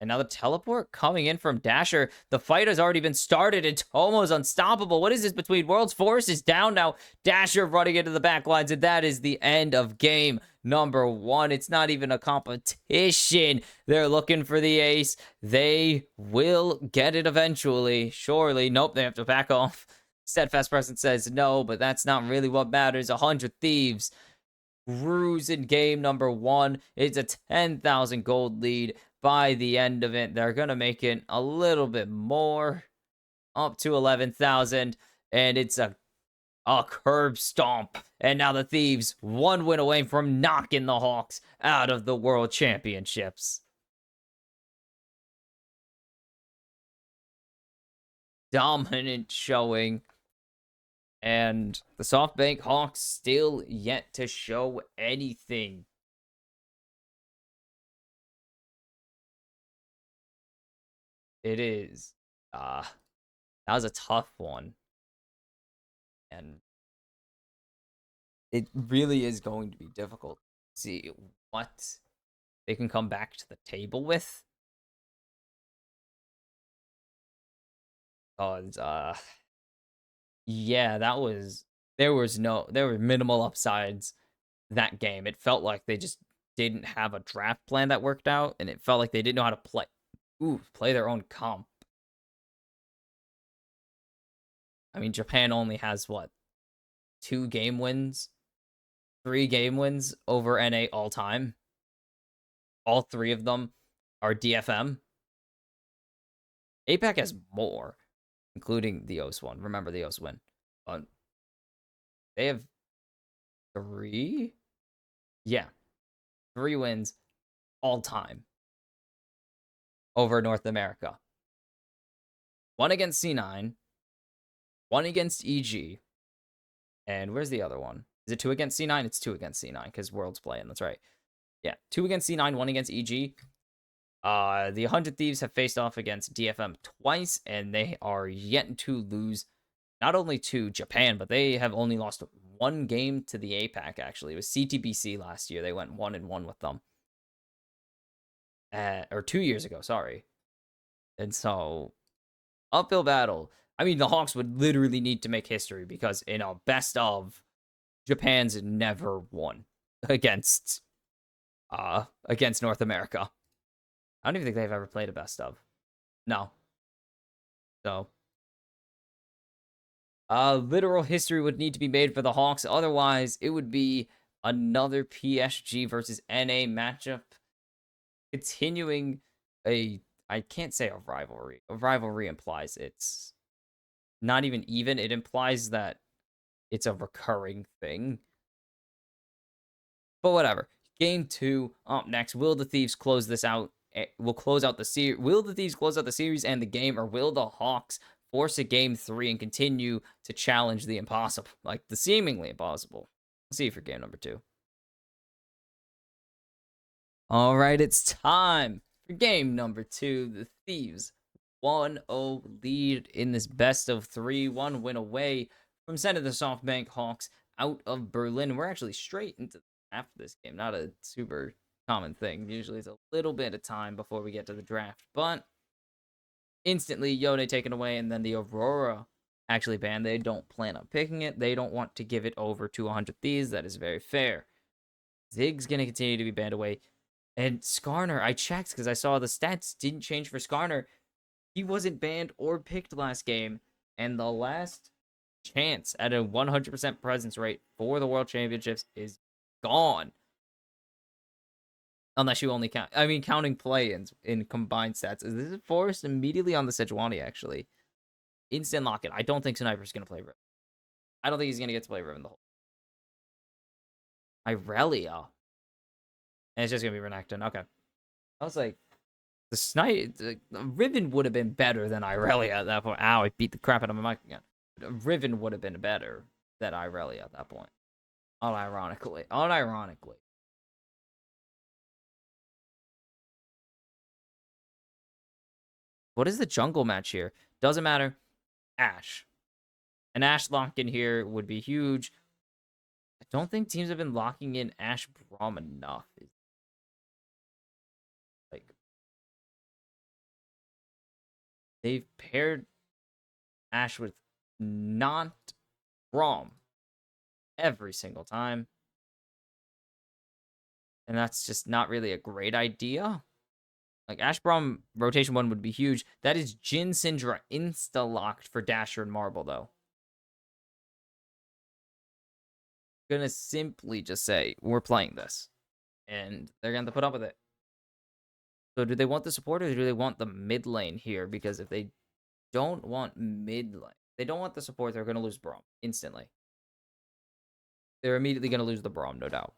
And now the teleport coming in from Dasher. The fight has already been started. It's almost unstoppable. What is this between worlds? Forest is down now. Dasher running into the back lines. And that is the end of game number 1. It's not even a competition. They're looking for the ace. They will get it eventually. Surely. Nope, they have to back off. Steadfast Presence says no, but that's not really what matters. 100 Thieves cruise in game number 1. It's a 10,000 gold lead. By the end of it, they're going to make it a little bit more, up to 11,000, and it's a curb stomp. And now the Thieves, 1 win away from knocking the Hawks out of the World Championships. Dominant showing. And the Softbank Hawks still yet to show anything. It is. That was a tough one. And it really is going to be difficult to see what they can come back to the table with. Because, yeah, there were minimal upsides that game. It felt like they just didn't have a draft plan that worked out, and it felt like they didn't know how to play their own comp. I mean, Japan only has, what, 2 game wins? 3 game wins over NA all time. All 3 of them are DFM. APAC has more, including the OS one. Remember the OS win. They have 3? Yeah. 3 wins all time over North America. 1 against C9, 1 against EG, and where's the other one? Is it 2 against C9? It's 2 against C9 because World's playing. That's right. Yeah, 2 against C9, 1 against EG. The 100 Thieves have faced off against DFM twice, and they are yet to lose not only to Japan, but they have only lost 1 game to the APAC, actually. It was CTBC last year. They went 1-1 with them. Or 2 years ago, sorry. And so, uphill battle. I mean, the Hawks would literally need to make history because in a best of, Japan's never won against North America. I don't even think they've ever played a best of. No. So, literal history would need to be made for the Hawks. Otherwise, it would be another PSG versus NA matchup. Continuing I can't say a rivalry. A rivalry implies it's not even. It implies that it's a recurring thing. But whatever. Game 2 up next. Will the Thieves close this out? Will close out the series. Will the Thieves close out the series and the game, or will the Hawks force a game 3 and continue to challenge the impossible, like the seemingly impossible? Let's see for game number 2. All right, it's time for game number 2. The Thieves 1-0 lead in this best of 3. 1 win away from sending the Softbank Hawks out of Berlin. We're actually straight into after this game. Not a super common thing. Usually it's a little bit of time before we get to the draft, but Instantly, Yone taken away, and then the Aurora actually banned. They don't plan on picking it. They don't want to give it over to 100 Thieves. That is very fair. Zig's going to continue to be banned away. And Skarner, I checked because I saw the stats didn't change for Skarner. He wasn't banned or picked last game. And the last chance at a 100% presence rate for the World Championships is gone. Unless you only count, I mean, counting play-ins in combined stats. This is forced immediately on the Sejuani, actually. Instant lock it. I don't think Sniper's going to play Riven. I don't think he's going to get to play Riven the whole. Irelia. And it's just going to be Renekton. Okay. I was like, the Riven would have been better than Irelia at that point. Ow, I beat the crap out of my mic again. Riven would have been better than Irelia at that point. Unironically. What is the jungle match here? Doesn't matter. Ashe. An Ashe lock in here would be huge. I don't think teams have been locking in Ashe Braum enough. Like, they've paired Ashe with not Braum every single time. And that's just not really a great idea. Like, Ashe Braum rotation 1 would be huge. That is Jin Syndra insta-locked for Dasher and Marble, though. Gonna simply just say, we're playing this. And they're gonna have to put up with it. So do they want the support or do they want the mid lane here? Because if they don't want mid lane, they don't want the support, they're gonna lose Braum instantly. They're immediately gonna lose the Braum, no doubt.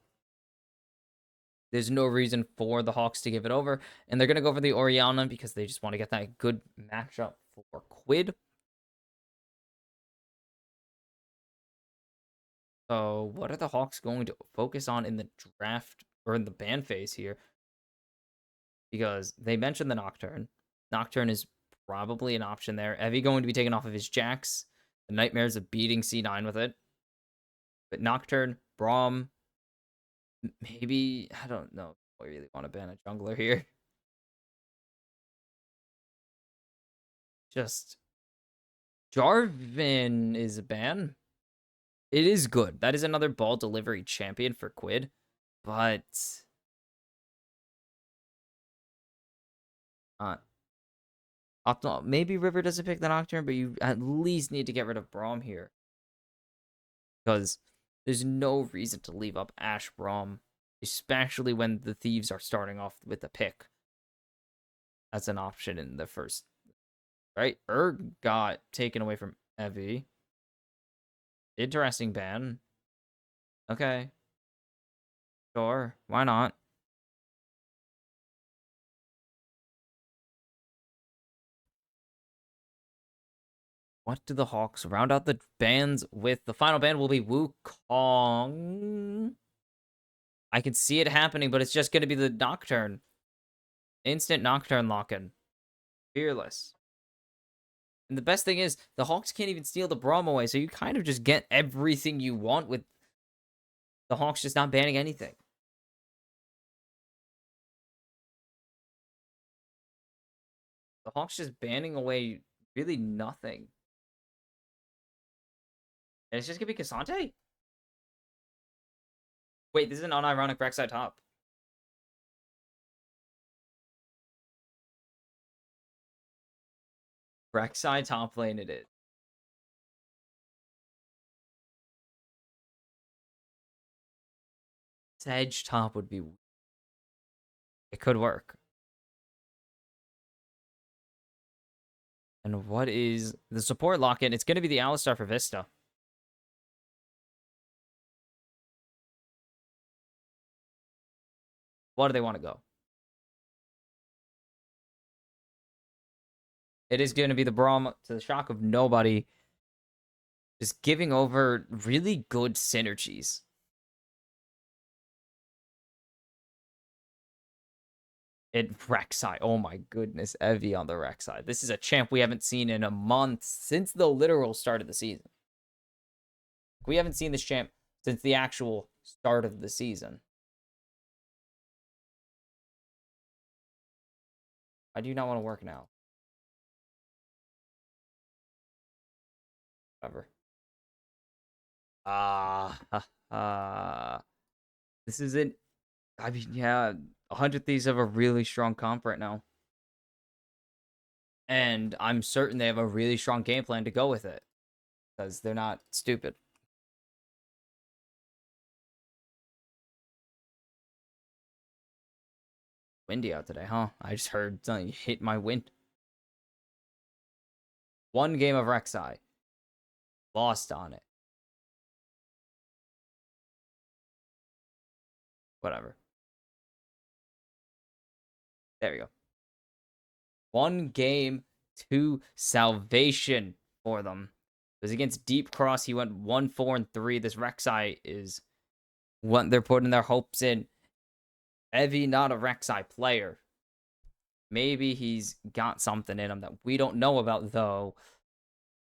There's no reason for the Hawks to give it over. And they're going to go for the Orianna because they just want to get that good matchup for Quid. So what are the Hawks going to focus on in the draft or in the ban phase here? Because they mentioned the Nocturne. Nocturne is probably an option there. Evie going to be taken off of his Jax. The Nightmares of beating C9 with it. But Nocturne, Braum, maybe, I don't know. I really want to ban a jungler here. Just Jarvan is a ban. It is good. That is another ball delivery champion for Quid. But maybe River doesn't pick the Nocturne, but you at least need to get rid of Braum here. Because there's no reason to leave up Ashe Braum, especially when the Thieves are starting off with a pick. That's an option in the first. Right? got taken away from Evie. Interesting ban. Okay. Sure. Why not? What do the Hawks round out the bans with? The final ban will be Wukong. I can see it happening, but it's just going to be the Nocturne. Instant Nocturne lock-in. Fearless. And the best thing is, the Hawks can't even steal the Braum away, so you kind of just get everything you want with the Hawks just not banning anything. The Hawks just banning away really nothing. And it's just going to be Cassante? Wait, this is an unironic Rek'Sai top. Rek'Sai top lane it is. Sedge top would be... It could work. And what is the support lock-in? It's going to be the Alistar for Vista. What do they want to go? It is going to be the Braum, to the shock of nobody, just giving over really good synergies. And Rek'Sai, oh my goodness, Evie on the Rek'Sai. This is a champ we haven't seen in a month since the literal start of the season. We haven't seen this champ since the actual start of the season. I do not want to work now. Whatever. This isn't. I mean, yeah, 100 Thieves have a really strong comp right now. And I'm certain they have a really strong game plan to go with it. Because they're not stupid. Windy out today, huh? I just heard something hit my wind. One game of Rek'Sai. Lost on it. Whatever. There we go. One game to salvation for them. It was against Deep Cross. He went 1-4-3. This Rek'Sai is what they're putting their hopes in. Evie, not a Rek'Sai player. Maybe he's got something in him that we don't know about, though.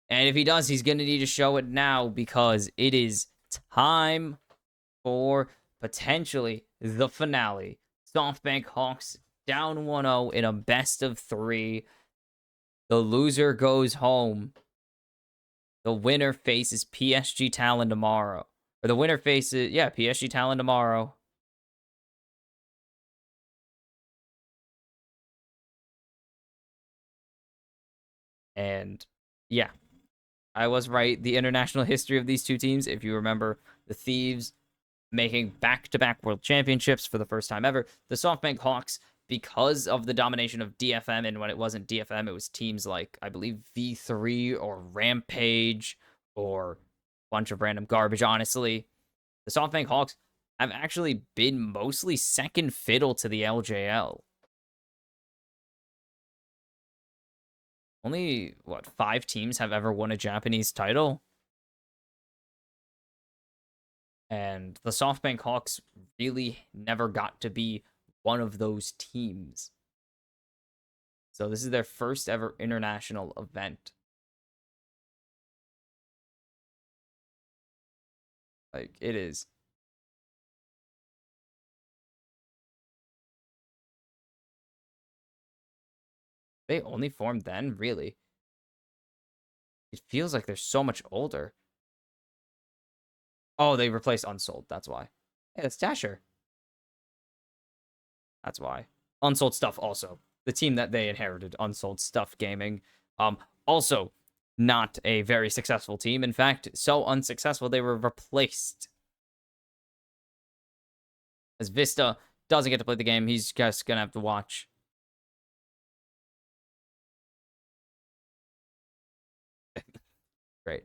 And if he does, he's going to need to show it now because it is time for potentially the finale. Softbank Hawks down 1-0 in a best of 3. The loser goes home. The winner faces PSG Talon tomorrow. Or the winner faces, yeah, PSG Talon tomorrow. And yeah, I was right. The international history of these two teams, if you remember, the Thieves making back-to-back world championships for the first time ever. The Softbank Hawks, because of the domination of DFM, and when it wasn't DFM, it was teams like, I believe, V3 or Rampage or a bunch of random garbage, honestly. The Softbank Hawks have actually been mostly second fiddle to the LJL. Only, what, 5 teams have ever won a Japanese title? And the Softbank Hawks really never got to be one of those teams. So this is their first ever international event. Like, it is. They only formed then? Really? It feels like they're so much older. Oh, they replaced Unsold. That's why. Hey, that's Dasher. That's why. Unsold Stuff also. The team that they inherited, Unsold Stuff Gaming. Also not a very successful team. In fact, so unsuccessful they were replaced. As Vista doesn't get to play the game, he's just gonna have to watch. Great.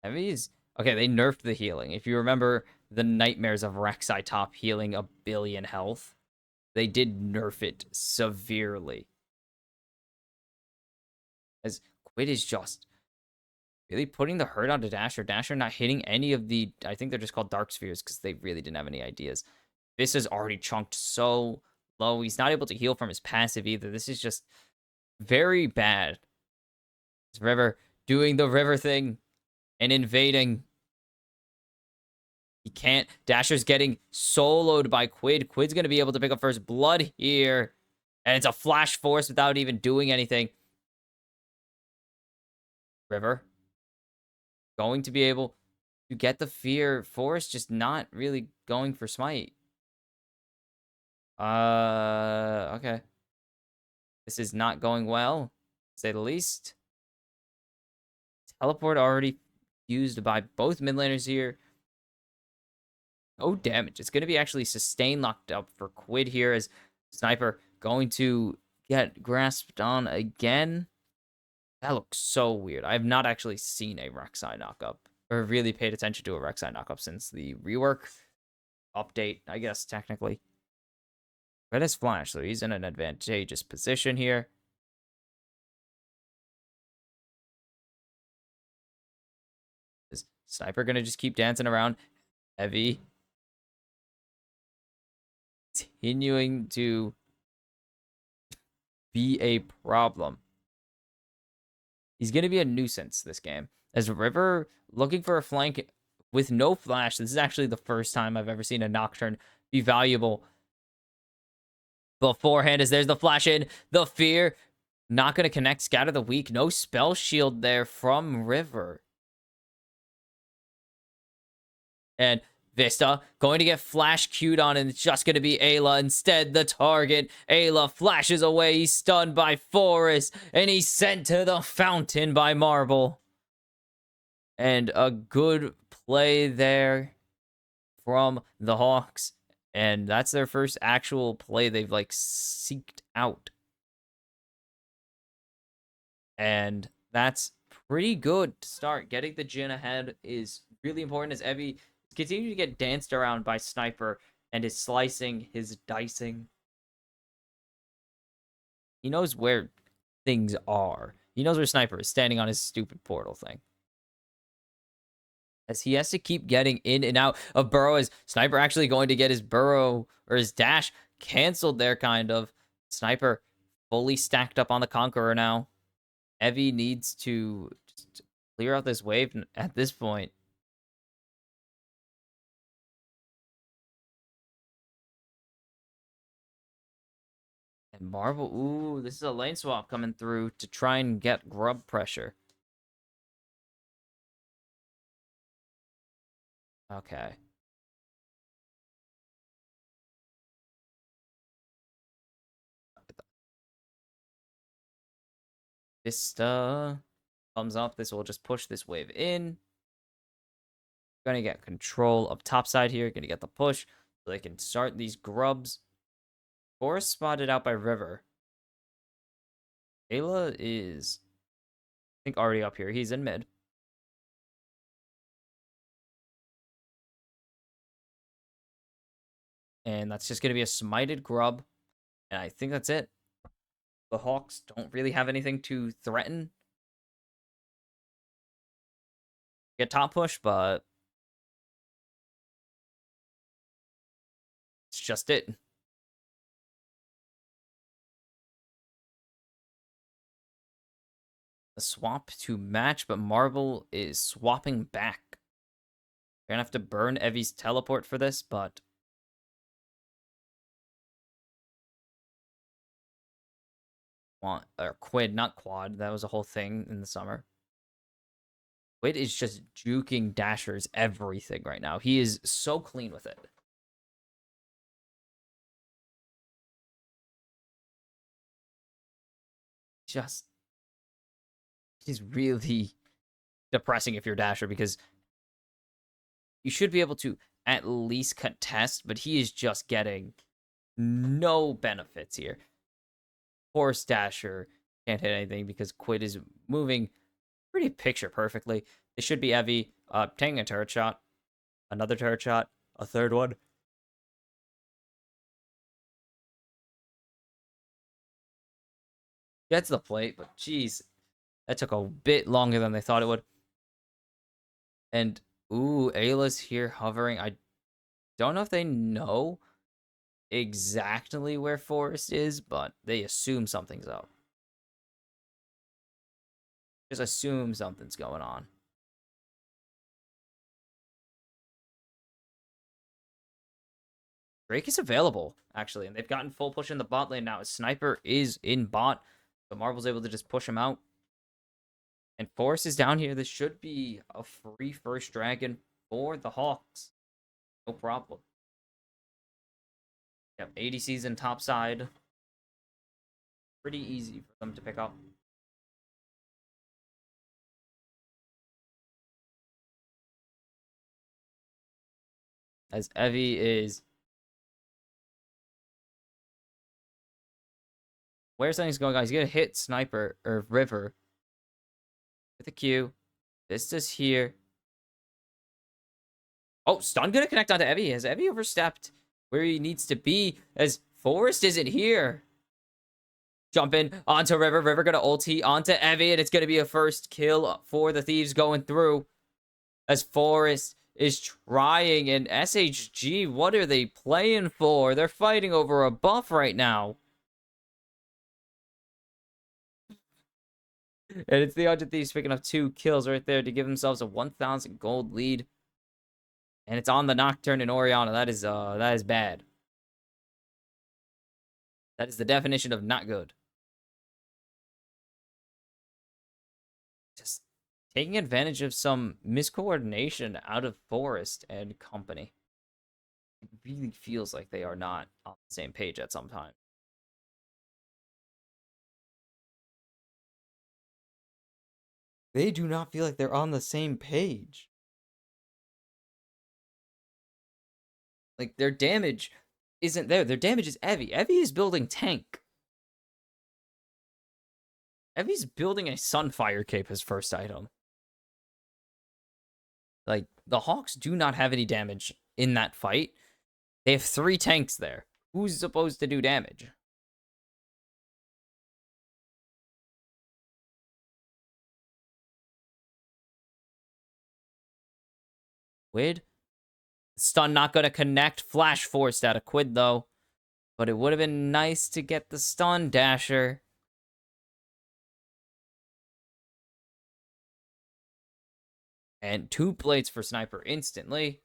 Heavy's okay, they nerfed the healing. If you remember the nightmares of Rek'Sai top healing a billion health, they did nerf it severely. As Quid is just really putting the hurt onto Dasher. Dasher not hitting any of the, I think they're just called Dark Spheres because they really didn't have any ideas. This is already chunked so low. He's not able to heal from his passive either. This is just very bad. It's River doing the River thing and invading. He can't. Dasher's getting soloed by Quid. Quid's going to be able to pick up first blood here. And it's a flash force without even doing anything. River going to be able to get the fear force, just not really going for smite. Okay. This is not going well, to say the least. Teleport already used by both mid laners here. No damage. It's going to be actually sustain locked up for Quid here as Sniper going to get grasped on again. That looks so weird. I have not actually seen a Rek'Sai knockup or really paid attention to a Rek'Sai knockup since the rework update, I guess, technically. Red has Flash, so he's in an advantageous position here. Is Sniper going to just keep dancing around? Heavy. Continuing to be a problem. He's going to be a nuisance this game. As River looking for a flank with no flash. This is actually the first time I've ever seen a Nocturne be valuable beforehand, as there's the flash in, the fear. Not going to connect. Scatter the Weak. No spell shield there from River. And Vista going to get flash queued on, and it's just going to be Ayla instead the target. Ayla flashes away. He's stunned by Forest, and he's sent to the fountain by Marble. And a good play there from the Hawks. And that's their first actual play they've, like, seeked out. And that's pretty good to start. Getting the Jhin ahead is really important as Evie continues to get danced around by Sniper and his slicing, his dicing. He knows where things are. He knows where Sniper is standing on his stupid portal thing. As he has to keep getting in and out of Burrow. Is Sniper actually going to get his Burrow or his dash canceled there, kind of? Sniper fully stacked up on the Conqueror now. Evie needs to just clear out this wave at this point. And Marvel, ooh, this is a lane swap coming through to try and get grub pressure. Okay. This comes up. This will just push this wave in. Gonna get control up top side here. Gonna get the push so they can start these grubs. Forest spotted out by River. Ayla is, I think, already up here. He's in mid. And that's just gonna be a smited grub. And I think that's it. The Hawks don't really have anything to threaten. Get top push, but it's just it. A swap to match, but Marble is swapping back. You're gonna have to burn Evie's teleport for this, but or Quid, not Quad. That was a whole thing in the summer. Quid is just juking Dashers everything right now. He is so clean with it. Just, he's really depressing if you're Dasher, because you should be able to at least contest, but he is just getting no benefits here. Horse Dasher can't hit anything because Quid is moving pretty picture perfectly. It should be Evie taking a turret shot, another turret shot, a third one. Gets the plate, but geez, that took a bit longer than they thought it would. And ooh, Ayla's here hovering. I don't know if they know exactly where Forest is, but they assume something's up. Just assume something's going on. Drake is available, actually, and they've gotten full push in the bot lane now. His Sniper is in bot, so Marvel's able to just push him out. And Forest is down here. This should be a free first dragon for the Hawks. No problem. Yep, ADC's in top side. Pretty easy for them to pick up. As Evie is, where something's going on. He's gonna hit Sniper or River with a Q. This is here. Oh, stun gonna connect onto Evie. Has Evie overstepped where he needs to be? As Forest isn't here. Jump in onto River. River gonna ulti onto Evie, and it's gonna be a first kill for the Thieves going through. As Forest is trying, and SHG, what are they playing for? They're fighting over a buff right now. And it's the 100 Thieves picking up 2 kills right there to give themselves a 1,000 gold lead. And it's on the Nocturne and Orianna. That is bad. That is the definition of not good. taking advantage of some miscoordination out of Forest and company. It really feels like they are not on the same page at some time. They do not feel like they're on the same page. Like, their damage isn't there. Their damage is Evie. Evie is building tank. Evie's building a Sunfire Cape as first item. Like, the Hawks do not have any damage in that fight. They have 3 tanks there. Who's supposed to do damage? Quid? Stun not going to connect. Flash forced out of Quid, though. But it would have been nice to get the stun, Dasher. And 2 plates for Sniper instantly.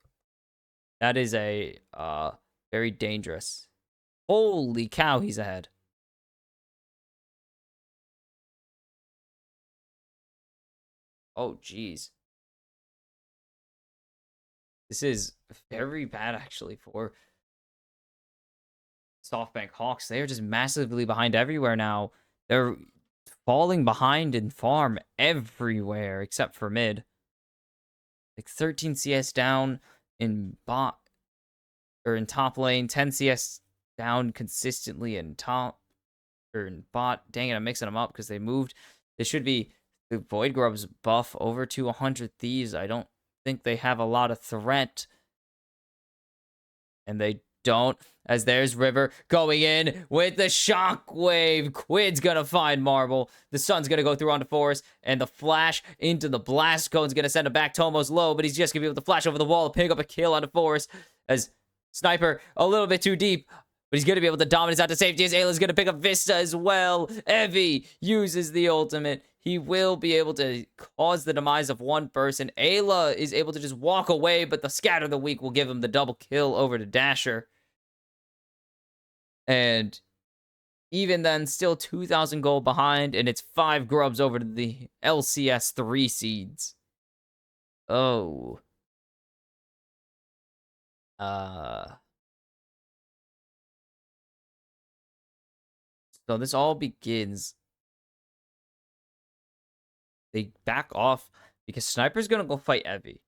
That is a very dangerous. Holy cow, he's ahead. Oh, jeez. This is very bad, actually, for Softbank Hawks. They are just massively behind everywhere now. They're falling behind in farm everywhere except for mid. Like 13 CS down in bot or in top lane, 10 CS down consistently in top or in bot. Dang it, I'm mixing them up because they moved. This should be the Void Grubs buff over to 100 Thieves. I don't think they have a lot of threat. And they don't, as there's River going in with the shockwave. Quid's gonna find Marble. The Sun's gonna go through onto Forest, and the flash into the blast cone's gonna send him back. Tomo's low, but he's just gonna be able to flash over the wall, pick up a kill onto Forest. As Sniper a little bit too deep, but he's gonna be able to dominate out to safety. As Ayla's gonna pick up Vista as well. Evie uses the ultimate. He will be able to cause the demise of one person. Ayla is able to just walk away, but the Scatter of the Week will give him the double kill over to Dasher. And even then, still 2,000 gold behind, and it's 5 grubs over to the LCS 3 seeds. Oh. So this all begins. They back off because Sniper's going to go fight Evie.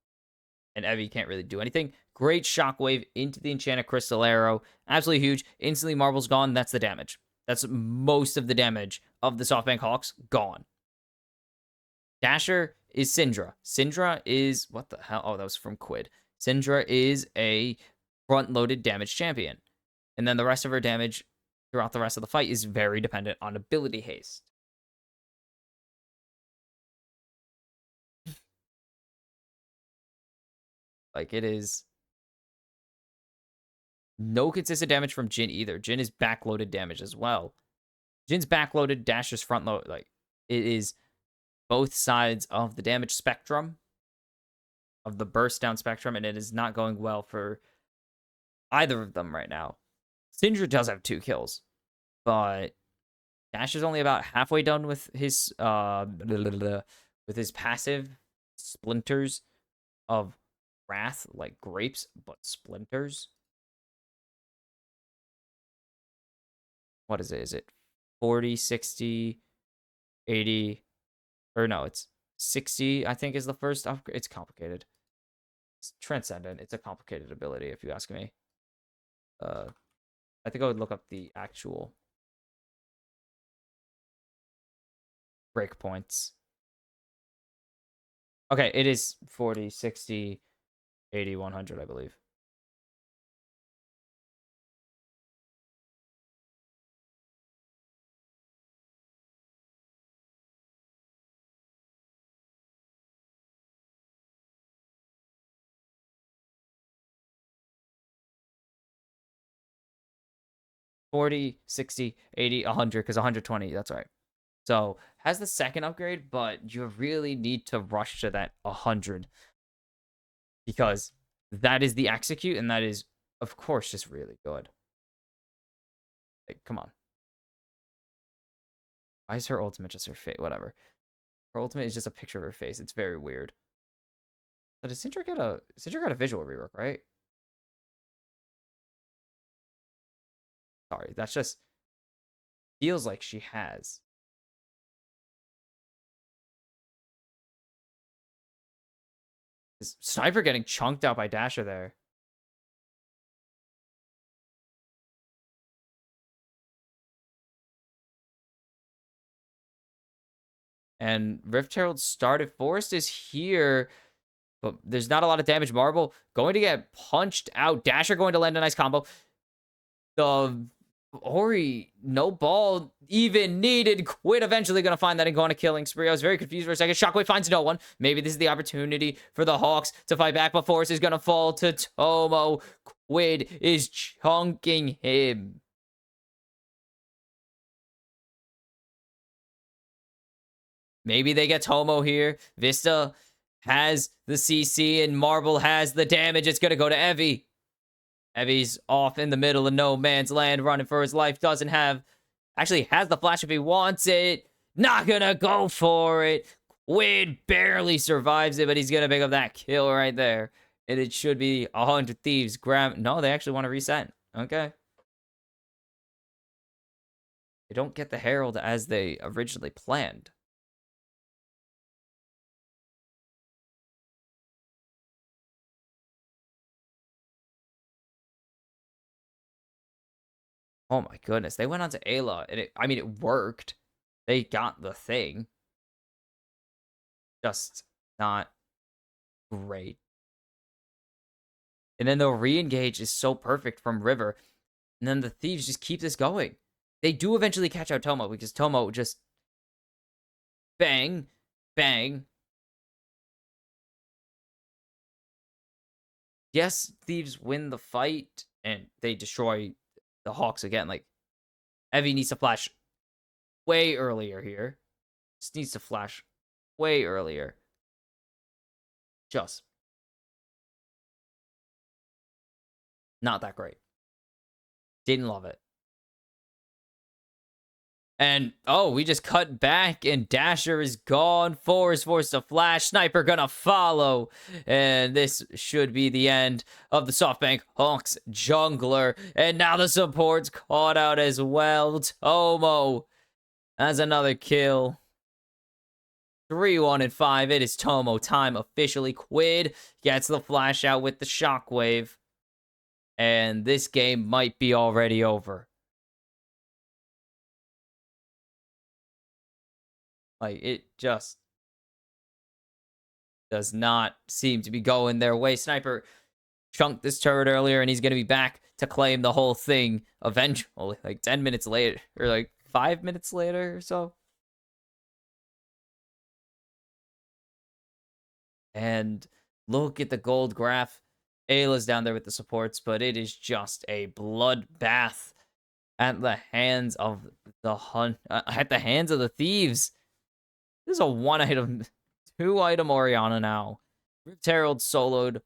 And Evie can't really do anything. Great shockwave into the Enchanted Crystal Arrow. Absolutely huge. Instantly Marble's gone. That's the damage. That's most of the damage of the Softbank Hawks gone. Dasher is Syndra. Syndra is... What the hell? Oh, that was from Quid. Syndra is a front-loaded damage champion. And then the rest of her damage throughout the rest of the fight is very dependent on ability haste. Like, it is no consistent damage from Jhin either. Jhin is backloaded damage as well. Jin's backloaded, Dasher's front load. Like, it is both sides of the damage spectrum, of the burst down spectrum, and it is not going well for either of them right now. Syndra does have 2 kills, but Dash is only about halfway done with his passive splinters of wrath, like grapes, but splinters. What is it? Is it 40, 60, 80? Or no, it's 60, I think, is the first upgrade. It's complicated. It's transcendent. It's a complicated ability, if you ask me. I think I would look up the actual breakpoints. Okay, it is 40, 60, 80, 100, I believe. $40, 60, 80, 100, because 120, that's right. So, has the second upgrade, but you really need to rush to that 100. Because that is the execute, and that is, of course, just really good. Like, come on. Why is her ultimate just her fate? Whatever. Her ultimate is just a picture of her face. It's very weird. But does Syndra get a visual rework, right? Sorry, that's just feels like she has. Is Sniper getting chunked out by Dasher there? And Rift Herald started. Forest is here, but there's not a lot of damage. Marble going to get punched out. Dasher going to land a nice combo. The Ori, no ball even needed. Quid eventually going to find that and go on a killing spree. I was very confused for a second. Shockwave finds no one. Maybe this is the opportunity for the Hawks to fight back, but Force is going to fall to Tomo. Quid is chunking him. Maybe they get Tomo here. Vista has the CC and Marble has the damage. It's going to go to Evie. Evie's off in the middle of no man's land, running for his life. Doesn't have... Actually, has the flash if he wants it. Not going to go for it. Quid barely survives it, but he's going to pick up that kill right there. And it should be 100 Thieves. No, they actually want to reset. Okay. They don't get the Herald as they originally planned. Oh my goodness. They went on to Ayla, and it worked. They got the thing. Just not great. And then the re-engage is so perfect from River. And then the Thieves just keep this going. They do eventually catch out Tomo, because Tomo just bang, bang. Yes, Thieves win the fight, and they destroy the Hawks again. Like, Evie needs to flash way earlier here. Just needs to flash way earlier. Just not that great. Didn't love it. And, oh, we just cut back, and Dasher is gone. Force forced to flash. Sniper gonna follow. And this should be the end of the Softbank Hawks jungler. And now the support's caught out as well. Tomo has another kill. 3-1 and 5. It is Tomo time officially. Quid gets the flash out with the shockwave. And this game might be already over. Like, it just does not seem to be going their way. Sniper chunked this turret earlier, and he's going to be back to claim the whole thing eventually. Like, 10 minutes later, or like 5 minutes later or so. And look at the gold graph. Ayla's down there with the supports, but it is just a bloodbath at the hands of the Thieves. This is a 1-item, 2-item Orianna now. Rift Herald soloed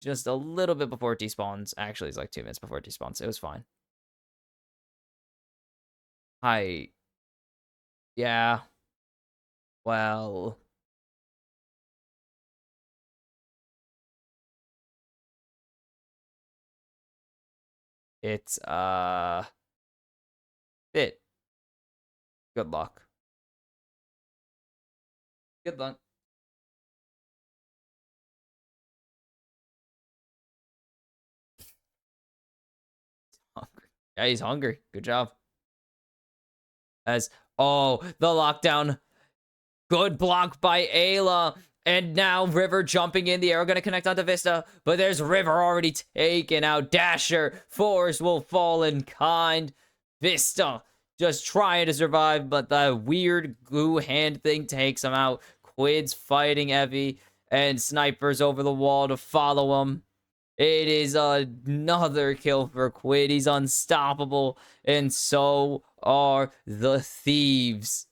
just a little bit before it despawns. Actually, it's like 2 minutes before it despawns. It was fine. Yeah. Well... It's, it. Good luck. Good luck. Hungry. Yeah, he's hungry. Good job. Oh, the lockdown. Good block by Ayla. And now River jumping in the air. We're going to connect onto Vista. But there's River already taken out. Dasher. Force will fall in kind. Vista just trying to survive. But the weird glue hand thing takes him out. Quid's fighting Evie. And Sniper's over the wall to follow him. It is another kill for Quid. He's unstoppable. And so are the Thieves.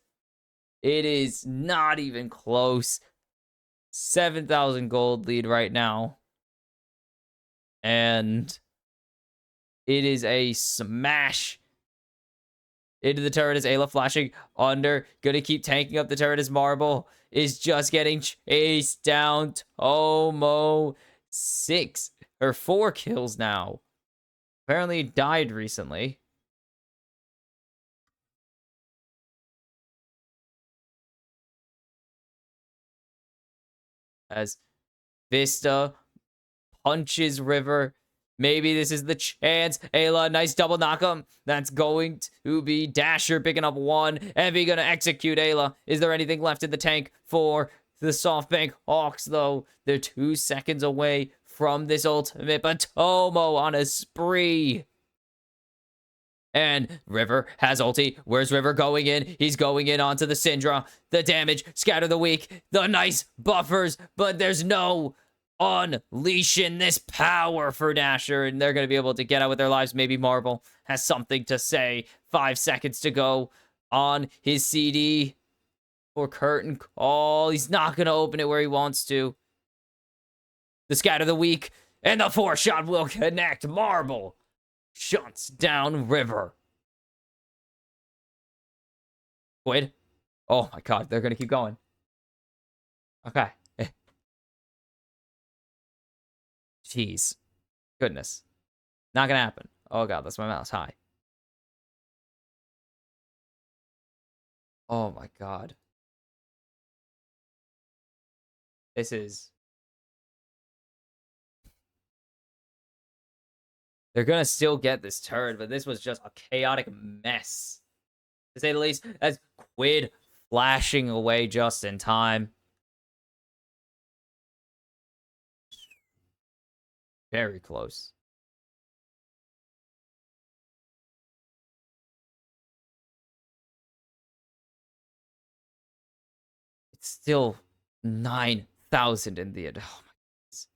It is not even close. 7,000 gold lead right now. And it is a smash. into the turret as Ayla flashing under. Gonna keep tanking up the turret as Marble is just getting chased down. Tomo 4 kills now. Apparently died recently. As Vista punches River. Maybe this is the chance. Ayla, nice double knock him. That's going to be Dasher picking up 1. Evie gonna execute Ayla. Is there anything left in the tank for the Softbank Hawks, though? They're 2 seconds away from this ultimate, but Tomo on a spree. And River has ulti. Where's River going in? He's going in onto the Syndra. The damage, scatter the weak, the nice buffers, but there's no unleashing this power for Dasher, and they're going to be able to get out with their lives. Maybe Marble has something to say. 5 seconds to go on his CD for curtain call. He's not going to open it where he wants to. The scatter the weak, and the 4-shot will connect. Marble shuts down River. Squid. Oh my god, they're gonna keep going. Okay. Jeez. Goodness. Not gonna happen. Oh god, that's my mouse. Hi. Oh my god. This is... They're gonna still get this turret, but this was just a chaotic mess, to say the least. As Quid flashing away just in time. Very close. It's still 9,000 in the end. Oh my goodness.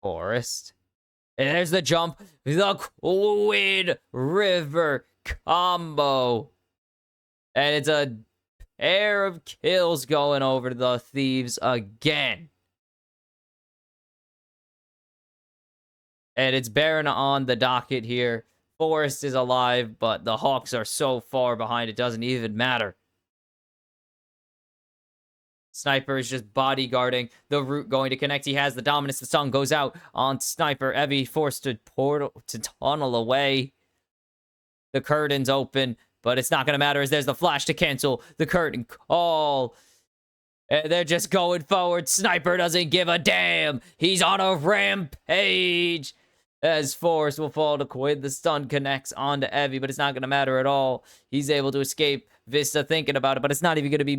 Forest. And there's the jump. The Quid River combo. And it's a pair of kills going over to the Thieves again. And it's Baron on the docket here. Forest is alive, but the Hawks are so far behind, it doesn't even matter. Sniper is just bodyguarding the route going to connect. He has the dominance. The sun goes out on Sniper. Evie forced to tunnel away. The curtain's open, but it's not going to matter as there's the flash to cancel the curtain call. And they're just going forward. Sniper doesn't give a damn. He's on a rampage. As Force will fall to Quid. The stun connects onto Evie, but it's not going to matter at all. He's able to escape. Vista thinking about it, but it's not even going to be...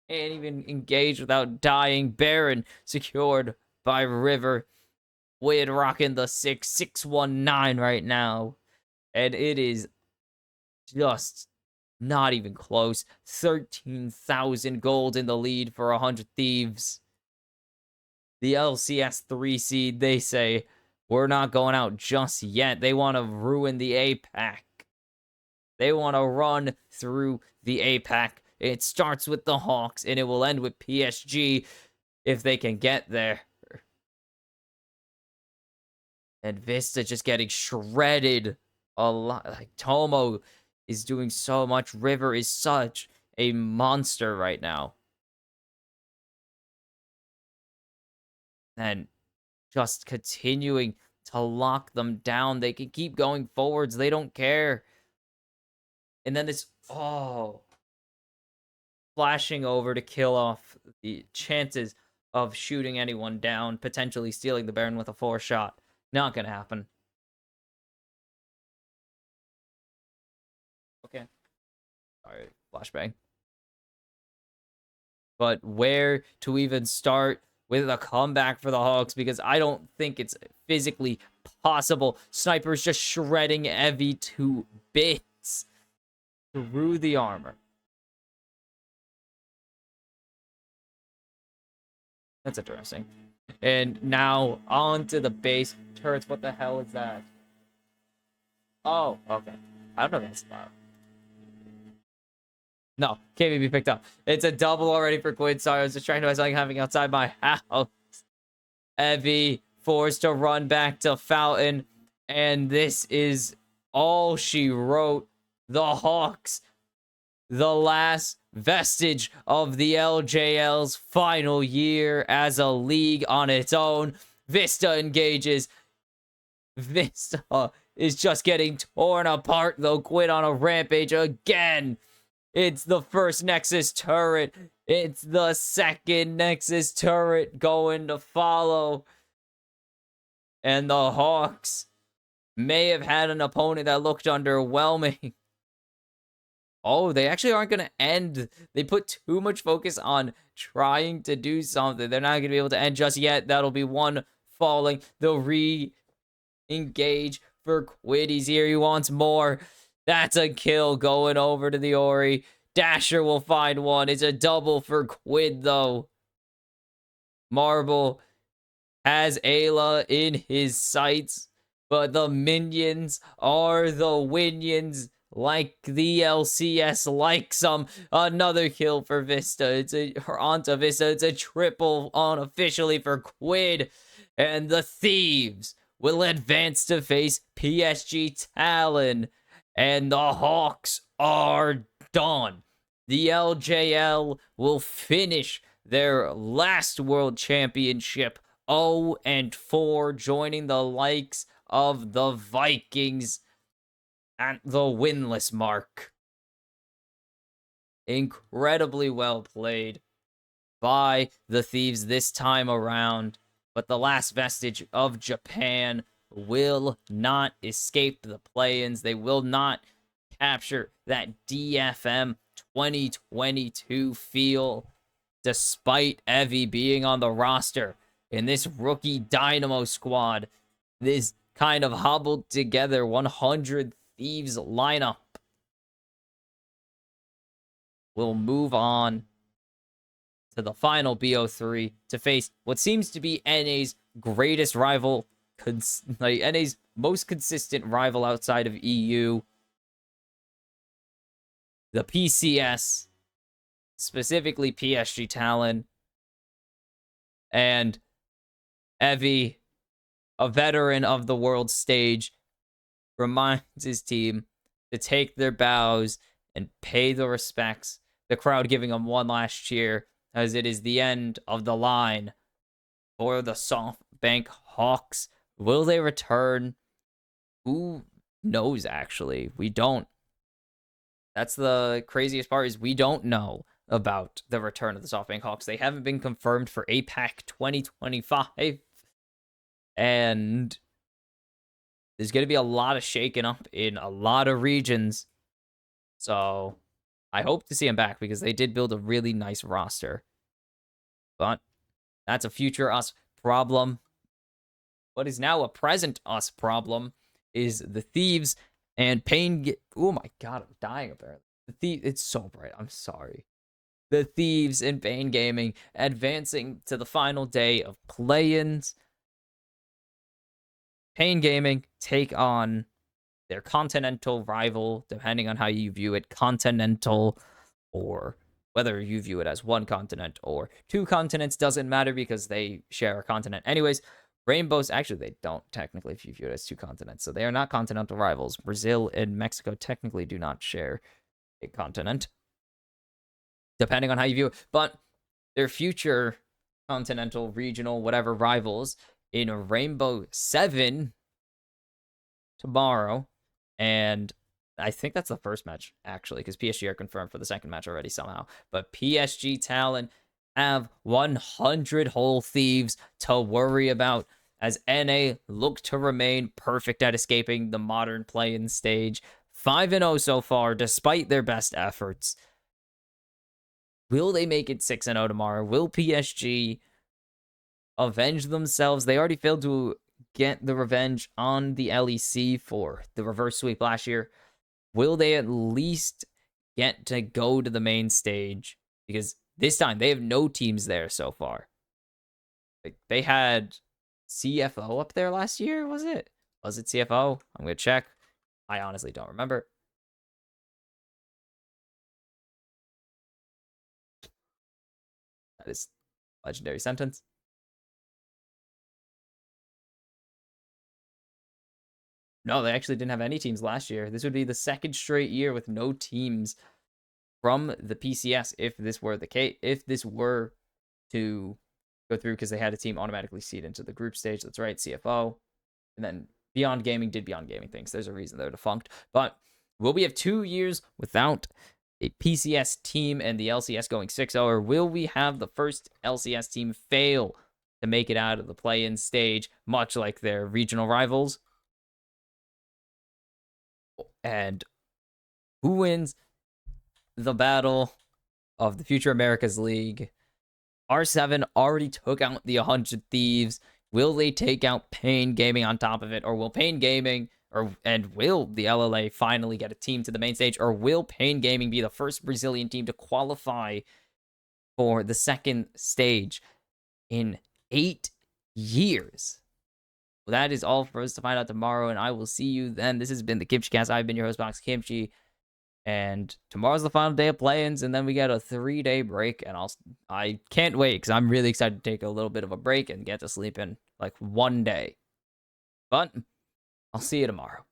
Can't even engage without dying. Baron secured by River. Quid rocking the 6-6-1-9 right now. And it is just not even close. 13,000 gold in the lead for 100 Thieves. The LCS 3 seed, they say, we're not going out just yet. They want to ruin the APAC. They want to run through the APAC. It starts with the Hawks, and it will end with PSG if they can get there. And Vista just getting shredded a lot. Like, Tomo is doing so much. River is such a monster right now. And just continuing to lock them down. They can keep going forwards. They don't care. And then this... Oh... Flashing over to kill off the chances of shooting anyone down, potentially stealing the Baron with a 4-shot. Not gonna happen. Okay. Alright, flashbang. But where to even start with a comeback for the Hawks, because I don't think it's physically possible. Sniper's just shredding Evie to bits through the armor. That's interesting. And now onto the base turrets. What the hell is that? Oh, okay. I don't know if that's loud. No, can't even be picked up. It's a double already for Quid. Sorry, I was just trying to do something having outside my house. Evie forced to run back to Fountain. And this is all she wrote. The Hawks, the last vestige of the LJL's final year as a league on its own. Vista engages. Vista is just getting torn apart. They'll quit on a rampage again. It's the first Nexus turret. It's the second Nexus turret going to follow. And the Hawks may have had an opponent that looked underwhelming. Oh, they actually aren't going to end. They put too much focus on trying to do something. They're not going to be able to end just yet. That'll be one falling. They'll re-engage for Quid. He's here. He wants more. That's a kill going over to the Ori. Dasher will find one. It's a double for Quid, though. Marble has Ayla in his sights, but the minions are the winions. Like the LCS likes them. Another kill for Vista. Onto Vista. It's a triple unofficially for Quid. And the Thieves will advance to face PSG Talon. And the Hawks are done. The LJL will finish their last World Championship 0-4, joining the likes of the Vikings at the winless mark. Incredibly well played by the Thieves this time around, but the last vestige of Japan will not escape the play-ins. They will not capture that DFM 2022 feel, despite Evie being on the roster in this rookie Dynamo squad. This kind of hobbled together 100 Thieves lineup will move on to the final BO3 to face what seems to be NA's greatest rival, NA's most consistent rival outside of EU, the PCS, specifically PSG Talon, and Evie, a veteran of the world stage, reminds his team to take their bows and pay the respects. The crowd giving them one last cheer, as it is the end of the line for the Softbank Hawks. Will they return? Who knows, actually? We don't. That's the craziest part, is we don't know about the return of the Softbank Hawks. They haven't been confirmed for APAC 2025. And there's going to be a lot of shaking up in a lot of regions. So I hope to see them back, because they did build a really nice roster. But that's a future us problem. What is now a present us problem is the Thieves and Pain. Oh my god, I'm dying apparently. The Thieves, it's so bright. I'm sorry. The Thieves and Pain Gaming advancing to the final day of play-ins. Pain Gaming take on their continental rival, depending on how you view it, continental, or whether you view it as one continent or two continents, doesn't matter because they share a continent. Anyways, Rainbows, actually, they don't technically, if you view it as two continents, so they are not continental rivals. Brazil and Mexico technically do not share a continent, depending on how you view it. But their future continental, regional, whatever rivals in Rainbow 7 tomorrow. And I think that's the first match, actually, because PSG are confirmed for the second match already somehow. But PSG Talon have 100 whole Thieves to worry about, as NA look to remain perfect at escaping the modern play-in stage. 5-0 so far, despite their best efforts. Will they make it 6-0 tomorrow? Will PSG avenge themselves? They already failed to get the revenge on the LEC for the reverse sweep last year. Will they at least get to go to the main stage? Because this time they have no teams there so far. Like, they had CFO up there last year, was it? Was it CFO? I'm going to check. I honestly don't remember. That is a legendary sentence. No, they actually didn't have any teams last year. This would be the second straight year with no teams from the PCS if this were the case. If this were to go through, because they had a team automatically seed into the group stage. That's right, CFO. And then Beyond Gaming did Beyond Gaming things. There's a reason they're defunct. But will we have 2 years without a PCS team and the LCS going 6-0, or will we have the first LCS team fail to make it out of the play-in stage, much like their regional rivals? And who wins the battle of the Future Americas League? R7 already took out the 100 Thieves. Will they take out Pain Gaming on top of it? Or will Pain Gaming, and will the LLA finally get a team to the main stage? Or will Pain Gaming be the first Brazilian team to qualify for the second stage in 8 years? Well, that is all for us to find out tomorrow, and I will see you then. This has been the kimchicast. I've been your host, Box Kimchi. And tomorrow's the final day of play-ins, and then we get a 3-day break. And I can't wait, because I'm really excited to take a little bit of a break and get to sleep in like 1 day. But I'll see you tomorrow.